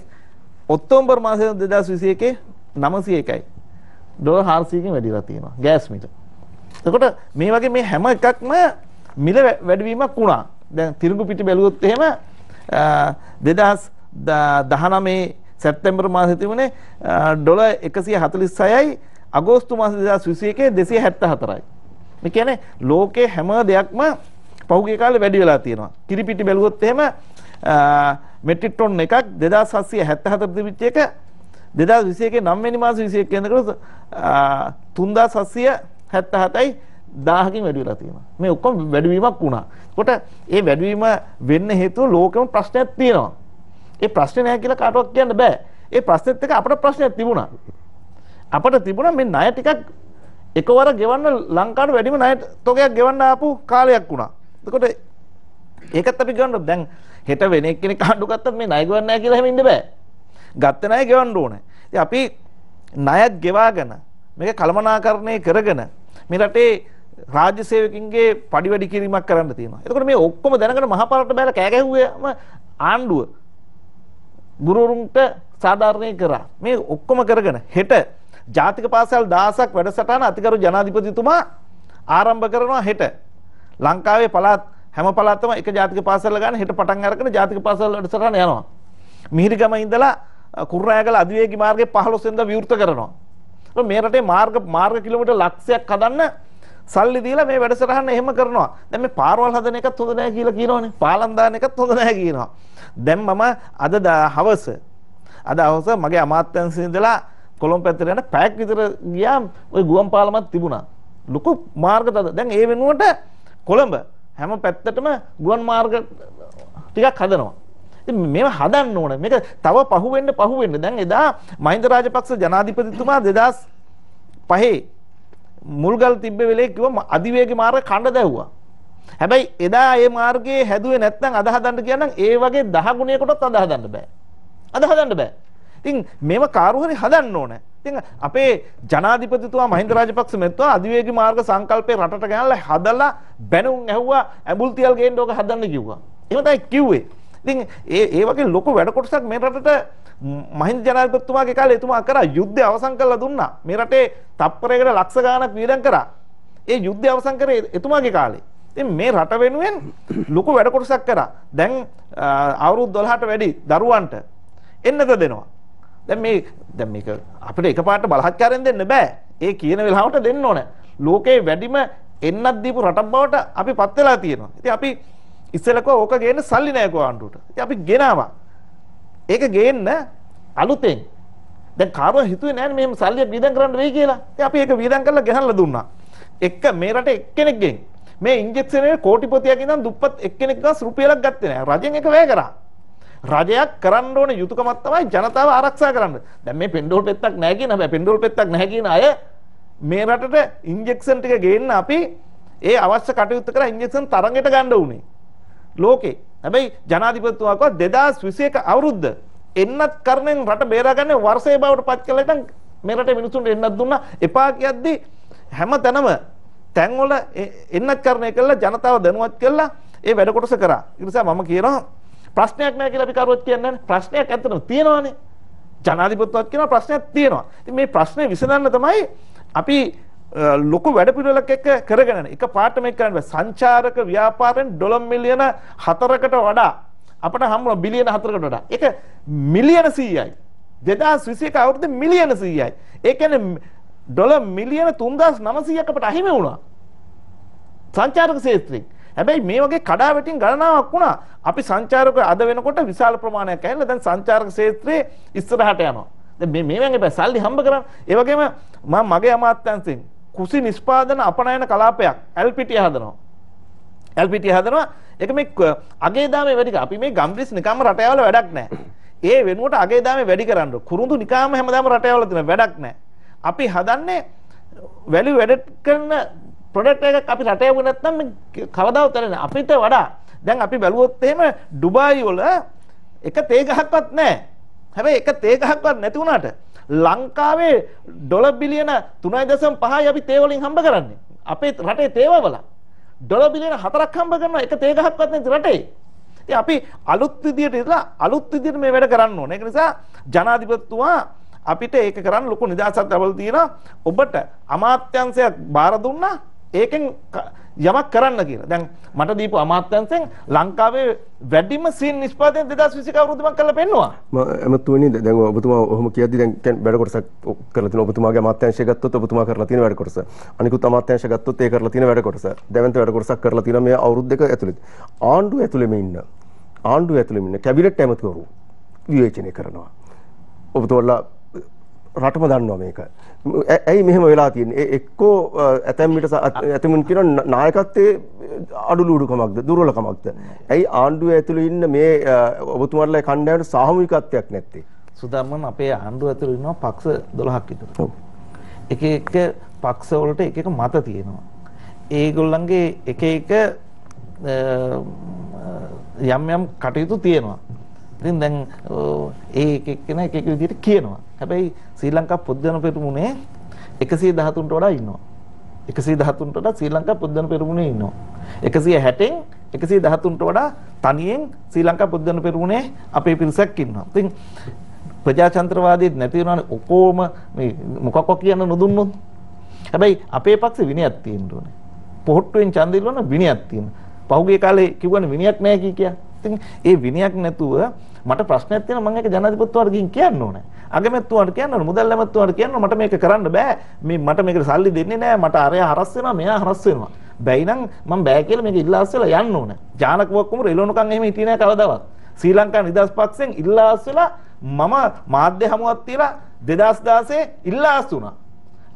ඔක්තෝබර් මාසයේ 2021 901යි. ඩොලර් 400කින් වැඩිලා තියෙනවා ගෑස් මිල. එතකොට මේ වගේ මේ හැම එකක්ම මිල වැඩිවීමක් වුණා. දැන් තිරිඟු පිටි බැලුවොත් එහෙම 2019 සැප්තැම්බර් මාසයේ තිබුණේ ඩොලර් 146යි අගෝස්තු මාසයේ 2021 274යි. මේ කියන්නේ ලෝකේ හැම දෙයක්ම පහුගිය කාලේ වැඩි වෙලා තියෙනවා. කිරි පිටි බැලුවොත් එහෙම මෙට්‍රික් ටොන් එකක් 2774 තිබිච්ච එක 2021 9 වෙනි මාස 21 වෙනිදාට 3777යි 1000කින් වැඩි වෙලා තියෙනවා. මේ ඔක්කොම වැඩිවීමක් වුණා. කොට ඒ වැඩිවීම වෙන්න හේතුව ලෝකෙම ප්‍රශ්නයක් තියෙනවා. ඒ ප්‍රශ්නේ නැහැ කියලා කාටවත් කියන්න බෑ. ඒ ප්‍රශ්නෙත් එක්ක අපිට ප්‍රශ්නයක් තිබුණා. අපිට තිබුණා මේ ණය ටිකක් එකවර ගෙවන්න ලංකාවට වැඩිම ණය තොගයක් ගෙවන්න ආපු කාලයක් වුණා. එතකොට ඒකත් අපි ගන්න දැන් හෙට වෙන එක්කෙනෙක් ආණ්ඩු ගත්තත් මේ ණය ගෙවන්න නැහැ කියලා එහෙම ඉන්න බෑ. ගත්ත ණය ගෙවන්න ඕනේ. ඉතින් අපි ණයක් ගෙවාගෙන මේක කළමනාකරණය කරගෙන මේ රටේ රාජ්‍ය සේවකින්ගේ පඩි වැඩි කිරීමක් කරන්න තියෙනවා. එතකොට මේ ඔක්කොම දැනගෙන මහපාරට බැලලා කෑ ගැහුවේම ආණ්ඩුව ගුරුවරුන්ට සාධාරණය කරා. මේ ඔක්කොම කරගෙන හෙට ජාතික පාසල් 1000ක් වැඩසටහන අතිගරු ජනාධිපතිතුමා ආරම්භ කරනවා හෙට. ලංකාවේ පළාත් හැම පළාතම එක ජාතික පාසල ගන්න හෙට පටන් අරගෙන ජාතික පාසල වලට සරණ යනවා. මිහිරිගම ඉඳලා කුර්රෑගල අධිවේගී මාර්ගයේ 15 වෙනිදා විවෘත කරනවා. මේ රටේ මාර්ග කිලෝමීටර් ලක්ෂයක් හදන්න සල්ලි දීලා මේ වැඩසටහන එහෙම කරනවා. දැන් මේ පාරවල් හදන එකත් හොඳ නැහැ කියලා කියනවනේ. පාලම් දාන එකත් හොඳ නැහැ කියනවා. දැන් මම අද හවස මගේ අමාත්‍යාංශයේ ඉඳලා කොළඹ පැත්තට යන පැයක් විතර ගියා. ওই ගුවන් පාලමක් තිබුණා. ලොකු මාර්ග දැන් ඒ වෙනුවට කොළඹ හැම පැත්තටම ගුවන් මාර්ග ටිකක් හදනවා. ඉතින් මේව හදන්න ඕනේ. මේක තව පහුවෙන්න. දැන් එදා මහින්ද රාජපක්ෂ ජනාධිපතිතුමා 2005 මුල්ගල් තිබ්බ වෙලේ කිව්ව අධිවේගී මාර්ග කණ්ඩ දැව්වා. හැබැයි එදා ඒ මාර්ගයේ හැදුවේ නැත්නම් අද හදන්න කියනනම් ඒ වගේ 10 ගුණයකටත් අද හදන්න බෑ. ඉතින් මේව කාරු හරි හදන්න ඕනේ. ඉතින් අපේ ජනාධිපතිතුමා මහින්ද රාජපක්ෂ මෙතුමා අධිවේගී මාර්ග සංකල්පේ රටට ගෙනල්ලා හදලා බැනුම් ඇහුවා ඇඹුල් තියල් ගේන්න ඕක හදන්න කිව්වා. එහෙම තමයි කිව්වේ. ඉතින් ඒ වගේ ලොකු වැඩ කොටසක් මේ රටට මහින්ද ජනාධිපතිතුමාගේ කාලේ එතුමා කරා යුද්ධය අවසන් කරලා දුන්නා. මේ රටේ තප්පරයකට ලක්ෂ ගාණක් වියදම් කරා. ඒ යුද්ධය අවසන් කරේ එතුමාගේ කාලේ. ඉතින් මේ රට වෙනුවෙන් ලොකු වැඩ කොටසක් කරා. දැන් අවුරුදු 12ට වැඩි දරුවන්ට එන්නත දෙනවා. දැන් මේක අපිට එකපාරට බලහත්කාරයෙන් දෙන්න බෑ. ඒ කියන වෙලාවට දෙන්න ඕනේ. ලෝකේ වැඩිම එන්නත් දීපු රටක් බවට අපි පත් වෙලා තියෙනවා. ඉතින් අපි ඉස්සෙල්ලා ඕක ගේන්න සල්ලි නැහැ කෝ ආණ්ඩුවට. ඉතින් අපි ගෙනාවා. ඒක ගේන්න අලුතෙන්. දැන් කාරුව හිතුවේ නැහැ මෙහෙම සල්ලියක් වියදම් කරන්න වෙයි කියලා. ඉතින් අපි ඒක වියදම් කරලා ගෙනල්ලා දුන්නා. මේ රටේ එක්කෙනෙක්ගෙන් මේ ඉන්ජෙක්ෂන් එකේ කෝටිපතියක් ඉඳන් දුප්පත් එක්කෙනෙක් ගාස් රුපියලක් ගත්තේ නැහැ. රජෙන් එක වැය කරා. රජයක් කරන්න ඕන යුතුයකමක් තමයි ජනතාව ආරක්ෂා කරන්න. දැන් මේ පෙන්ඩෝල් පෙත්තක් නැහැ කියන හැබැයි පෙන්ඩෝල් පෙත්තක් නැහැ කියන අය මේ රටට ඉන්ජෙක්ෂන් ටික ගේන්න අපි ඒ අවශ්‍ය කටයුතු කරලා ඉන්ජෙක්ෂන් තරඟයට ගන්න උනේ. ලෝකේ. හැබැයි ජනාධිපතිතුමා කිව්වා 2021 අවුරුද්ද එන්නත් කරණයෙන් රට බේරාගන්නේ වර්ෂයේ බවට පත් කළා. ඉතින් මේ රටේ මිනිසුන්ට එන්නත් දුන්නා. එපා කියද්දි හැම තැනම තැන්වල එන්නත් කරණය කළා ජනතාව දැනුවත් කළා. ඒ වැඩ කොටස කරා. ඒ නිසා මම කියනවා ප්‍රශ්නයක් නැහැ කියලා අපි කරුවත් කියන්නේ නැහැ. ප්‍රශ්නයක් ඇත්තටම තියෙනවානේ. ජනාධිපතිතුමාත් කියනවා ප්‍රශ්නයක් තියෙනවා. ඉතින් මේ ප්‍රශ්නේ විසඳන්න තමයි අපි ලොකු වැඩ පිළිවෙලක් එක්ක කරගෙන යන්නේ. එක පාට මේක කරන්න බෑ. සංචාරක ව්‍යාපාරෙන් ඩොලර් මිලියන 4කට වඩා අපට හම්බ වෙනවා බිලියන 4කට වඩා. ඒක මිලියන 100යි. 2021 අවුරුද්දේ මිලියන 100යි. ඒ කියන්නේ ඩොලර් මිලියන 3900ක් අපට අහිමි වුණා. සංචාරක ක්ෂේත්‍රයෙන්. හැබැයි මේ වගේ කඩාවැටීම් ගණනාවක් වුණා. අපි සංචාරක අද වෙනකොට විශාල ප්‍රමාණයක් ඇවිල්ලා දැන් සංචාරක ක්ෂේත්‍රයේ ඉස්සරහට යනවා. දැන් මේ වගේ බෑ සල්ලි හම්බ කරන්න. ඒ වගේම මම මගේ අමාත්‍යාංශයෙන් කුසි නිෂ්පාදන අපනයන කලාපයක් LPT හදනවා. ඒක මේ අගේ දාමේ වැඩි කර. අපි මේ ගම්බිස් නිකම්ම රට යවල වැඩක් නැහැ. ඒ වෙනුවට අගේ දාමේ වැඩි කරන්න. කුරුඳු නිකම්ම හැමදාම රට යවල තියෙන වැඩක් නැහැ. අපි හදන්නේ වැලියු වැඩ කරන ප්‍රොඩක්ට් එකක් අපි රට යවුවේ නැත්නම් කවදාවත් නැහැ. අපිට වඩා දැන් අපි බැලුවොත් එහෙම ඩුබායි වල එක තේ ගහක්වත් නැහැ. හැබැයි එක තේ ගහක්වත් නැති වුණාට ලංකාවේ ඩොලර් බිලියන 3.5යි අපි තේ වලින් හම්බ කරන්නේ. අපේ රටේ තේවවල ඩොලර් බිලියන 4ක් හම්බ කරනවා එක තේ ගහක්වත් නැති රටේ. ඉතින් අපි අලුත් විදියට මේ වැඩ කරන්න ඕනේ. ඒක නිසා ජනාධිපතිතුමා අපිට ඒක කරන්න ලොකු නිදහසක් ලැබලා තියෙනවා. ඔබට අමාත්‍යාංශයක් බාර දුන්නා ඒකෙන් යමක් කරන්න කියලා. දැන් මට දීපු අමාත්‍යාංශයෙන් ලංකාවේ වැඩිම සීන් නිෂ්පාදනය 2021 අවුරුද්දේ මම කරලා පෙන්නුවා. එමතුනේ දැන් ඔබතුමා ඔහොම කියද්දි දැන් වැඩ කොටසක් කරලා තියෙනවා. ඔබතුමාගේ අමාත්‍යාංශය ගත්තොත් ඔබතුමා කරලා තියෙන වැඩ කොටස. අනිකුත් අමාත්‍යාංශ ගත්තොත් ඒ කරලා තියෙන වැඩ කොටස. දැවන්ත වැඩ කොටසක් කරලා තියෙනවා මේ අවුරුදු දෙක ඇතුළත. ආණ්ඩුව ඇතුළෙම ඉන්න කැබිනට් ඇමතිවරු විවේචනය කරනවා. ඔබතුමාලා රටම දන්නවා මේක. ඇයි මෙහෙම වෙලා තියෙන්නේ? එක්කෝ ඇතැම් විට ඇතමුන් කියන නායකත්වයේ අඩුලුඩුකමක්ද දුර්වලකමක්ද? ඇයි ආණ්ඩුව ඇතුළේ ඉන්න මේ ඔබතුමාලා කණ්ඩායමට සාමූහිකත්වයක් නැත්තේ? සුදම්මම අපේ ආණ්ඩුව ඇතුළේ ඉන්නවා පක්ෂ 12ක් විතර. ඔව්. එක පක්ෂ වලට එක මත තියෙනවා. ඒගොල්ලන්ගේ එක යම් කටයුතු තියෙනවා. ඉතින් දැන් ඒ එක්කෙනා එක විදිහට කියනවා. හැබැයි ශ්‍රී ලංකා පොත්ජන පෙරමුණේ 113ට වඩා ඉන්නවා. 113ට වඩා ශ්‍රී ලංකා පොත්ජන පෙරමුණේ ඉන්නවා. 160න් 113ට වඩා තනියෙන් ශ්‍රී ලංකා පොත්ජන පෙරමුණේ අපේ පිරිසක් ඉන්නවා. ඉතින් ප්‍රජාතන්ත්‍රවාදීත් නැති වෙනවානේ ඔකෝම මේ මොකක්ද කියන්න නොදුන්නොත්. හැබැයි අපේ පක්ෂේ විනයක් තියෙන්න ඕනේ. පොහොට්ටුවෙන් ඡන්දෙ ඉල්ලන විනයක් තියෙනවා. පහුගිය කාලේ කිව්වනේ විනයක් නැහැ කියා. ඉතින් ඒ විනයක් නැතුව මට ප්‍රශ්නයක් තියෙනවා මම ඒක ජනාධිපතිතුමාට ගිහින් කියන්න ඕනේ. අගමැතිතුමාට කියන්න ඕනේ. මුදල් ඇමතිතුමාට කියන්න ඕනේ. මට මේක කරන්න බෑ. මට මේකට සල්ලි දෙන්නේ නැහැ. මට අරයා හරස් වෙනවා මෙයා හරස් වෙනවා. බැයි නම් මම බෑ කියලා මේක ඉල්ලාස් වෙලා යන්න ඕනේ. ජානකුවක් කුමර එළවණුකම් එහෙම හිටියේ නැහැ කවදාවත්. ශ්‍රී ලංකා නිදහස් පක්ෂයෙන් ඉල්ලාස් වෙලා මම මාධ්‍ය හමුවක් තියලා 2016 ඉල්ලාස් වුණා.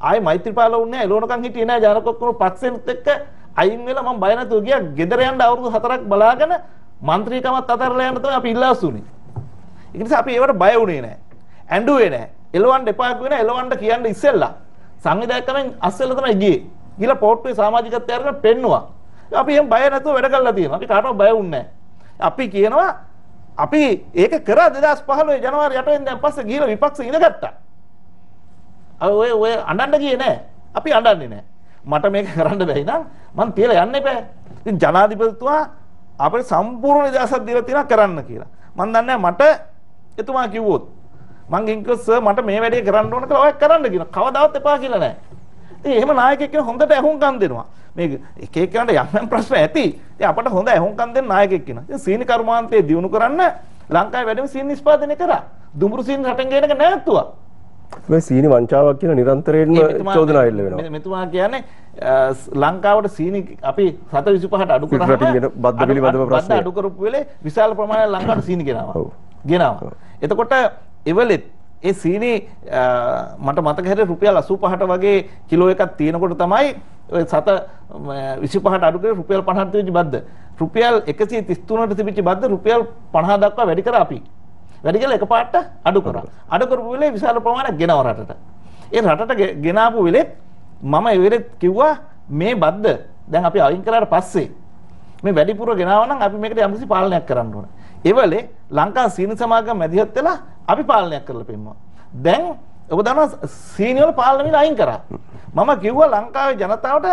ආයේ මෛත්‍රීපාල වුණේ එළවණුකම් හිටියේ නැහැ ජානකුවක් කුමර පක්ෂෙත් එක්ක අයින් වෙලා මම බය නැතුව ගියා. ගෙදර යන්න අවුරුදු 4ක් බලාගෙන මන්ත්‍රීකමත් අතරලා යන්න තමයි අපි ඉල්ලාස් වුණේ. ඒ නිසා අපි ඒවට බය වුණේ නැහැ. ඇඬුවේ නැහැ. එළවන්න එපා කියන එළවන්න කියන්න ඉස්සෙල්ලා සංවිධායකයන් අස්සෙල්ලා තමයි ගියේ. ගිහලා පොට්ටුවේ සමාජිකත්වය අරගෙන පෙන්නුවා. අපි එහෙම බය නැතුව වැඩ කරලා තියෙනවා. අපි කාටවත් බය වුණේ නැහැ. අපි කියනවා අපි ඒක කරා 2015 ජනවාරි 8 වෙනිදාන් පස්සේ ගිහලා විපක්ෂ ඉඳගත්තා. ඔය අඬන්න ගියේ නැහැ. අපි අඬන්නේ නැහැ. මට මේක කරන්න බැයි නම් මං තියලා යන්න එපා. ඉතින් ජනාධිපතිතුමා අපේ සම්පූර්ණ නිදහසක් දීලා තියෙනවා කරන්න කියලා. මම දන්නේ මට එතුමා කිව්වොත් මං ගින්කෝ සර් මට මේ වැඩේ කරන්න ඕන කියලා ඔය කරන්න කියනවා. කවදාවත් එපා කියලා නැහැ. ඉතින් එහෙම නායකයෙක් කෙනෙක් හොඳට ඇහුම්කන් දෙනවා. මේක එක එකකට යම් ප්‍රශ්න ඇති. ඉතින් අපට හොඳ ඇහුම්කන් දෙන්න නායකයෙක් කෙනා. ඉතින් සීනි කර්මාන්තයේ දියුණු කරන්න ලංකාවේ වැඩිම සීනි නිෂ්පාදනය කරා. දුඹුරු සීනි රටෙන් ගේන එක නැවතුවා. මේ සීනි වංචාවක් කියලා නිරන්තරයෙන්ම චෝදනා එල්ල වෙනවා. මෙතුමා කියන්නේ ලංකාවට සීනි අපි 725ට අඩු කරාම බද්ද පිළිබඳව ප්‍රශ්න අඩු කරපු වෙලේ විශාල ප්‍රමාණයක් ලංකාවට සීනි ගෙනාවා. එතකොට එවලෙත් ඒ සීනි මට මතක හැටියට රුපියල් 85ට වගේ කිලෝ එකක් තියෙනකොට තමයි ඔය 725ට අඩු කරේ රුපියල් 50ට තිබිච්ච බද්ද. රුපියල් 133ට තිබිච්ච බද්ද රුපියල් 50 දක්වා වැඩි කරා අපි. වැඩි කියලා එකපාරට අඩු කරා. අඩු කරපු වෙලේ විශාල ප්‍රමාණයක් ගෙනව රටට. ඒ රටට ගෙනාපු වෙලෙත් මම ඒ වෙලෙත් කිව්වා මේ බද්ද දැන් අපි අයින් කරාට පස්සේ මේ වැඩිපුර ගෙනාවා නම් අපි මේකට යම්කිසි පාලනයක් කරන්න ඕනේ. ඒ වෙලේ ලංකා සීනි සමාගම මැදිහත් වෙලා අපි පාලනයක් කරලා පෙන්නුවා. දැන් ඔබ දන්නවා සීනි වල පාලන මිල අයින් කරා. මම කිව්වා ලංකාවේ ජනතාවට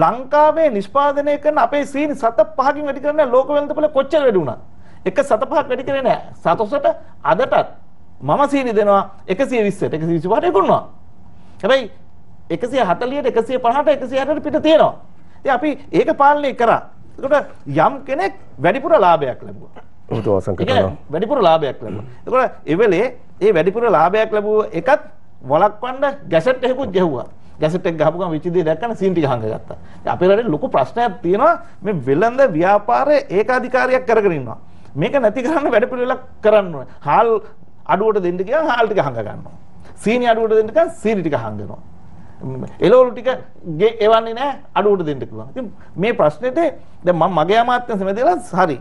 ලංකාවේ නිෂ්පාදනය කරන අපේ සීනි 7.5කින් වැඩි කරන්න ලෝක වෙළඳපොළ කොච්චර වැඩි වුණා. එක 7.5ක් වැඩි කරේ නැහැ. සතොසට අදටත් මම සීනි දෙනවා 120ට 125ට එකුණා. හැබැයි 140ට 150ට 160ට පිට තියෙනවා. ඉතින් අපි ඒක පාලනය කරා. ඒකට යම් කෙනෙක් වැඩිපුර ලාභයක් ලැබුවා. වැඩිපුර ලාභයක් ලැබුවා. ඒකට ඒ වෙලේ ඒ වැඩිපුර ලාභයක් ලැබුව එකත් වළක්වන්න ගැසට් එකකුත් ගැහුවා. ගැසට් එක ගහපු ගමන් විචිදේ දැක්කම සීන් ටික හංගගත්තා. අපේ රටේ ලොකු ප්‍රශ්නයක් තියෙනවා මේ වෙළඳ ව්‍යාපාරයේ ඒකාධිකාරියක් කරගෙන ඉන්නවා. මේක නැති කරන්න වැඩපිළිවෙලක් කරන්න ඕනේ. හාල් අඩුවට දෙන්න ගියාම හාල් ටික හංග ගන්නවා. සීනි අඩුවට දෙන්න ගියාම සීනි ටික හංගනවා. එළවලු ටික එවන්නේ නැහැ අඩුවට දෙන්න කිව්වා. ඉතින් මේ ප්‍රශ්නෙට දැන් මම මගේ අමාත්‍යංශ මෙදලා හරි.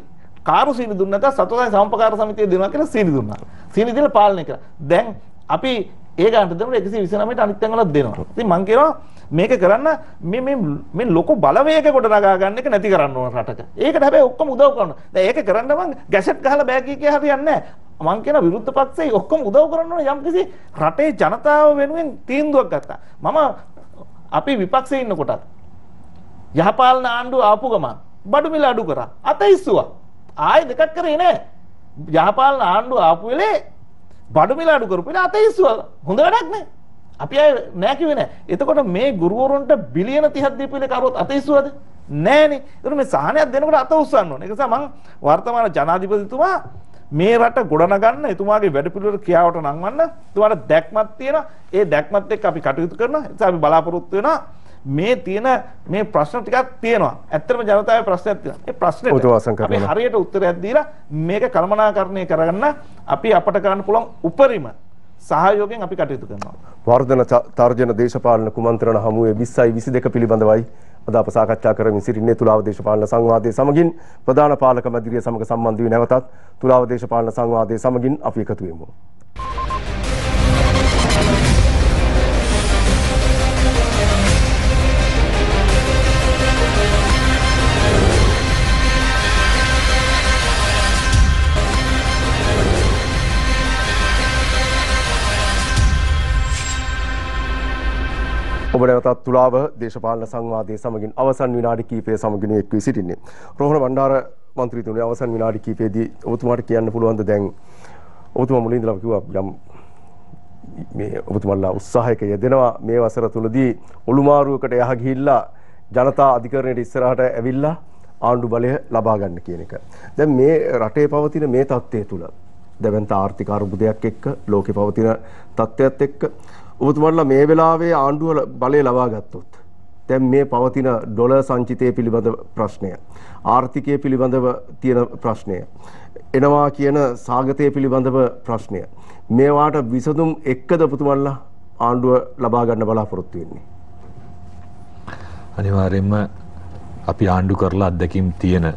කාරු සීනි දුන්න නැත්නම් සතෝදාය සමපකාර සමිතිය දෙනවා කියලා සීනි දුන්නා. සීනි දීලා පාලනය කරා. දැන් අපි ඒ ගන්නට දෙනවා 129ට අනිත් තැන් වලත් දෙනවා. ඉතින් මම කියනවා මේක කරන්න මේ ලොකු බලවේග කොට නගා ගන්න එක නැති කරන්න ඕන රටක. ඒකට හැබැයි ඔක්කොම උදව් කරනවා. දැන් ඒක කරන්න මං ගැසට් ගහලා බෑ කිය හරියන්නේ නැහැ. මං කියන විරුද්ධ පක්ෂයේ ඔක්කොම උදව් කරන්න ඕන යම්කිසි රටේ ජනතාව වෙනුවෙන් තීන්දුවක් ගත්තා. මම අපි විපක්ෂයේ ඉන්නකොටත් යහපාලන ආණ්ඩුව ආපු ගමන් බඩු මිල අඩු කරා. අතයිස්සුවා. ආයෙ දෙකක් කරේ නෑ. යහපාලන ආණ්ඩුව ආපු වෙලේ බඩු මිල අඩු කරපු වෙලේ අතයිස්සුවා. හොඳ වැඩක් නෑ. අපි අය නෑ කිව්වේ නෑ. එතකොට මේ ගුරුවරුන්ට බිලියන 30ක් දීපු වෙලේ කරුවොත් අතයිස්සුවද? නෑනේ. ඒතර මේ සාහනයක් දෙනකොට අත උස්සන්න ඕනේ. ඒ නිසා මම වර්තමාන ජනාධිපතිතුමා මේ රට ගොඩනගන්න එතුමාගේ වැඩපිළිවෙල ක්‍රියාවට නංවන්න එතුමාට දැක්මක් තියෙනවා. ඒ දැක්මත් එක්ක අපි කටයුතු කරනවා. ඒ නිසා අපි බලාපොරොත්තු වෙනවා මේ තියෙන මේ ප්‍රශ්න ටිකක් තියෙනවා. ඇත්තටම ජනතාවේ ප්‍රශ්නයක් තියෙනවා. ඒ ප්‍රශ්නෙට අපි හරියට උත්තරයක් දීලා මේක කළමනාකරණය කරගන්න අපි අපට කරන්න පුළුවන් උපරිම සහයෝගයෙන් අපි කටයුතු කරනවා. වර්ධන තර්ජන දේශපාලන කුමන්ත්‍රණ හමුවේ 2022 පිළිබඳවයි අද අප සාකච්ඡා කරමින් සිටින්නේ තුලාව දේශපාලන සංවාදයේ සමගින් ප්‍රධාන පාලක මැදිරිය සමග සම්බන්ධ වී නැවතත් තුලාව දේශපාලන සංවාදයේ සමගින් අපි එකතු වෙමු. ඔබ නැවතත් තුලාව දේශපාලන සංවාදයේ සමගින් අවසන් විනාඩි කිහිපය සමගින් එක් වී සිටින්නේ. රෝහණ බණ්ඩාර මන්ත්‍රීතුමනි අවසන් විනාඩි කිහිපයේදී ඔබතුමාට කියන්න පුළුවන්ද දැන් ඔබතුමා මුලින් ඉඳලා කිව්වා යම් මේ ඔබතුමාලා උත්සාහයක යෙදෙනවා මේ වසර තුලදී ඔළුමාරුවකට යහ ගිහිල්ලා ජනතා අධිකරණයට ඉස්සරහට ඇවිල්ලා ආණ්ඩු බලය ලබා ගන්න කියන එක. දැන් මේ රටේ පවතින මේ තත්ත්වය තුළ දැවැන්ත ආර්ථික අර්බුදයක් එක්ක ලෝකේ පවතින තත්ත්වයක් එක්ක ඔබතුමාලා මේ වෙලාවේ ආණ්ඩුව බලය ලබා ගත්තොත් දැන් මේ පවතින ඩොලර් සංචිතය පිළිබඳ ප්‍රශ්නය, ආර්ථිකය පිළිබඳව තියෙන ප්‍රශ්නය, එනවා කියන සාගතය පිළිබඳව ප්‍රශ්නය, මේවාට විසඳුම් එක්කද ඔබතුමාලා ආණ්ඩුව ලබා ගන්න බලාපොරොත්තු වෙන්නේ? අනිවාර්යයෙන්ම අපි ආණ්ඩු කරලා අත්දැකීම් තියෙන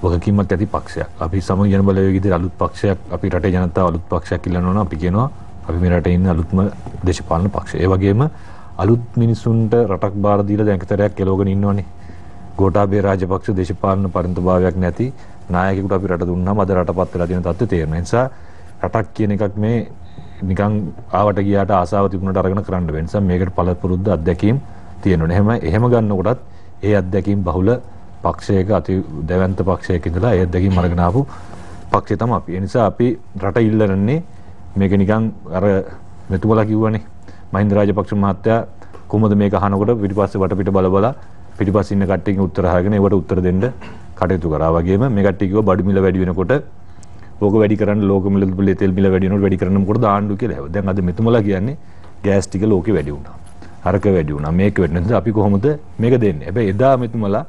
වගකීමක් ඇති පක්ෂයක්. අපි සමග ජන බලවේගයේ අලුත් පක්ෂයක්, අපි රටේ ජනතාව අලුත් පක්ෂයක් ඉල්ලනවා නම් අපි කියනවා අපි මේ රටේ ඉන්න අලුත්ම දේශපාලන පක්ෂය. ඒ වගේම අලුත් මිනිසුන්ට රටක් බාර දීලා දැන් එකතරයක් කෙලවගෙන ඉන්නවනේ. ගෝඨාභය රාජපක්ෂ දේශපාලන පරිණතභාවයක් නැති නායකයෙකුට අපි රට දුන්නාම අද රටපත් වෙලා තියෙන තත්ත්වය තේරෙනවා. ඒ නිසා රටක් කියන එකක් මේ නිකන් ආවට ගියාට ආසාව තිබුණාට අරගෙන කරන්න බැහැ. නිසා මේකට පළපුරුද්ද අත්දැකීම් තියෙනවනේ. එහෙම ගන්නකොටත් ඒ අත්දැකීම් බහුල පක්ෂයක අති දැවැන්ත පක්ෂයක ඉඳලා ඒ අත්දැකීම් අරගෙන ආපු පක්ෂය තමයි අපි. ඒ නිසා අපි රට ඉල්ලන්නේ මේක නිකන් අර මෙතුමලා කිව්වනේ මහින්ද රාජපක්ෂ මහත්තයා කොහොමද මේක අහනකොට පිටිපස්සේ වටපිට බල පිටිපස්සේ ඉන්න කට්ටියකින් උත්තර අහගෙන ඒවට උත්තර දෙන්න කටයුතු කරා. වගේම මේ කට්ටිය කිව්වා බඩු මිල වැඩි වෙනකොට ඕක වැඩි කරන්න ලෝක මිල තෙල් මිල වැඩි වෙනකොට වැඩි කරන්න මොකටද ආණ්ඩුව කියලා. දැන් අද මෙතුමලා කියන්නේ ගෑස් ටික ලෝකෙ වැඩි වුණා. හරක වැඩි වුණා. මේක වැඩි නිසා අපි කොහොමද මේක දෙන්නේ? හැබැයි එදා මෙතුමලා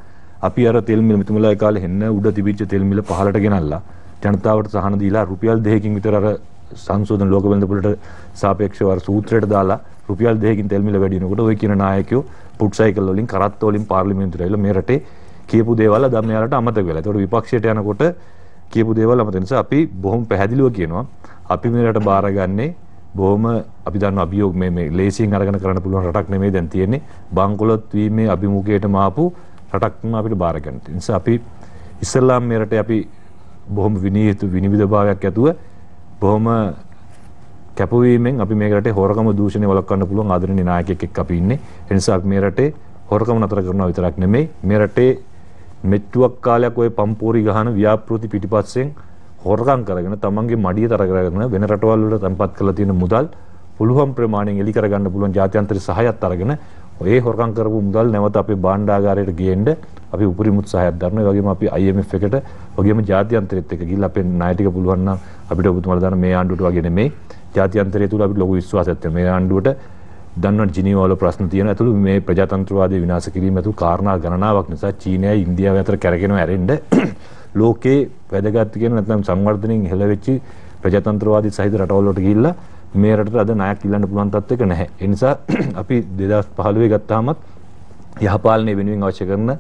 අපි අර තෙල් මිල මෙතුමලා ඒ කාලේ හෙන්න උඩ තිබිච්ච තෙල් මිල පහලට ගෙනල්ලා ජනතාවට සහන දීලා රුපියල් 2කින් විතර අර සංශෝධන ලෝක වෙළඳ පොළට සාපේක්ෂව අර සූත්‍රයට දාලා රුපියල් 2කින් තෙල් මිල වැඩි වෙනකොට ওই කියන නායකයෝ පුට් සයිකල් වලින් කරත්ත වලින් පාර්ලිමේන්තුවට ඇවිල්ලා මේ රටේ කියපු දේවල් අද මෙයාලට අමතක වෙලා. ඒතකොට විපක්ෂයට යනකොට කියපු දේවල් අමතක නිසා අපි බොහොම පැහැදිලිව කියනවා අපි මේ රට බාරගන්නේ බොහොම අපි දන්න අභියෝග මේ ලේසියෙන් අරගෙන කරන්න පුළුවන් රටක් නෙමෙයි දැන් තියෙන්නේ. බංකොලොත් වීමේ අභිමුඛයටම ආපු රටක්ම අපිට බාර ගන්න. ඒ නිසා අපි ඉස්ලාම් මේ රටේ අපි බොහොම විනිවිදභාවයක් ඇතුව බොහොම කැපවීමෙන් අපි මේ රටේ හොරකම දූෂණය වළක්වන්න පුළුවන් ආදරණීය නායකයෙක් එක්ක අපි ඉන්නේ. ඒ නිසා අපි මේ රටේ හොරකම නතර කරනවා විතරක් නෙමෙයි මේ රටේ මෙට්ටුවක් කාලයක් ඔය පම්පෝරි ගහන ව්‍යාපෘති පිටිපස්සෙන් හොරකම් කරගෙන තමන්ගේ මඩිය තර කරගෙන වෙන රටවල් වල තැන්පත් කරලා තියෙන මුදල් පුළුවන් ප්‍රමාණයෙන් එලි කරගන්න පුළුවන් ජාත්‍යන්තර සහායත් අරගෙන ඔය හොරකම් කරපු මුදල් නැවත අපේ භාණ්ඩාගාරයට ගේන්න අපි උපරිම උත්සාහයක් දරනවා. ඒ වගේම අපි IMF එකට වගේම ජාත්‍යන්තරෙත් එක්ක ගිහිල්ලා අපේ ණය ටික පුළුවන් නම් අපිට ඔබතුමාලා දාන මේ ආණ්ඩුවට වගේ නෙමෙයි ජාත්‍යන්තරය තුල අපිට ලොකු විශ්වාසයක් තියෙනවා. මේ ආණ්ඩුවට දන්නවට ජිනීවා වල ප්‍රශ්න තියෙන ඇතුළු මේ ප්‍රජාතන්ත්‍රවාදී විනාශ කිරීම ඇතුළු කාරණා ගණනාවක් නිසා චීනයයි ඉන්දියාවයි අතර කැරකෙනවා ඇරෙන්න ලෝකේ වැදගත් කියන නැත්නම් සංවර්ධනයෙන් ඉහළ වෙච්ච ප්‍රජාතන්ත්‍රවාදී සහිත රටවල් වලට ගිහිල්ලා මේ රටට අද ණයක් ඉල්ලන්න පුළුවන් තත්ත්වයක නැහැ. ඒ නිසා අපි 2015 ගත්තාමත් යහපාලනය වෙනුවෙන් අවශ්‍ය කරන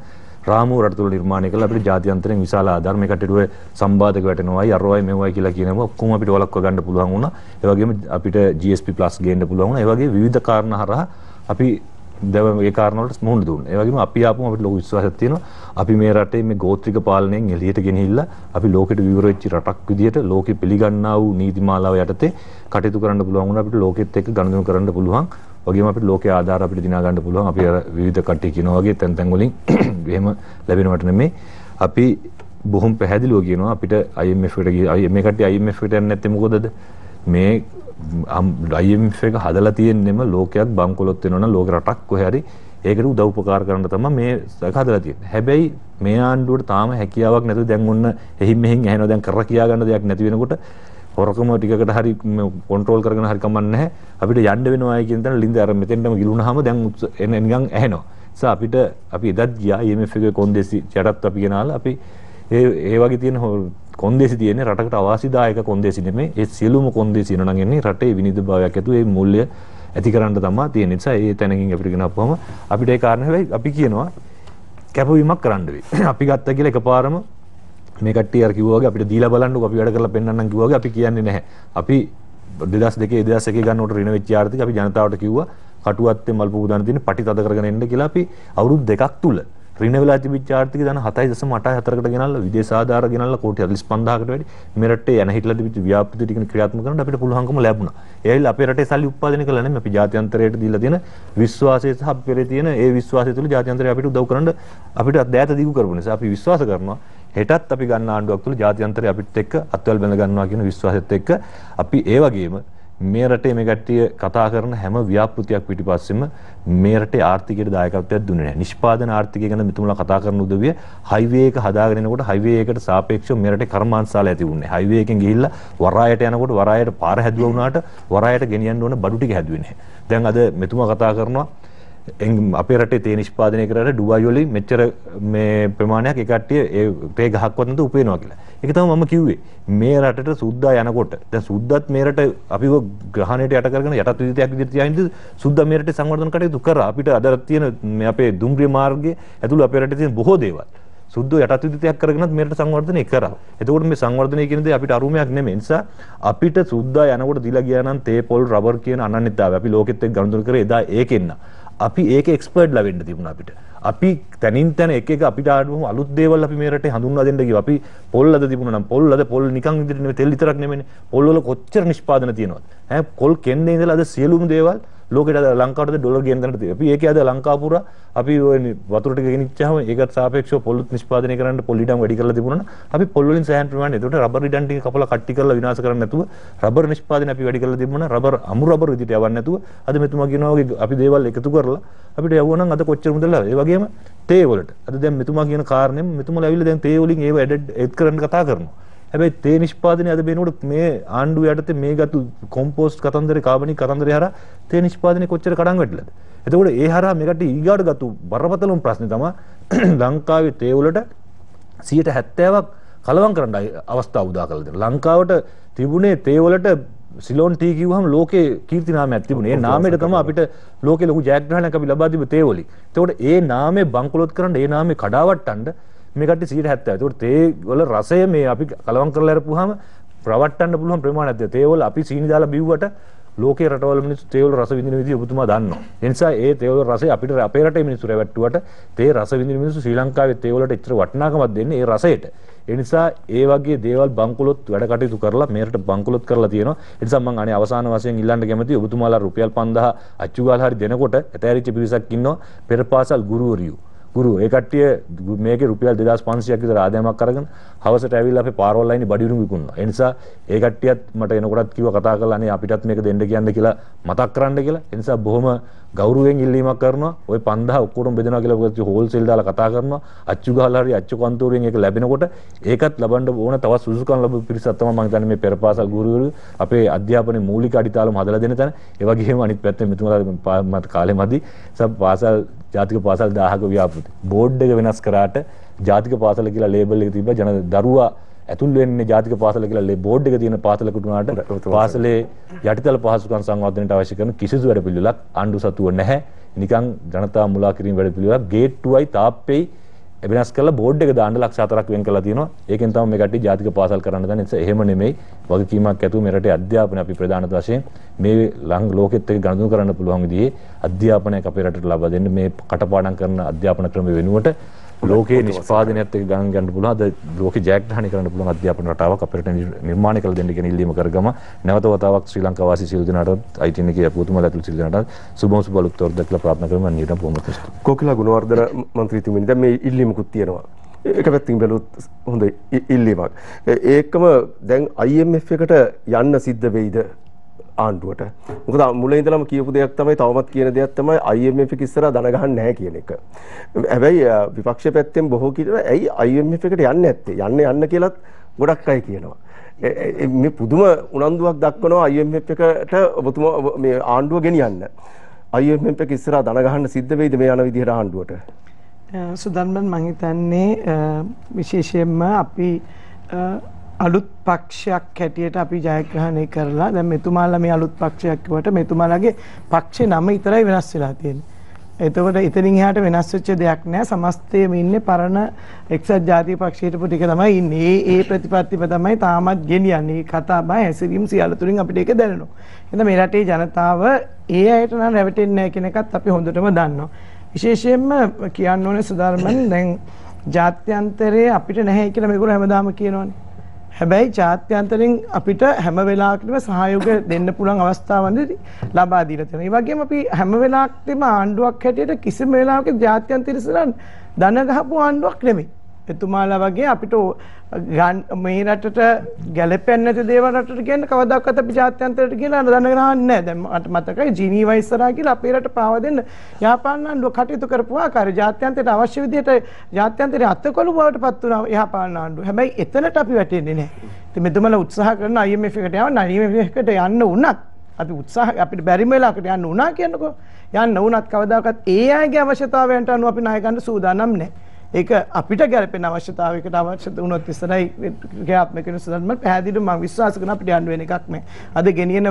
රාමුව රට තුළ නිර්මාණය කළා අපිට ජාත්‍යන්තරයෙන් විශාල ආධාර මේ කටේට සම්බාධක වැටෙනවායි අරවයි මෙවයි කියලා කියනම ඔක්කොම අපිට වළක්ව ගන්න පුළුවන් වුණා. ඒ වගේම අපිට GSP+ ගේන්න පුළුවන් වුණා. ඒ වගේ විවිධ කාරණා හරහා අපි ඒ කාරණා වලට මුහුණ දුන්නා. ඒ වගේම අපි ආපුවම අපිට ලොකු විශ්වාසයක් තියෙනවා. අපි මේ රටේ මේ ගෝත්‍රික පාලනයෙන් එළියට ගෙනහිල්ලා අපි ලෝකෙට විවර වෙච්ච රටක් විදියට ලෝකෙ පිළිගන්නා වූ නීතිමාලාව යටතේ කටයුතු කරන්න පුළුවන් වුණා. අපිට ලෝකෙත් එක්ක ගනුදෙනු කරන්න පුළුවන්. වගේම අපිට ලෝකයේ ආධාර අපිට දිනා ගන්න පුළුවන්. අපි අර විවිධ කට්ටිය කියනවා වගේ තැන් වලින් එහෙම ලැබෙනවට නෙමෙයි. අපි බොහොම පැහැදිලිව කියනවා අපිට IMF එකට ගිහින් මේ කට්ටිය IMF එකට යන්නේ නැත්තේ මොකදද? මේ IMF එක හදලා තියෙන්නෙම ලෝකයක් බංකොලොත් වෙනවා නම් ලෝක රටක් කොහේ හරි ඒකට උදව් උපකාර කරන්න තමයි මේ හදලා තියෙන්නේ. හැබැයි මේ ආණ්ඩුවට තාම හැකියාවක් නැතුව දැන් ඔන්න එහින් මෙහින් ඇහෙනවා දැන් කරලා කියා ගන්න දෙයක් නැති වෙනකොට හොරකම ටිකකට හරි කන්ට්‍රෝල් කරගෙන හරි කමන්නේ නැහැ. අපිට යන්න වෙනවායි කියන තැන ලින්ද අර මෙතෙන්ටම ගිලුණාම දැන් නිකන් ඇහෙනවා. නිසා අපි එදත් ගියා IMF එකේ කොන්දේසි යටත් අපි ගෙනාලා අපි ඒ වගේ තියෙන කොන්දේසි තියෙන්නේ රටකට අවාසිදායක කොන්දේසි නෙමෙයි. ඒ සියලුම කොන්දේසි වෙනවා නම් එන්නේ රටේ විනිවිදභාවයක් ඇතුව ඒ මූල්‍ය ඇති කරන්න තමයි තියෙන නිසා ඒ තැනකින් අපිට ගෙනාපුවම අපිට ඒ කාරණා හැබැයි අපි කියනවා කැපවීමක් කරන්න වෙයි. අපි ගත්තා කියලා එකපාරම මේ කට්ටිය අර කිව්වා වගේ අපිට දීලා බලන්නකො අපි වැඩ කරලා පෙන්නන්නම් කිව්වා වගේ අපි කියන්නේ නැහැ. අපි 2002 2001 ගන්නකොට රින වෙච්ච ආර්ථික අපි ජනතාවට කිව්වා කටුවත්තේ මල් පුපු දාන තියෙන පටි තද කරගෙන එන්න කියලා අපි අවුරුදු දෙකක් තුල රින වෙලා තිබිච්ච ආර්ථික දාන 7.84කට ගෙනල්ලා විදේශ ආධාර ගෙනල්ලා කෝටි 45000කට වැඩි මේ රටේ යන හිටලා තිබිච්ච ව්‍යාපෘති ටික ක්‍රියාත්මක කරන්න අපිට පුළුවන්කම ලැබුණා. ඒ ඇවිල්ලා අපේ රටේ සල්ලි උත්පාදනය කළා නෙමෙයි අපි ජාත්‍යන්තරයට දීලා තියෙන විශ්වාසය සහ අපි පෙරේ තියෙන ඒ විශ්වාසය තුළ ජාත්‍යන්තරය අපිට උදව් කරන්න අපිට දෑත දිගු කරපු නිසා අපි විශ්වාස කරනවා හෙටත් අපි ගන්න ආණ්ඩුවක් තුළ ජාත්‍යන්තරය අපිට එක්ක අත්වල බැඳ ගන්නවා කියන විශ්වාසයත් එක්ක අපි ඒ වගේම මේ රටේ මේ කට්ටිය කතා කරන හැම ව්‍යාපෘතියක් පිටිපස්සෙම මේ රටේ ආර්ථිකයට දායකත්වයක් දුන්නේ නැහැ. නිෂ්පාදන ආර්ථිකය ගැන මෙතුමලා කතා කරන උදවිය හයිවේ එක හදාගෙන එනකොට හයිවේ එකට සාපේක්ෂව මේ රටේ කර්මාන්තශාලා ඇති වුණේ. හයිවේ එකෙන් ගිහිල්ලා වරායට යනකොට වරායට පාර හැදුවා වුණාට වරායට ගෙනියන්න ඕන බඩු ටික හැදුවේ නැහැ. දැන් අද මෙතුමා කතා කරනවා අපේ රටේ තේ නිෂ්පාදනය කරලා ඩුබායි වලින් මෙච්චර මේ ප්‍රමාණයක් ඒ කට්ටිය ඒ තේ ගහක්වත් නැතුව උපයනවා කියලා. ඒක තමයි මම කිව්වේ. මේ රටට සුද්දා යනකොට දැන් සුද්දත් මේ රට අපිව ග්‍රහණයට යට කරගෙන යටත් විදිතයක් විදිහට තියාගෙන සුද්දා මේ රටේ සංවර්ධන කටයුතු කරා. අපිට අද තියෙන මේ අපේ දුම්රිය මාර්ගයේ ඇතුළේ අපේ රටේ තියෙන බොහෝ දේවල් සුද්දෝ යටත් විදිතයක් කරගෙනත් මේ රට සංවර්ධනය කරා. එතකොට මේ සංවර්ධනය කියන දේ අපිට අරුමයක් නෙමෙයි. ඒ නිසා අපිට සුද්දා යනකොට දීලා ගියා නම් තේ පොල් රබර් කියන අනන්‍යතාවය අපි ලෝකෙත් එක්ක ගනුදෙනු කරේ එදා ඒකෙන්න. අපි ඒක එක්ස්පර්ට්ලා වෙන්න තිබුණා අපිට. අපි තනින් තන එක අපිට ආඩුවම අලුත් දේවල් අපි මේ රටේ හඳුන්වා දෙන්න ගියා. අපි පොල් අද තිබුණා නම් පොල් නිකන් විදිහට නෙමෙයි තෙල් විතරක් නෙමෙයිනේ. පොල් වල කොච්චර නිෂ්පාදන තියෙනවද? පොල් කෙන්නේ ඉඳලා අද සියලුම දේවල් ලෝකෙට අද ලංකාවට ඩොලර් ගෙන් ගන්නට තියෙනවා. අපි ඒකේ අද ලංකාව පුරා අපි ඔය වතුර ටික ගෙනිච්චාම ඒකට සාපේක්ෂව පොල්ලුත් නිෂ්පාදනය කරන්න පොල් ඉඩම් වැඩි කරලා තිබුණා නම් අපි පොල් වලින් සෑහෙන ප්‍රමාණයක් ඒකට රබර් ඉඩම් ටික කපලා කට්ටි කරලා විනාශ කරන්න නැතුව රබර් නිෂ්පාදනය අපි වැඩි කරලා තිබුණා. රබර් අමු රබර් විදිහට යවන්න නැතුව අද මෙතුමා කියනවා වගේ අපි දේවල් එකතු කරලා අපිට යවුවා නම් අද කොච්චර මුදල් ආවේ. ඒ වගේම තේ වලට අද දැන් මෙතුමා කියන කාරණෙම මෙතුමාලා ඇවිල්ලා දැන් තේ වලින් ඒව එඩ් කරන්න කතා කරනවා. හැබැයි තේ නිෂ්පාදනය අද වෙනකොට මේ ආණ්ඩුව යටතේ මේ ගතු කොම්පෝස්ට් කතන්දරේ කාබනික කතන්දරේ හරහා තේ නිෂ්පාදනය කොච්චර කඩන් වැටිලාද? එතකොට ඒ හරහා මේකට ඊගාට ගතු බරපතලම ප්‍රශ්නේ තමයි ලංකාවේ තේ වලට 70%ක් කලවම් කරන්න අවස්ථාව උදා කරලා දෙනවා. ලංකාවට තිබුණේ තේ වලට සිලෝන් ටී කිව්වහම ලෝකේ කීර්ති නාමයක් තිබුණේ. ඒ නාමයට තමයි අපිට ලෝකේ ලොකු ජයග්‍රහණයක් අපි ලබා තිබු තේ වලින්. එතකොට ඒ නාමේ බංකොලොත් කරන්න ඒ නාමේ කඩාවට්ටන්න මේ කට්ටිය 70%. ඒකට තේ වල රසය මේ අපි කලවම් කරලා අරපුවාම ප්‍රවට්ටන්න පුළුවන් ප්‍රමාණයක් තියෙනවා. තේ වල අපි සීනි දාලා බිව්වට ලෝකේ රටවල මිනිස්සු තේ වල රස විඳින විදිහ ඔබතුමා දන්නවා. ඒ නිසා ඒ තේ වල රසය අපිට අපේ රටේ මිනිස්සු රැවට්ටුවට තේ රස විඳින මිනිස්සු ශ්‍රී ලංකාවේ තේ වලට එච්චර වටිනාකමක් දෙන්නේ ඒ රසයට. ඒ නිසා ඒ වගේ දේවල් බංකොලොත් වැඩ කටයුතු කරලා මේකට බංකොලොත් කරලා තියෙනවා. ඒ නිසා මම අනේ අවසාන වශයෙන් ඉල්ලන්න කැමතියි ඔබතුමාලා රුපියල් 5000 අච්චු ගාලා හරි දෙනකොට ඇතෑරිච්ච පිරිසක් ඉන්නවා පෙර පාසල් ගුරුවරියෝ. ඒ කට්ටිය මේකේ රුපියල් 2500ක් විතර ආදායමක් අරගෙන හවසට ඇවිල්ලා අපේ පාරවල් ලයිනේ බඩිරුම් විකුණනවා. ඒ නිසා ඒ කට්ටියත් මට එනකොටත් කිව්වා කතා කරලා අනේ අපිටත් මේක දෙන්න කියන්න කියලා මතක් කරන්න කියලා. ඒ නිසා බොහොම ගෞරවයෙන් ඉල්ලීමක් කරනවා. ওই 5000 ඔක්කොටම බෙදනවා කියලා හෝල්සේල් දාලා කතා කරනවා. අච්චු ගහලා හරි අච්චු කන්තෝරයෙන් ඒක ලැබෙනකොට ඒකත් ලබන්න ඕන තවත් සුසුකම් ලැබු පිරිසක් තමයි මම හිතන්නේ මේ පෙරපාසල් ගුරුවරු අපේ අධ්‍යාපනයේ මූලික අඩිතාලම හදලා දෙන තැන. ඒ වගේම අනිත් පැත්තෙන් මෙතුමාලා මට කාලෙ මදි පාසල් ජාතික පාසල් 1000ක ව්‍යාපෘති බෝඩ් එක වෙනස් කරාට ජාතික පාසල කියලා ලේබල් එක තිබ්බා. දරුවා ඇතුල් වෙන්නේ ජාතික පාසල කියලා බෝඩ් එක තියෙන පාසලකට උනාට පාසලේ යටිතල පහසුකම් සංවර්ධනයට අවශ්‍ය කරන කිසිදු වැඩ පිළිවෙලක් ආණ්ඩුව සතුව නැහැ. නිකන් ජනතාව මුලා කිරීම වැඩ පිළිවෙලක් ගේට්ටුවයි තාප්පෙයි වෙනස් කරලා බෝඩ් එක දාන්න ලක්ෂ 4ක් වෙන් කරලා තියෙනවා. ඒකෙන් තමයි මේ කට්ටිය ජාතික පාසල් කරන්න දන්නේ. ඒ නිසා එහෙම නෙමෙයි. වගකීමක් ඇතුව මේ රටේ අධ්‍යාපනය අපි ප්‍රධාන වශයෙන් මේ ලෝකෙත් එක්ක ගනුදෙනු කරන්න පුළුවන් විදිහේ අධ්‍යාපනයක් අපේ රටට ලබා දෙන්න මේ කටපාඩම් කරන අධ්‍යාපන ක්‍රම වෙනුවට ලෝකයේ නිෂ්පාදනයත් එක්ක ගන්න පුළුවන් අද ලෝකේ ජයග්‍රහණය කරන්න පුළුවන් අධ්‍යාපන රටාවක් අපිට නිර්මාණය කළ දෙන්න කියන ඉල්ලීම කරගම නැවත වතාවක් ශ්‍රී ලංකා වාසී සියලු දෙනාට ITN එකේ පුතුමලා ඇතුළු සියලු දෙනාට සුබම සුබ අලුත් වර්ධක කියලා ප්‍රාර්ථනා කරමු. මම නිරම පොමතස් කොකිලා ගුණවර්ධන මන්ත්‍රීතුමනි දැන් මේ ඉල්ලීමකුත් තියෙනවා. එක පැත්තකින් බැලුවොත් හොඳ ඉල්ලීමක්. ඒකම දැන් IMF එකට යන්න සිද්ධ වෙයිද ආණ්ඩුවට? මොකද මුලින් ඉඳලම කියපු දෙයක් තමයි තවමත් කියන දෙයක් තමයි IMF එක ඉස්සරහා දන ගහන්න නැහැ කියන එක. හැබැයි විපක්ෂ පැත්තෙන් බොහෝ කියනවා ඇයි IMF එකට යන්නේ නැත්තේ? යන්න කියලාත් ගොඩක් අය කියනවා. මේ පුදුම උනන්දුවක් දක්වනවා IMF එකට ඔබතුමා මේ ආණ්ඩුව ගෙනියන්න. IMF එක ඉස්සරහා දන ගහන්න සිද්ධ වෙයිද මේ යන විදිහට ආණ්ඩුවට? සුදර්මන් මම හිතන්නේ විශේෂයෙන්ම අපි අලුත් පක්ෂයක් හැටියට අපි ජයග්‍රහණය කරලා දැන් මෙතුමාලා මේ අලුත් පක්ෂයක් කිව්වට මෙතුමාලාගේ පක්ෂේ නම විතරයි වෙනස් වෙලා තියෙන්නේ. එතකොට ඉතින් එහාට වෙනස් වෙච්ච දෙයක් නෑ. සමස්තයේම ඉන්නේ පරණ එක්සත් ජාතික පක්ෂයට ටික තමයි ඉන්නේ. ඒ ප්‍රතිපත්තිය තමයි තාමත් ගෙනියන්නේ. කතා බහ හැසිරීම් සියල්ල තුලින් අපිට ඒක දැනෙනවා. එහෙනම් මේ රටේ ජනතාව ඒ අයට නම් රැවටෙන්නේ නැහැ කියන එකත් අපි හොඳටම දන්නවා. විශේෂයෙන්ම කියන්න ඕනේ සුදර්මන් දැන් ජාත්‍යන්තරයේ අපිට නැහැ කියලා මේගොල්ලෝ හැමදාම කියනවනේ. හැබැයි ජාත්‍යන්තරයෙන් අපිට හැම වෙලාවකටම සහයෝගය දෙන්න පුළුවන් අවස්ථාවන්දී ලබා දීලා තියෙනවා. ඒ වගේම අපි හැම වෙලාවකටම ආණ්ඩුවක් හැටියට කිසිම වෙලාවක ජාත්‍යන්තර ඉස්සරහ දන ගහපු ආණ්ඩුවක් නෙමෙයි. එතුමාලා වගේ අපිට මේ රටට ගැලපෙන්නේ නැති දේවල් රටට කියන්න කවදාකවත් අපි ජාත්‍යන්තරයට කියලා දැනගෙන ආන්නේ නැහැ. දැන් මට මතකයි ජිනීවා ඉස්සරහා කියලා අපේ රට පාවා දෙන්න යාපාන ආණ්ඩුව කටයුතු කරපු ආකාරය ජාත්‍යන්තරයට අවශ්‍ය විදිහට ජාත්‍යන්තරයේ අත්කොළු බවට පත් වුණා යාපාන ආණ්ඩුව. හැබැයි එතනට අපි වැටෙන්නේ නැහැ. ඉතින් මෙතුමලා උත්සාහ කරන IMF එකට යවන්න IMF එකට යන්න උනත් අපි උත්සාහ අපිට බැරිම වෙලාවකට යන්න උනා කියනකො යන්න උනත් කවදාකවත් ඒ අයගේ අවශ්‍යතාවයන්ට අනුව අපි ණය ගන්න සූදානම් නැහැ. ඒක අපිට ගැලපෙන අවශ්‍යතාවයකට අවශ්‍ය වුණොත් ඉස්සරයි ක්‍රියාත්මක වෙන සඳහන් පැහැදිලිව මම විශ්වාස කරන අපිට යන්න වෙන එකක් නෑ. අද ගෙනියන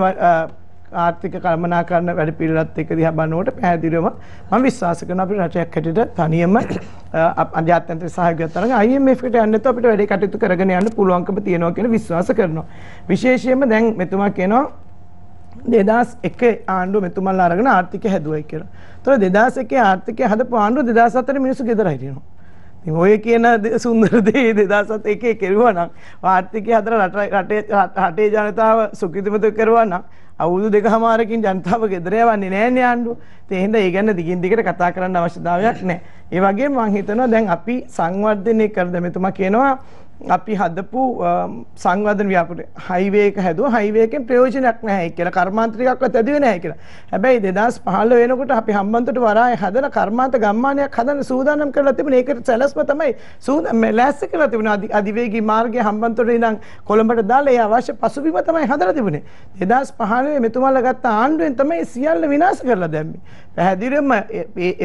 ආර්ථික කළමනාකරණ වැඩ පිළිවෙලත් එක්ක දිහා බලනකොට පැහැදිලිවම මම විශ්වාස කරන අපේ රටයක් හැටියට තනියම අධ්‍යාත්මික සහයෝගයක් තරඟ IMF එකට යන්න නැතුව අපිට වැඩේ කටයුතු කරගෙන යන්න පුළුවන්කම තියෙනවා කියන විශ්වාස කරනවා. විශේෂයෙන්ම දැන් මෙතුමා කියනවා 2001 ආණ්ඩුව මෙතුමන්ලා අරගෙන ආර්ථිකය හැදුවයි කියලා. ඒතකොට 2001 ආර්ථිකය හදපු ආණ්ඩුව 2004 මිනිස්සු ගෙදර හිටිනවා. ඉතින් ඔය කියන සුන්දර දේ 2007 කෙරුවා නම් ආර්ථිකය හදලා රටේ ජනතාව සුඛිතමත් කරුවා නම් අවුරුදු දෙකමාරකින් ජනතාව ගෙදර යවන්නේ නැහැ ආණ්ඩුව. ඒ හින්දා ඒ ගැන දිගින් දිගට කතා කරන්න අවශ්‍යතාවයක් නැහැ. ඒ වගේම මම හිතනවා දැන් අපි සංවර්ධනය කරද මෙතුමා කියනවා අපි හදපු සංවර්ධන ව්‍යාපෘති හයිවේ එක හැදුවා හයිවේ එකෙන් ප්‍රයෝජනයක් නැහැ කියලා කර්මාන්ත ටිකක්වත් ඇදුවේ නැහැ කියලා. හැබැයි 2015 වෙනකොට අපි හම්බන්තොට වරායේ හදන කර්මාන්ත ගම්මානයක් හදන්න සූදානම් කරලා තිබුණේ. ඒකට සැලැස්ම තමයි ලෑස්ති කරලා තිබුණා. අධිවේගී මාර්ගය හම්බන්තොට ඉඳන් කොළඹට දාලා ඒ අවශ්‍ය පසුබිම තමයි හදලා තිබුණේ. 2015 මෙතුමාලා ගත්ත ආණ්ඩුවෙන් තමයි සියල්ල විනාශ කරලා දැම්මේ. පැහැදිලිවම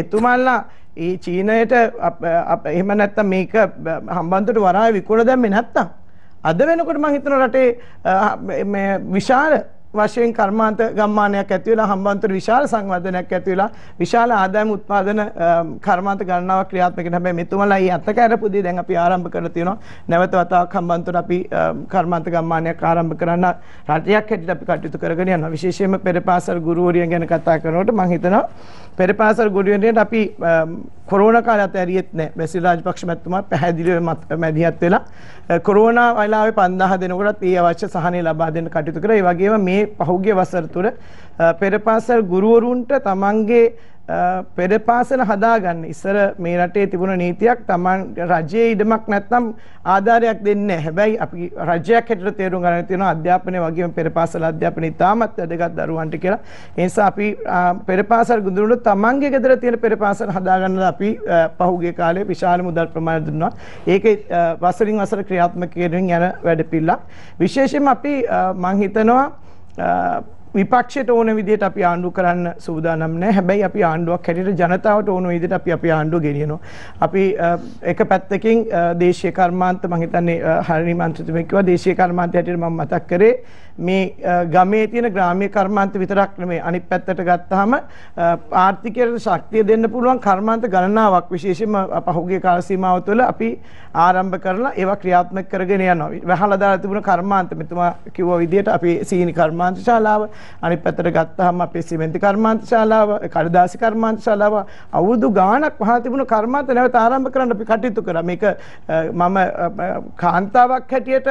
එතුමාලා ඒ චීනයට එහෙම නැත්තම් මේක හම්බන්තොට වරාය විකුණ දැම්මේ නැත්තම් අද වෙනකොට මම හිතනවා රටේ මේ විශාල වශයෙන් කර්මාන්ත ගම්මානයක් ඇති වෙලා හම්බන්තොට විශාල සංවර්ධනයක් ඇති වෙලා විශාල ආදායම උත්පාදන කර්මාන්ත ගණනාවක් ක්‍රියාත්මක වෙන හැබැයි මෙතුමලා ඊ අතකරපු දේ දැන් අපි ආරම්භ කරලා තියෙනවා. නැවත වතාවක් හම්බන්තොට අපි කර්මාන්ත ගම්මානයක් ආරම්භ කරන්න රටයක් හැටියට අපි කටයුතු කරගෙන යනවා. විශේෂයෙන්ම පෙරපාසල් ගුරුවරියන් ගැන කතා කරනකොට මම හිතනවා පෙරපාසල් ගුරුවරියන්ට අපි කොරෝනා කාලයත් ඇරියෙත් නැහැ. බැසිල් රාජපක්ෂ මැතිතුමා පැහැදිලිව මැදිහත් වෙලා කොරෝනා වෙලාවේ 5000 දෙනකොටත් ඒ අවශ්‍ය සහනය ලබා දෙන්න කටයුතු කරා. ඒ වගේම මේ පහුගිය වසර තුර පෙරපාසල් ගුරුවරුන්ට තමන්ගේ පෙරපාසල හදාගන්න ඉස්සර මේ රටේ තිබුණ නීතියක් තමන් රජයේ ඉඩමක් නැත්නම් ආධාරයක් දෙන්නේ නැහැ. හැබැයි අපි රජයක් හැටියට තේරුම් ගන්න තියෙනවා අධ්‍යාපනය වගේම පෙරපාසල අධ්‍යාපනය ඉතාමත් වැදගත් දරුවන්ට කියලා. ඒ නිසා අපි පෙරපාසල් ගුරුවරුන්ට තමන්ගේ ගෙදර තියෙන පෙරපාසල හදාගන්න අපි පහුගිය කාලේ විශාල මුදල් ප්‍රමාණයක් දුන්නා. ඒකේ වසරින් වසර ක්‍රියාත්මක කරමින් යන වැඩපිළිවෙලක්. විශේෂයෙන්ම අපි මම හිතනවා විපක්ෂයට ඕන විදිහට අපි ආණ්ඩුව කරන්න සූදානම් නැහැ. හැබැයි අපි ආණ්ඩුවක් හැටියට ජනතාවට ඕන විදිහට අපි ආණ්ඩුව ගෙනියනවා. අපි එක පැත්තකින් දේශීය කර්මාන්ත මම හිතන්නේ හරිනි මන්ත්‍රීතුමෙක් කිව්වා දේශීය කර්මාන්ත හැටියට මම මතක් කරේ මේ ගමේ තියෙන ග්‍රාම්‍ය කර්මාන්ත විතරක් නෙමෙයි අනිත් පැත්තට ගත්තාම ආර්ථිකයට ශක්තිය දෙන්න පුළුවන් කර්මාන්ත ගණනාවක් විශේෂයෙන්ම පහුගිය කාල සීමාව තුළ අපි ආරම්භ කරලා ඒවා ක්‍රියාත්මක කරගෙන යනවා. වහලා දාලා තිබුණ කර්මාන්ත මෙතුමා කිව්ව විදිහට අපි සීනි කර්මාන්ත ශාලාව අනිත් පැත්තට ගත්තාම අපේ සිමෙන්ති කර්මාන්ත ශාලාව කඩදාසි කර්මාන්ත ශාලාව අවුරුදු ගාණක් වහලා තිබුණ කර්මාන්ත නැවත ආරම්භ කරන්න අපි කටයුතු කරා. මේක මම කාන්තාවක් හැටියට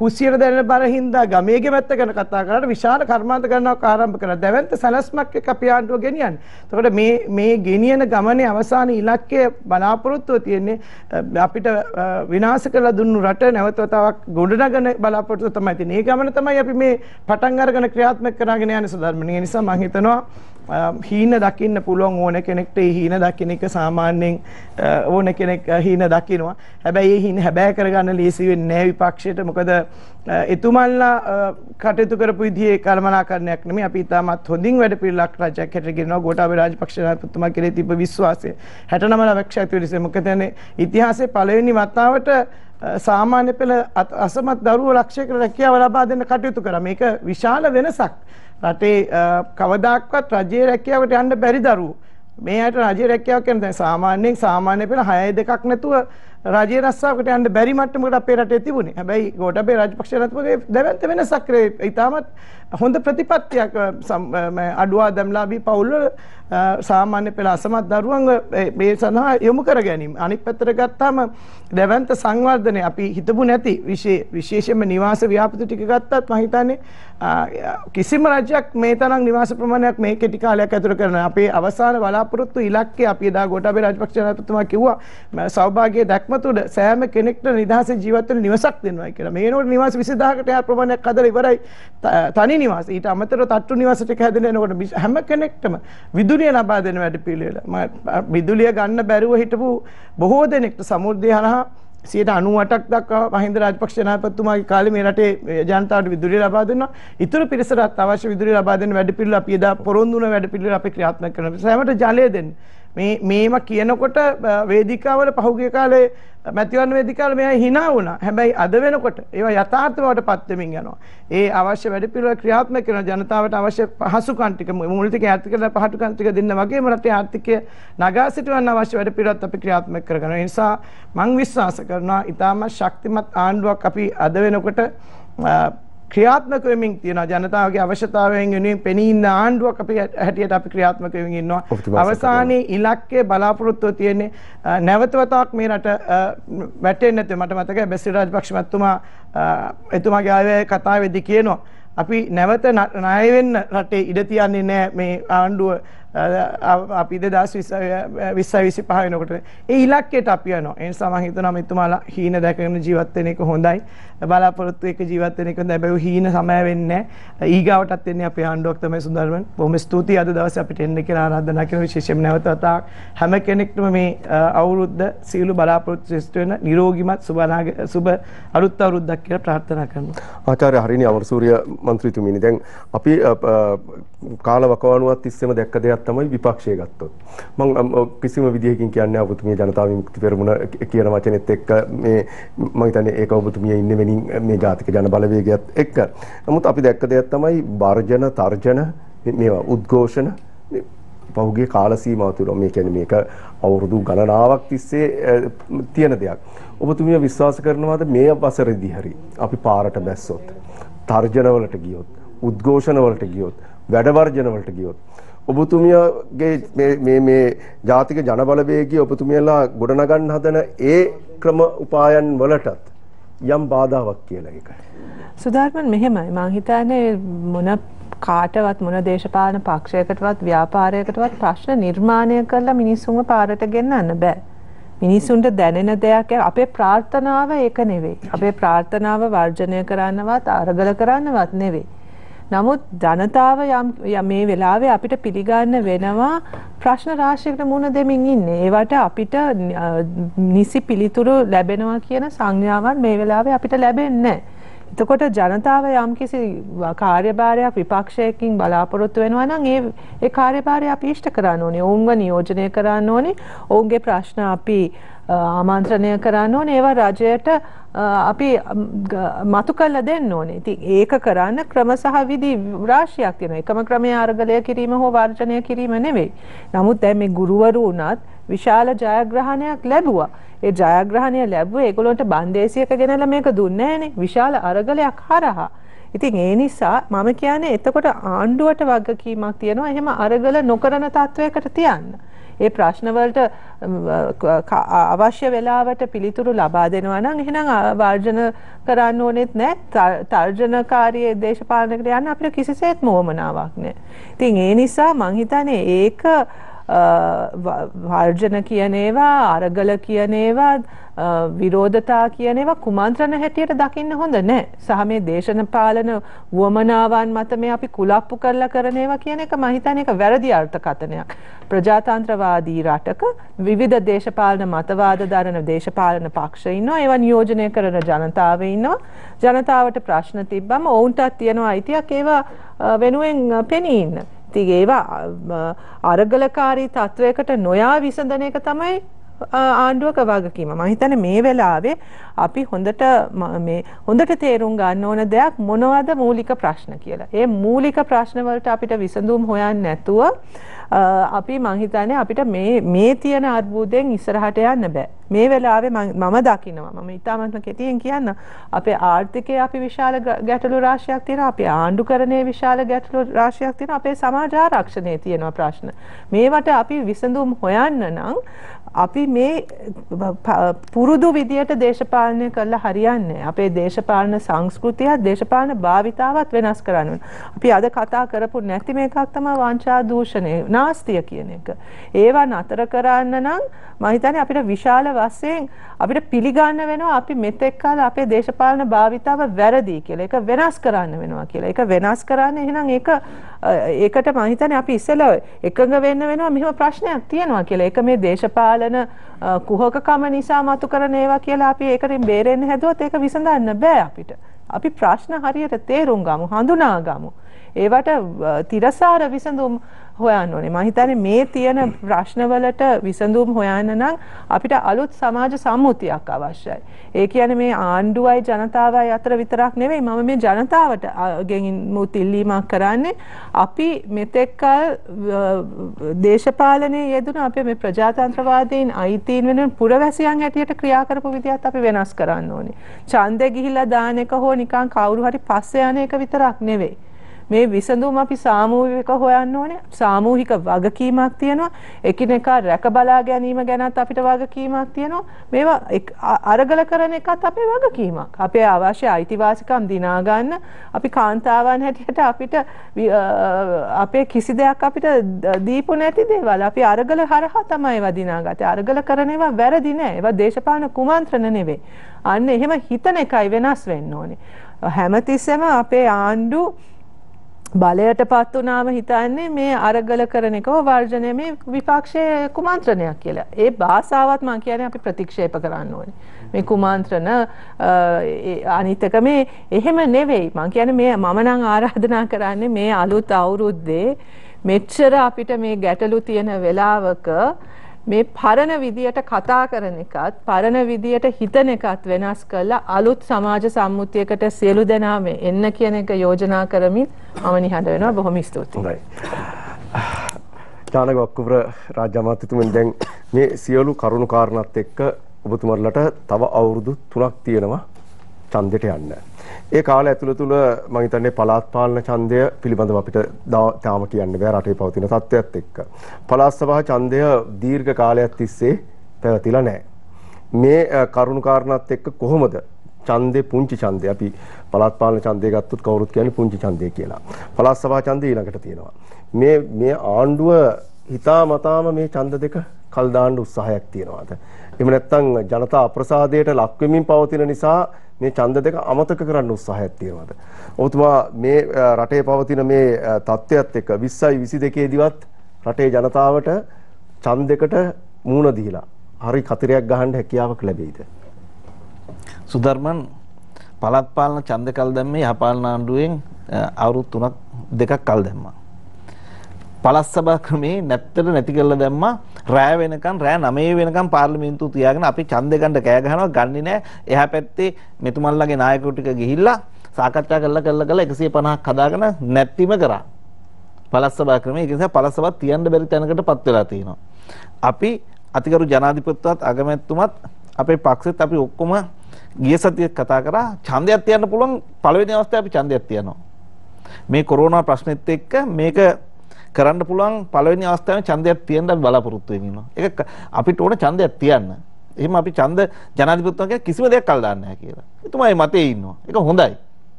කුසියට දැනෙන බර හින්දා ගමේගේ පැත්ත ගැන කතා කරලා විශාල කර්මාන්ත ගණනාවක් ආරම්භ කරලා දැවැන්ත සැලැස්මක් එක්ක අපි ආණ්ඩුව ගෙනියන්නේ. එතකොට මේ ගෙනියන ගමනේ අවසාන ඉලක්කය බලාපොරොත්තුව තියෙන්නේ අපිට විනාශ කරලා දුන්නු රට නැවත වතාවක් ගොඩනගන බලාපොරොත්තුව තමයි තියෙන්නේ. ඒ ගමන තමයි අපි මේ පටන් අරගෙන ක්‍රියාත්මක කරගෙන යන්නේ සුධර්මණී. ඒ නිසා මම හිතනවා හීන දකින්න පුළුවන් ඕන කෙනෙක්ට ඒ හීන දකින්න එක සාමාන්‍යයෙන් ඕන කෙනෙක් හීන දකිනවා. හැබැයි ඒ හීන හැබෑ කරගන්න ලීසි වෙන්නේ නැහැ විපක්ෂයට. මොකද එතුමන්ලා කටයුතු කරපු විදිහේ කළමනාකරණයක් නෙමෙයි. අපි ඉතාමත් හොඳින් වැඩ පිළිලක් රජයක් හැටියට ගෙනනවා. ගෝඨාභය රාජපක්ෂ මහත්මයා කෙරේ තිබ්බ විශ්වාසය 69 ලක්ෂයක් විතර. මොකද ඉතිහාසයේ පළවෙනි වතාවට සාමාන්‍ය පෙළ අසමත් දරුවෝ ලක්ෂයකට රැකියාව ලබා දෙන්න කටයුතු කරා. මේක විශාල වෙනසක්. රටේ කවදාක්වත් රජයේ රැකියාවට යන්න බැරි දරුවෝ මේ අයට රජයේ රැකියාව කියන දැන් සාමාන්‍යයෙන් සාමාන්‍ය පෙළ 6-2ක් නැතුව රජයේ රස්සාවකට යන්න බැරි මට්ටමකට අපේ රටේ තිබුණේ. හැබැයි ගෝඨාභය රාජපක්ෂ මහත්මයාගේ දැවැන්ත වෙනසක් ඉතාමත් හොඳ ප්‍රතිපත්තියක් අඩු ආදායම්ලාභී පවුල්වල සාමාන්‍ය පෙළ අසමත් දරුවන් මේ සඳහා යොමු කර ගැනීම. අනිත් පැත්තට ගත්තාම දැවැන්ත සංවර්ධනය අපි හිතපු නැති විශේෂයෙන්ම නිවාස ව්‍යාපෘති ටික ගත්තත් මම හිතන්නේ කිසිම රජයක් මේ තරම් නිවාස ප්‍රමාණයක් මේ කෙටි කාලයක් ඇතුළත කරන අපේ අවසාන බලාපොරොත්තු ඉලක්කය අපි එදා ගෝඨාභය රාජපක්ෂ ජනාධිපතිතුමා කිව්වා සෞභාග්‍ය දැක්ම තුළ සෑම කෙනෙක්ට නිදහසේ ජීවත් වෙන්න නිවසක් දෙන්නවායි කියලා. මේනෝට නිවාස 20000කට එහා ප්‍රමාණයක් හදලා ඉවරයි තනි නිවාස. ඊට අමතරව තට්ටු නිවාස ටික හැදෙන එනකොට හැම කෙනෙක්ටම විදුලිය ලබා දෙන වැඩ පිළිවෙල. විදුලිය ගන්න බැරුව හිටපු බොහෝ දෙනෙක්ට සමුද්‍රය හරහා 98ක් දක්වා මහින්ද රාජපක්ෂ ජනාධිපතිතුමාගේ කාලේ මේ රටේ ජනතාවට විදුලිය ලබා දුන්නා. ඊටු පිරිසට අවශ්‍ය විදුලිය ලබා දෙන්න වැඩ පිළිවෙල අපි එදා පොරොන්දු වුණ වැඩ පිළිවෙල අපි ක්‍රියාත්මක කරනවා. සෑමට ජලය දෙන්න. මේම කියනකොට වේදිකාවල පහුගිය කාලේ මැතිවරණ වේදිකාවල මෙයා hina වුණා. හැබැයි අද වෙනකොට ඒවා යථාර්ථ බවට පත් වෙමින් යනවා. ඒ අවශ්‍ය වැඩ පිළිවෙල ක්‍රියාත්මක කරන ජනතාවට අවශ්‍ය පහසුකම් ටික මූලික ආර්ථික පහසුකම් ටික දෙන්න වගේම රටේ ආර්ථිකය නගා සිටවන්න අවශ්‍ය වැඩ පිළිවෙලත් අපි ක්‍රියාත්මක කරගන්නවා. ඒ නිසා මම විශ්වාස කරනවා ඊටම ශක්තිමත් ආණ්ඩුවක් අපි අද වෙනකොට ක්‍රියාත්මක වෙමින් තියෙනවා. ජනතාවගේ අවශ්‍යතාවයන් වෙනුවෙන් පෙනී ඉන්න ආණ්ඩුවක් අපි හැටියට අපි ක්‍රියාත්මක වෙමින් ඉන්නවා. අවසානයේ ඉලක්කය බලාපොරොත්තුව තියෙන්නේ නැවත වතාවක් මේ රට වැටෙන්නේ නැත්නම් මට මතකයි බැසිල් රාජපක්ෂ මහත්මයා එතුමාගේ ආයේ කතාවේදී කියනවා අපි නැවත ණය වෙන්න රටේ ඉඩ තියන්නේ නැහැ මේ ආණ්ඩුව අපි 2025 වෙනකොට ඒ ඉලක්කයට අපි යනවා. ඒ නිසා මම හිතනවා මෙතුමාලා හීන දැකගෙන ජීවත් වෙන එක හොඳයි. බලාපොරොත්තු එක ජීවත් වෙන එක හොඳයි. හැබැයි හීන සමය වෙන්නේ නැහැ. ඊගාවටත් එන්නේ අපේ ආණ්ඩුවක් තමයි සුන්දරමන්. බොහොම ස්තුතියි අද දවසේ අපිට එන්න කියලා ආරාධනා කරන විශේෂයෙන්ම නැවත වතාවක් හැම කෙනෙක්ටම මේ අවුරුද්ද සියලු බලාපොරොත්තු ශ්‍රේෂ්ඨ වෙන නිරෝගිමත් සුබ අලුත් අවුරුද්දක් කියලා ප්‍රාර්ථනා කරනවා. ආචාර්ය හරිනි අමරසූරිය මන්ත්‍රීතුමීනි දැන් අපි කාලවකවානුවත් තිස්සෙම දැක්ක දෙයක් තමයි විපක්ෂය ගත්තොත්. මම කිසිම විදිහකින් කියන්නේ ඔබතුමිය ජනතා විමුක්ති පෙරමුණ කියන වචනේත් එක්ක මේ මම හිතන්නේ ඒක ඔබතුමිය ඉන්නේ වෙනින් මේ ජාතික ජන බලවේගයත් එක්ක. නමුත් අපි දැක්ක දෙයක් තමයි වර්ජන තර්ජන මේවා උද්ඝෝෂණ පහුගිය කාල සීමාව තුළ මේ කියන්නේ මේක අවුරුදු ගණනාවක් තිස්සේ තියෙන දෙයක්. ඔබතුමිය විශ්වාස කරනවාද මේ වසරේදී හරි අපි පාරට බැස්සොත් තර්ජන වලට ගියොත් උද්ඝෝෂණ වලට ගියොත් වැඩ වර්ජන වලට ගියොත් ඔබතුමියගේ මේ ජාතික ජනබලවේගය ඔබතුමියලා ගොඩනගන්න හදන ඒ ක්‍රම උපායන් වලටත් යම් බාධාවක් කියලා එකයි. සුධර්මන් මෙහෙමයි මම හිතන්නේ මොන කාටවත් මොන දේශපාලන පක්ෂයකටවත් ව්‍යාපාරයකටවත් ප්‍රශ්න නිර්මාණය කරලා මිනිස්සුන්ව පාරට ගෙන්නන්න බෑ. මිනිස්සුන්ට දැනෙන දෙයක් අපේ ප්‍රාර්ථනාව ඒක නෙවෙයි. අපේ ප්‍රාර්ථනාව වර්ජනය කරන්නවත් අරගල කරන්නවත් නෙවෙයි. නමුත් ජනතාව යම් මේ වෙලාවේ අපිට පිළිගන්න වෙනවා ප්‍රශ්න රාශියකට මුහුණ දෙමින් ඉන්නේ. ඒවට අපිට නිසි පිළිතුරු ලැබෙනවා කියන සංඥාවක් මේ වෙලාවේ අපිට ලැබෙන්නේ නැහැ. එතකොට ජනතාව යම්කිසි කාර්යභාරයක් විපක්ෂයකින් බලාපොරොත්තු වෙනවා නම් ඒ කාර්යභාරය අපි ඉෂ්ට කරන්න ඕනේ. ඔවුන්ව නියෝජනය කරන්න ඕනේ. ඔවුන්ගේ ප්‍රශ්න අපි ආමන්ත්‍රණය කරන්න ඕනේ. ඒවා රජයට අපි මතු කරලා දෙන්න ඕනේ. ඉතින් ඒක කරන්න ක්‍රම සහ විධි රාශියක් තියෙනවා. එකම ක්‍රමයේ අරගලය කිරීම හෝ වර්ජනය කිරීම නෙවෙයි. නමුත් දැන් මේ ගුරුවරු උනත් විශාල ජයග්‍රහණයක් ලැබුවා. ඒ ජයග්‍රහණය ලැබුවේ ඒගොල්ලන්ට බන්දේසියක ගෙනලා මේක දුන්නේ නැහනේ. විශාල අරගලයක් හරහා. ඉතින් ඒ නිසා මම කියන්නේ එතකොට ආණ්ඩුවට වගකීමක් තියෙනවා එහෙම අරගල නොකරන තත්වයකට තියන්න. ඒ ප්‍රශ්න වලට අවශ්‍ය වෙලාවට පිළිතුරු ලබා දෙනවා නම් එහෙනම් වර්ජන කරන්න ඕනෙත් නැහැ. තර්ජනකාරී දේශපාලනයකට යන්න අපිට කිසිසේත්ම වමනාවක් නැහැ. ඉතින් ඒ නිසා මං හිතන්නේ ඒක වර්ජන කියන ඒවා අරගල කියන ඒවා විරෝධතා කියන ඒවා කුමන්ත්‍රණ හැටියට දකින්න හොඳ නැහැ. සහ මේ දේශපාලන වමනාවන් මත මේ අපි කුලප්පු කරලා කරන ඒවා කියන එක මම හිතන්නේ ඒක වැරදි අර්ථකථනයක්. ප්‍රජාතන්ත්‍රවාදී රටක විවිධ දේශපාලන මතවාද දරන දේශපාලන පක්ෂ ඉන්නවා. ඒවා නියෝජනය කරන ජනතාව ඉන්නවා. ජනතාවට ප්‍රශ්න තිබ්බම ඔවුන්ටත් තියෙනවා අයිතියක් ඒවා වෙනුවෙන් පෙනී ඉන්න. ඉතින් ඒවා අරගලකාරී තත්වයකට නොයා විසඳන එක තමයි ආණ්ඩුවක වගකීම. මම හිතන්නේ මේ වෙලාවේ අපි හොඳට තේරුම් ගන්න ඕන දෙයක් මොනවද මූලික ප්‍රශ්න කියලා. ඒ මූලික ප්‍රශ්න වලට අපිට විසඳුම් හොයන්න නැතුව අපි මම හිතන්නේ අපිට මේ තියෙන අර්බුදයෙන් ඉස්සරහට යන්න බෑ. මේ වෙලාවේ මම දකිනවා මම ඉතාමත්ම කෙටියෙන් කියන්න අපේ ආර්ථිකයේ අපි විශාල ගැටලු රාශියක් තියෙනවා අපේ ආණ්ඩුකරණයේ විශාල ගැටලු රාශියක් තියෙනවා අපේ සමාජ ආරක්ෂණයේ තියෙනවා ප්‍රශ්න මේවට අපි විසඳුම් හොයන්න නම් අපි මේ පුරුදු විදියට දේශපාලනය කරලා හරියන්නේ අපේ දේශපාලන සංස්කෘතිය දේශපාලන භාවිතාවත් වෙනස් කරන්න ඕන. අපි අද කතා කරපු නැති මේකක් තමයි වංචා දූෂණය නාස්තිය කියන එක. ඒවා නතර කරන්න නම් මම හිතන්නේ අපිට විශාල වශයෙන් අපිට පිළිගන්න වෙනවා අපි මෙතෙක් කාල අපේ දේශපාලන භාවිතාව වැරදි කියලා. ඒක වෙනස් කරන්න වෙනවා කියලා. ඒක වෙනස් කරන්න එහෙනම් ඒකට මම හිතන්නේ අපි ඉස්සෙල්ලා එකඟ වෙන්න වෙනවා මෙහෙම ප්‍රශ්නයක් තියෙනවා කියලා. ඒක මේ දේශපාලන කුහකකම නිසා මතු කරන ඒවා කියලා අපි ඒකෙන් බේරෙන්න හැදුවොත් ඒක විසඳන්න බෑ අපිට. අපි ප්‍රශ්න හරියට තේරුම් ගමු, හඳුනා ගමු. ඒවට තිරසාර විසඳුම් හොයන්න ඕනේ. මම හිතන්නේ මේ තියෙන ප්‍රශ්නවලට විසඳුම් හොයන්න නම් අපිට අලුත් සමාජ සම්මුතියක් අවශ්‍යයි. ඒ කියන්නේ මේ ආණ්ඩුවයි ජනතාවයි අතර විතරක් නෙවෙයි මම මේ ජනතාවට ගෙන් මුතිල්ලීමක් කරන්නේ අපි මෙතෙක් දේශපාලනයේ යෙදුන අපේ මේ ප්‍රජාතන්ත්‍රවාදීන් අයිතීන් වෙන පුරවැසියන් හැටියට ක්‍රියා කරපු විදිහත් අපි වෙනස් කරන්න ඕනේ. ඡන්දේ ගිහිල්ලා දාන එක හෝ නිකන් කවුරු හරි පස්සේ යන එක විතරක් නෙවෙයි. මේ විසඳුම අපි සාමූහික හොයන්න ඕනේ. සාමූහික වගකීමක් තියෙනවා. එකිනෙකා රැක බලා ගැනීම ගැනත් අපිට වගකීමක් තියෙනවා. මේවා අරගල කරන එකත් අපේ වගකීමක්. අපේ අවශ්‍ය අයිතිවාසිකම් දිනා ගන්න අපි කාන්තාවන් හැටියට අපිට අපේ කිසි දෙයක් අපිට දීපු නැති දේවල් අපි අරගල හරහා තමයි ඒවා දිනාගත්තේ. අරගල කරන ඒවා වැරදි නෑ. ඒවා දේශපාලන කුමන්ත්‍රණ නෙවෙයි. අන්න එහෙම හිතන එකයි වෙනස් වෙන්න ඕනේ. හැමතිස්සෙම අපේ ආණ්ඩු බලයටපත් වුණාම හිතන්නේ මේ අරගල කරන එක වර්ජනය මේ විපක්ෂයේ කුමන්ත්‍රණයක් කියලා. ඒ භාෂාවත් මම කියන්නේ අපි ප්‍රතික්ෂේප කරන්න ඕනේ. මේ කුමන්ත්‍රණ අනිත් එක මේ එහෙම නෙවෙයි. මම කියන්නේ මේ මම නම් ආරාධනා කරන්නේ මේ අලුත් අවුරුද්දේ මෙච්චර අපිට මේ ගැටලු තියෙන වෙලාවක මේ පරණ විදියට කතා කරන එකත් පරණ විදියට හිතන එකත් වෙනස් කරලා අලුත් සමාජ සම්මුතියකට සියලු දෙනාම එන්න කියන එක යෝජනා කරමින් මම නිහඬ වෙනවා. බොහොම ස්තුතියි. හොඳයි. ඥානක ඔක්කුබර රාජ්‍ය අමාත්‍යතුමන් දැන් මේ සියලු කරුණු කාරණාත් එක්ක ඔබතුමන්ලට තව අවුරුදු 3ක් තියෙනවා ඡන්දෙට යන්න. ඒ කාලය ඇතුළත තුල මම හිතන්නේ පළාත් පාලන ඡන්දය පිළිබඳව අපිට තාම කියන්න බෑ රටේ පවතින තත්ත්වයක් එක්ක. පළාත් සභා ඡන්දය දීර්ඝ කාලයක් තිස්සේ පැවතිලා නැහැ. මේ කරුණු කාරණාත් එක්ක කොහොමද ඡන්දේ පුංචි ඡන්දේ අපි පළාත් පාලන ඡන්දය ගත්තොත් කවුරුත් කියන්නේ පුංචි ඡන්දය කියලා. පළාත් සභා ඡන්දය ඊළඟට තියෙනවා. මේ ආණ්ඩුව හිතාමතාම මේ ඡන්ද දෙක කල් දාන්න උත්සාහයක් තියනවාද? එහෙම නැත්නම් ජනතා අප්‍රසාදයට ලක් වෙමින් පවතින නිසා මේ ඡන්ද දෙක අමතක කරන්න උත්සාහයක් තියෙනවද? ඔබතුමා මේ රටේ පවතින මේ තත්ත්වයක් එක්ක 20යි 22 දිවත් රටේ ජනතාවට ඡන්දයකට මූණ දීලා හරි කතරයක් ගහන්න හැකියාවක් ලැබෙයිද? සුධර්මන් පළාත් පාලන ඡන්ද කල් දැම්මේ යහපාලන ආණ්ඩුවෙන් අවුරුදු 3ක් 2ක් කල් දැම්මා. පළාත් සභා ක්‍රමේ නැත්තට නැති කරලා දැම්මා. රෑ වෙනකන් රෑ 9 වෙනකන් පාර්ලිමේන්තුව තියාගෙන අපි ඡන්දේ ගන්න කෑ ගහනවා ගන්නේ නැහැ. එහා පැත්තේ මෙතුමන්ලගේ නායකයෝ ටික ගිහිල්ලා සාකච්ඡා කරලා 150ක් හදාගෙන නැත්තිම කරා. පළාත් සභා ක්‍රමේ ඒක නිසා පළාත් සභාව තියන්න බැරි තැනකටපත් වෙලා තියෙනවා. අපි අතිගරු ජනාධිපතිතුමත් අගමැතිතුමත් අපේ පක්ෂෙත් අපි ඔක්කොම ගිය සතියේ කතා කරා ඡන්දයක් තියන්න පුළුවන් පළවෙනි අවස්ථාවේ අපි ඡන්දයක් තියනවා. මේ කොරෝනා ප්‍රශ්නෙත් එක්ක මේක කරන්න පුළුවන් පළවෙනි අවස්ථාවේ ඡන්දයක් තියන්න අපි බලාපොරොත්තු වෙමින් ඉන්නවා. ඒක අපිට ඕන ඡන්දයක් තියන්න. එහෙම අපි ඡන්ද ජනාධිපතිතුමා කියන කිසිම දෙයක් කල් දාන්නේ නැහැ කියලා. එතුමායි මතේ ඉන්නවා. ඒක හොඳයි.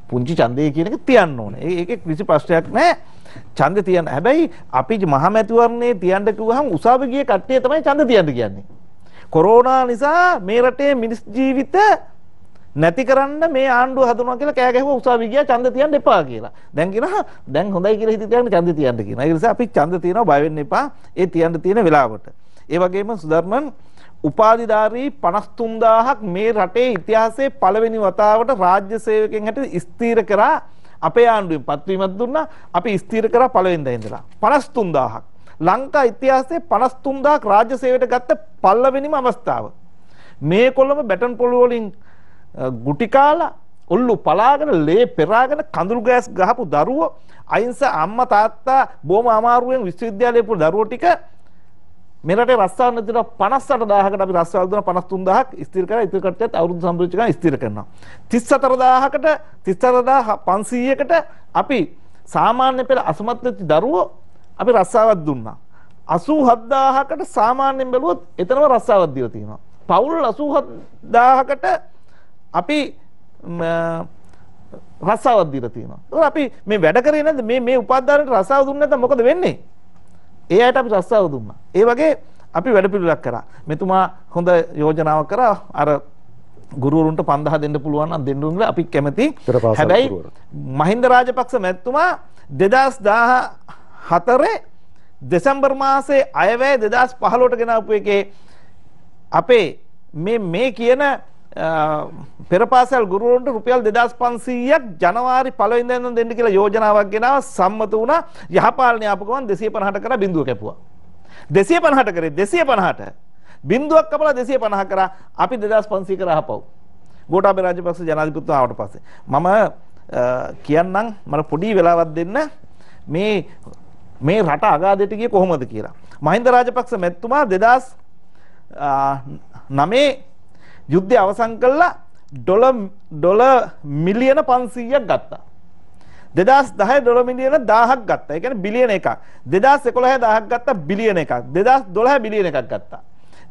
පුංචි ඡන්දය කියන එක තියන්න ඕනේ. ඒකේ කිසි ප්‍රශ්නයක් නැහැ. ඡන්ද තියන්න. හැබැයි අපි මහමැතිවරණේ තියන්න කිව්වහම උසාවි ගිය කට්ටිය තමයි ඡන්ද තියන්න කියන්නේ. කොරෝනා නිසා මේ රටේ මිනිස් ජීවිත නැති කරන්න මේ ආණ්ඩුව හදනවා කියලා කෑ ගැහුවා උසාවි ගියා ඡන්ද තියන්න එපා කියලා. දැන් කියනවා දැන් හොඳයි කියලා හිතේ තියන්න ඡන්ද තියන්න කියනවා. ඒ නිසා අපි ඡන්ද තියනවා බය වෙන්න එපා. ඒ තියන්න තියෙන වෙලාවට. ඒ වගේම සුධර්මන් උපාධිධාරී 53000ක් මේ රටේ ඉතිහාසයේ පළවෙනි වතාවට රාජ්‍ය සේවකයන් හැටියට ස්ථීර කරා අපේ ආණ්ඩුවෙන් පත්වීමක් දුන්නා. අපි ස්ථීර කරා පළවෙනිදා ඉඳලා 53000ක්. ලංකා ඉතිහාසයේ 53000ක් රාජ්‍ය සේවයට ගත්ත පළවෙනිම අවස්ථාව. මේ කොළඹ බැටන් පොළු වලින් ගුටි කාලා ඔල්ලු පලාගෙන ලේ පෙරාගෙන කඳුළු ගෑස් ගහපු දරුවෝ අයින්ස අම්මා තාත්තා බොහොම අමාරුවෙන් විශ්වවිද්‍යාලයේ පුරු දරුවෝ ටික මේ රටේ රස්සාව නැතිව 58000කට අපි රස්සාව දුන්නා 53000ක් ස්ථිර කරලා ඉතුරු කට්ටියත් අවුරුදු සම්පූර්ණ ගාන ස්ථිර කරනවා 34000කට 34500කට අපි සාමාන්‍ය පෙළ අසමත් වෙච්ච දරුවෝ අපි රස්සාවක් දුන්නා 87000කට සාමාන්‍යයෙන් බැලුවොත් එතනම රස්සාවක් දීලා තියෙනවා පවුල් 87000කට අපි රස්සාවක් දීලා තියෙනවා ඒක අපි මේ වැඩ කරේ නැද්ද මේ උපාධාරයට රස්සාව දුන්නේ නැත්නම් මොකද වෙන්නේ ඒ අයට අපි රස්සාව දුන්නා. ඒ වගේ අපි වැඩ පිළිවෙලක් කරා. මෙතුමා හොඳ යෝජනාවක් කරා. අර ගුරුවරුන්ට 5000 දෙන්න පුළුවන් නම් දෙන්න උන්ලා අපි කැමති. හැබැයි මහින්ද රාජපක්ෂ මැතිතුමා 2014 දෙසැම්බර් මාසේ අයවැය 2015ට ගෙනාවු එකේ අපේ මේ කියන පෙරපාසල් ගුරුවරුන්ට රුපියල් 2500ක් ජනවාරි 1 වෙනිදා දෙන්න කියලා යෝජනාවක් ගෙනාව සම්මත වුණා යහපාලනය ආපු ගමන් 250ට කරා බිඳුව කැපුවා 250ට කරේ 250ට බිඳුවක් කපලා 250 කරා අපි 2500 කරා ආපහු ගෝඨාභය රාජපක්ෂ ජනාධිපතිතුමා ආවට පස්සේ මම කියන්නම් මට පොඩි වෙලාවක් දෙන්න මේ රට අගාධයට ගියේ කොහොමද කියලා මහින්ද රාජපක්ෂ මැතිතුමා 2009 යුද්ධය අවසන් කළා ඩොලර් මිලියන 500ක් ගත්තා 2010 ඩොලර් මිලියන 1000ක් ගත්තා ඒ කියන්නේ බිලියන එකක් 2011 1000ක් ගත්තා බිලියන එකක් 2012 බිලියන එකක් ගත්තා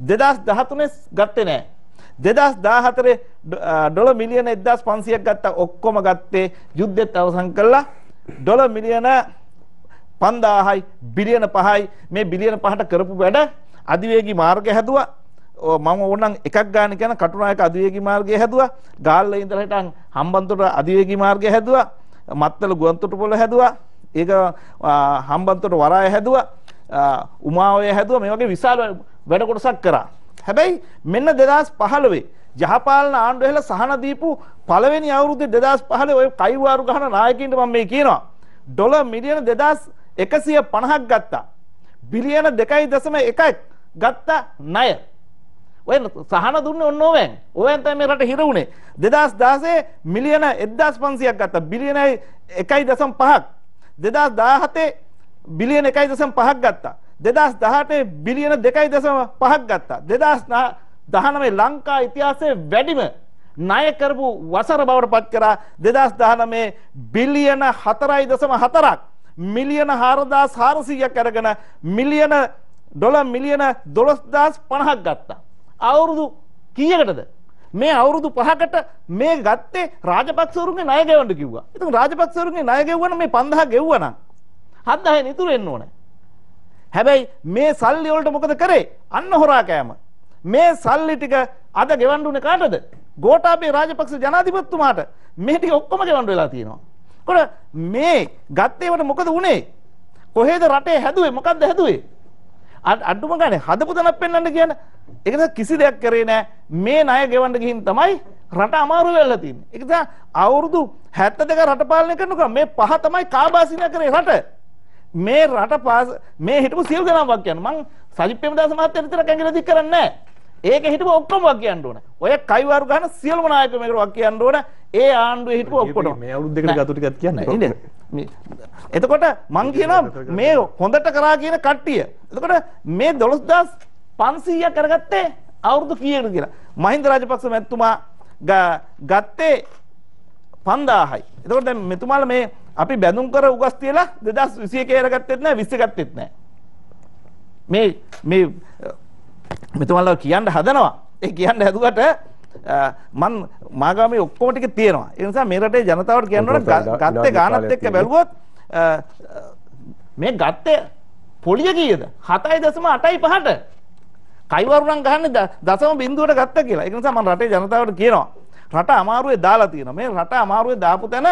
2013 ගත්තේ නැහැ 2014 ඩොලර් මිලියන 1500ක් ගත්තා ඔක්කොම ගත්තේ යුද්ධෙත් අවසන් කළා ඩොලර් මිලියන 5000යි බිලියන 5යි මේ බිලියන 5ට කරපු වැඩ අධිවේගී මාර්ගය හැදුවා මම ඕනනම් එකක් ගන්න කියන කටුනායක අධිවේගී මාර්ගය හැදුවා ගාල්ල ඉඳලා හිටන් හම්බන්තොට අධිවේගී මාර්ගය හැදුවා මත්තල ගුවන්තොටුපොළ හැදුවා ඒක හම්බන්තොට වරාය හැදුවා උමාවය හැදුවා මේ වගේ විශාල වැඩ කොටසක් කරා හැබැයි මෙන්න 2015 යහපාලන ආණ්ඩුව එහෙල සහන දීපු පළවෙනි අවුරුද්දේ 2015 ඔය කයිවාරු ගහන නායකින්ට මම මේ කියනවා ඩොලර් මිලියන 2150ක් ගත්තා බිලියන 2.1ක් ගත්තා ණය ඔය සහන දුන්නේ ඕනෝවෙන් ඔයන් තමයි මේ රට හිර උනේ 2016 මිලියන 1500ක් ගත්තා බිලියන 1.5ක් 2017 බිලියන 1.5ක් ගත්තා 2018 බිලියන 2.5ක් ගත්තා 2019 ලංකා ඉතිහාසයේ වැඩිම ණය කරපු වසර බවට පත් කරා 2019 බිලියන 4.4ක් මිලියන 4400ක් අරගෙන මිලියන ඩොලර් මිලියන 12050ක් ගත්තා අවුරුදු කීයකටද මේ අවුරුදු 5කට මේ ගත්තේ රාජපක්ෂවරුන්ගේ ණය ගෙවන්න කිව්වා. ඉතින් රාජපක්ෂවරුන්ගේ ණය ගෙවුවනම් මේ 5000 ගෙවුවනම් 7000 ඉතුරු වෙන්න ඕනේ. හැබැයි මේ සල්ලි වලට මොකද කරේ? අන්න හොරා කෑම. මේ සල්ලි ටික අද ගෙවන්න උනේ කාටද? ගෝඨාභය රාජපක්ෂ ජනාධිපතිතුමාට. මේ ටික ඔක්කොම ගෙවන්න වෙලා තියෙනවා. කොහොමද මේ ගත්තේවට මොකද උනේ? කොහෙද රටේ හැදුවේ? මොකද්ද හැදුවේ? අඩුම ගානේ හදපු තැනක් පෙන්වන්න කියන ඒක කිසි දෙයක් කරේ නැහැ මේ ණය ගෙවන්න ගිහින් තමයි රට අමාරු වෙලා තියෙන්නේ ඒක තමයි අවුරුදු 72 රට පාලනය කරනකොට මේ පහ තමයි කාබාසිනා කරේ රට මේ රට මේ හිටපු සියලු දෙනාම වක් කියන්නේ මං සජිත් ප්‍රේමදාස මහත්තයා විතර කැංගිලා දික් කරන්නේ නැහැ ඒක හිටපු ඔක්කොම වක් කියන්න ඕන ඔය කයිවාරු ගහන සියලුම නායකයෝ මේකට වක් කියන්න ඕන ඒ ආණ්ඩුවේ හිටපු ඔක්කොටම මේ අවුරුදු දෙකට ගතු ටිකක් කියන්නේ ඉන්නේ එතකොට මං කියනවා මේ හොඳට කරා කියන කට්ටිය. එතකොට මේ 12500ක් කරගත්තේ අවුරුදු කීයකද කියලා. මහින්ද රාජපක්ෂ මැතිතුමා ගත්තේ 5000යි. එතකොට දැන් මෙතුමාලා මේ අපි බැඳුම් කර උගස් තියලා 2021 කරගත්තෙත් නැහැ 20 ගත්තෙත් නැහැ. මේ මෙතුමාලා කියන්න හදනවා. ඒ කියන්න හැදුවට මන් මාගාමී ඔක්කොම ටික තියෙනවා. ඒ නිසා මේ රටේ ජනතාවට කියන්න ඕන ගත්තේ ගානත් එක්ක බැලුවොත් මේ ගත්තේ පොලිය කීයද? 7.85ට. කයිවරුන් ගහන්නේ 0.0ට ගත්තා කියලා. ඒ නිසා මම රටේ ජනතාවට කියනවා රට අමාරුවේ දාලා තියෙනවා. මේ රට අමාරුවේ දාපු තැන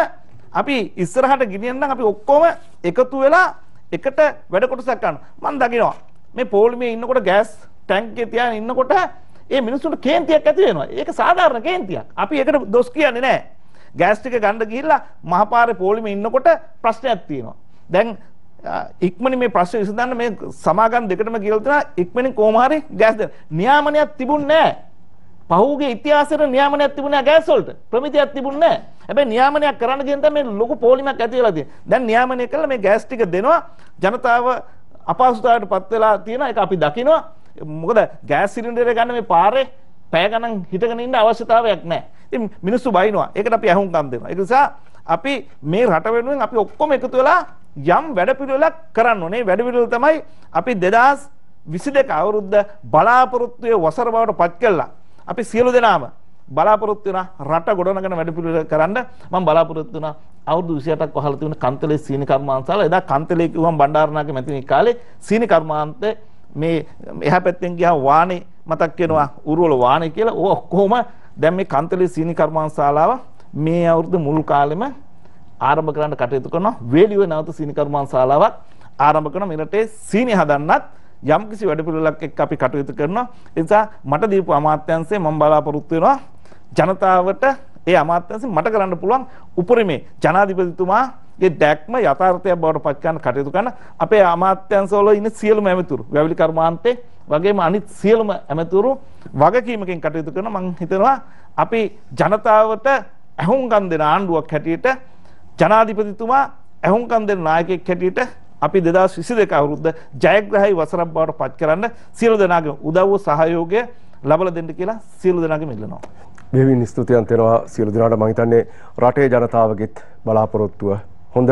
අපි ඉස්සරහට ගෙනියන්න අපි ඔක්කොම එකතු වෙලා එකට වැඩ කොටසක් ගන්නවා. මම දකිනවා මේ පොලිමේ ඉන්නකොට ගෑස් ටැංකිය තියාගෙන ඉන්නකොට ඒ මිනිස්සුන්ට කේන්තියක් ඇති වෙනවා. ඒක සාධාරණ කේන්තියක්. අපි ඒකට දොස් කියන්නේ නැහැ. ගෑස් ටික ගන්න ගිහිල්ලා මහපාරේ පොලිමේ ඉන්නකොට ප්‍රශ්නයක් තියෙනවා. දැන් ඉක්මනින් මේ ප්‍රශ්න විසඳන්න මේ සමාගම් දෙකටම කියලා තියෙනවා ඉක්මනින් කොහොම හරි ගෑස් දෙන්න. නියාමනයක් තිබුණේ නැහැ. පහුගිය ඉතිහාසෙට නියාමනයක් තිබුණේ නැහැ ගෑස් වලට. ප්‍රමිතියක් තිබුණේ නැහැ. හැබැයි නියාමනයක් කරන්න කියන තමයි මේ ලොකු පොලිමක් ඇති වෙලා තියෙන්නේ. දැන් නියාමනය කළා මේ ගෑස් ටික දෙනවා ජනතාව අපහසුතාවයට පත් වෙලා තියෙන එක අපි දකිනවා. මොකද ගෑස් සිලින්ඩරය ගන්න මේ පාරේ පැය ගණන් හිටගෙන ඉන්න අවශ්‍යතාවයක් නැහැ. ඉතින් මිනිස්සු බයිනවා. ඒකට අපි අහුම්කම් දෙනවා. ඒ නිසා අපි මේ රට වෙනුවෙන් අපි ඔක්කොම එකතු වෙලා යම් වැඩපිළිවෙලක් කරන්න ඕනේ. වැඩපිළිවෙල තමයි අපි 2022 අවුරුද්ද බලාපොරොත්තුවේ වසර බවට පත් කළා. අපි සියලු දෙනාම බලාපොරොත්තු වෙන රට ගොඩනගන වැඩපිළිවෙල කරන්න මම බලාපොරොත්තු වෙන අවුරුදු 28ක් වහලා තිබුණ කන්තලේ සීනි කර්මාන්තසාල එදා කන්තලේ කිව්වම බණ්ඩාරනායක මැතිනි කාලේ සීනි කර්මාන්තේ මේ එහා පැත්තෙන් ගියා වානේ මතක් වෙනවා උරුවල වානේ කියලා. ඕ ඔක්කොම දැන් මේ කන්තලේ සීනි කර්මාන්තශාලාව මේ අවුරුදු මුල් කාලෙම ආරම්භ කරන්න කටයුතු කරනවා. වේලියුවේ නැවත සීනි කර්මාන්තශාලාවක් ආරම්භ කරන මිනිටේ සීනි හදන්නත් යම්කිසි වැඩපිළිවෙලක් එක්ක අපි කටයුතු කරනවා. ඒ නිසා මට දීපු අමාත්‍යාංශයෙන් මම බලාපොරොත්තු වෙනවා ජනතාවට ඒ අමාත්‍යාංශයෙන් මට කරන්න පුළුවන් උපරිමේ ජනාධිපතිතුමාගේ දැක්ම යථාර්ථයක් බවට පත් කරන්න කටයුතු කරන අපේ අමාත්‍යාංශවල ඉන්න සියලුම ඇමතුරු වැවිලි කර්මාන්තේ වගේම අනිත් සියලුම ඇමතුරු වගකීමකින් කටයුතු කරන මම හිතනවා අපි ජනතාවට ඇහුම්කන් දෙන ආණ්ඩුවක් හැටියට ජනාධිපතිතුමා ඇහුම්කන් දෙන නායකයෙක් හැටියට අපි 2022 අවුරුද්ද ජයග්‍රහී වසරක් බවට පත් කරන්න සියලු දෙනාගේ උදව්ව සහයෝගය ලබා දෙන්න කියලා සියලු දෙනාගෙම ඉල්ලනවා. බෙහෙවින් ස්තුතිවන්ත වෙනවා සියලු දෙනාට. මම හිතන්නේ රටේ ජනතාවගෙත් බලාපොරොත්තුව හොඳ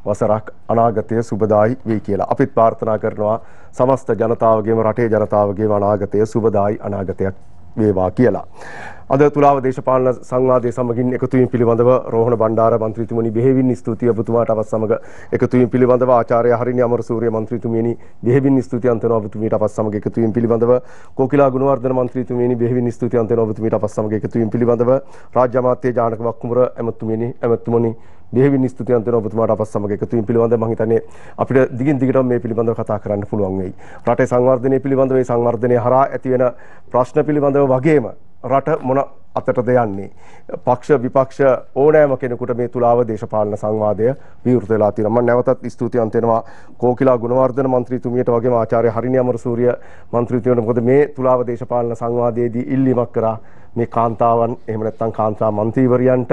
වසරක් අනාගතය සුබදායි වෙයි කියලා. අපිත් ප්‍රාර්ථනා කරනවා සමස්ත ජනතාවගේම රටේ ජනතාවගේම අනාගතය සුබදායි අනාගතයක් වේවා කියලා. අද තුලාව දේශපාලන සංවාදයේ සමගින් එකතු වීම පිළිබඳව රෝහණ බණ්ඩාර මන්ත්‍රීතුමනි බෙහෙවින් ස්තුතිය ඔබතුමාට අවස් සමග එකතු වීම පිළිබඳව ආචාර්ය හරිනි අමරසූරිය මන්ත්‍රීතුමියනි බෙහෙවින් ස්තුතිවන්ත වෙනවා ඔබතුමීට අවස් සමග එකතු වීම පිළිබඳව කෝකිලා ගුණවර්ධන මන්ත්‍රීතුමියනි බෙහෙවින් ස්තුතිවන්ත වෙනවා ඔබතුමීට අවස් සමග එකතු වීම පිළිබඳව රාජ්‍ය අමාත්‍ය ජානක වක්කුමර ඇමතුමනි බෙහෙවින් ස්තුතිවන්ත වෙනවා ඔබතුමාට අවස් සමග එකතු වීම පිළිබඳව මම හිතන්නේ අපිට දිගින් දිගටම මේ පිළිබඳව කතා කරන්න පුළුවන් වෙයි. රටේ සංවර්ධනය පිළිබඳව මේ සංවර්ධනය හරහා ඇති වෙන ප්‍රශ්න පිළිබඳව වගේම රට මොන අතටද යන්නේ පක්ෂ විපක්ෂ ඕනෑම කෙනෙකුට මේ තුලාව දේශපාලන සංවාදය විවෘත වෙලා තියෙනවා. මම නැවතත් ස්තුතිවන්ත වෙනවා කෝකිලා ගුණවර්ධන මන්ත්‍රීතුමියට වගේම ආචාර්ය හරිනි අමරසූරිය මන්ත්‍රීතුමියට. මොකද මේ තුලාව දේශපාලන සංවාදයේදී ඉල්ලීමක් කරා මේ කාන්තාවන් එහෙම නැත්නම් කාන්තා මන්ත්‍රීවරියන්ට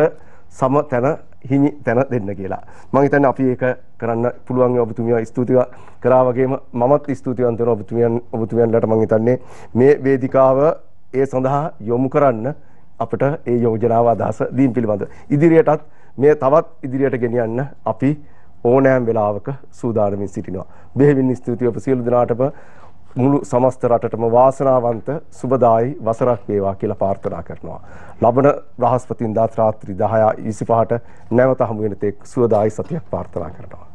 සම තැන හිමි තැන දෙන්න කියලා. මම හිතන්නේ අපි ඒක කරන්න පුළුවන් ඔබතුමිය ස්තුති කරා වගේම මමත් ස්තුතිවන්ත වෙනවා ඔබතුමියන්ලට. මම හිතන්නේ මේ වේදිකාව ඒ සඳහා යොමු කරන්න අපිට ඒ යෝජනාව අදහස දීම් පිළිබඳ ඉදිරියටත් මේ තවත් ඉදිරියට ගෙනියන්න අපි ඕනෑම වෙලාවක සූදානමින් සිටිනවා. බෙහෙවින් ස්තුතියි ඔබ සියලු දෙනාටම මුළු සමස්ත රටටම වාසනාවන්ත සුබදායි වසරක් වේවා කියලා ප්‍රාර්ථනා කරනවා. ලබන බ්‍රහස්පතින්දා රාත්‍රී 10:25ට නැවත හමු වෙන තෙක් සුවදායි සතියක් ප්‍රාර්ථනා කරනවා.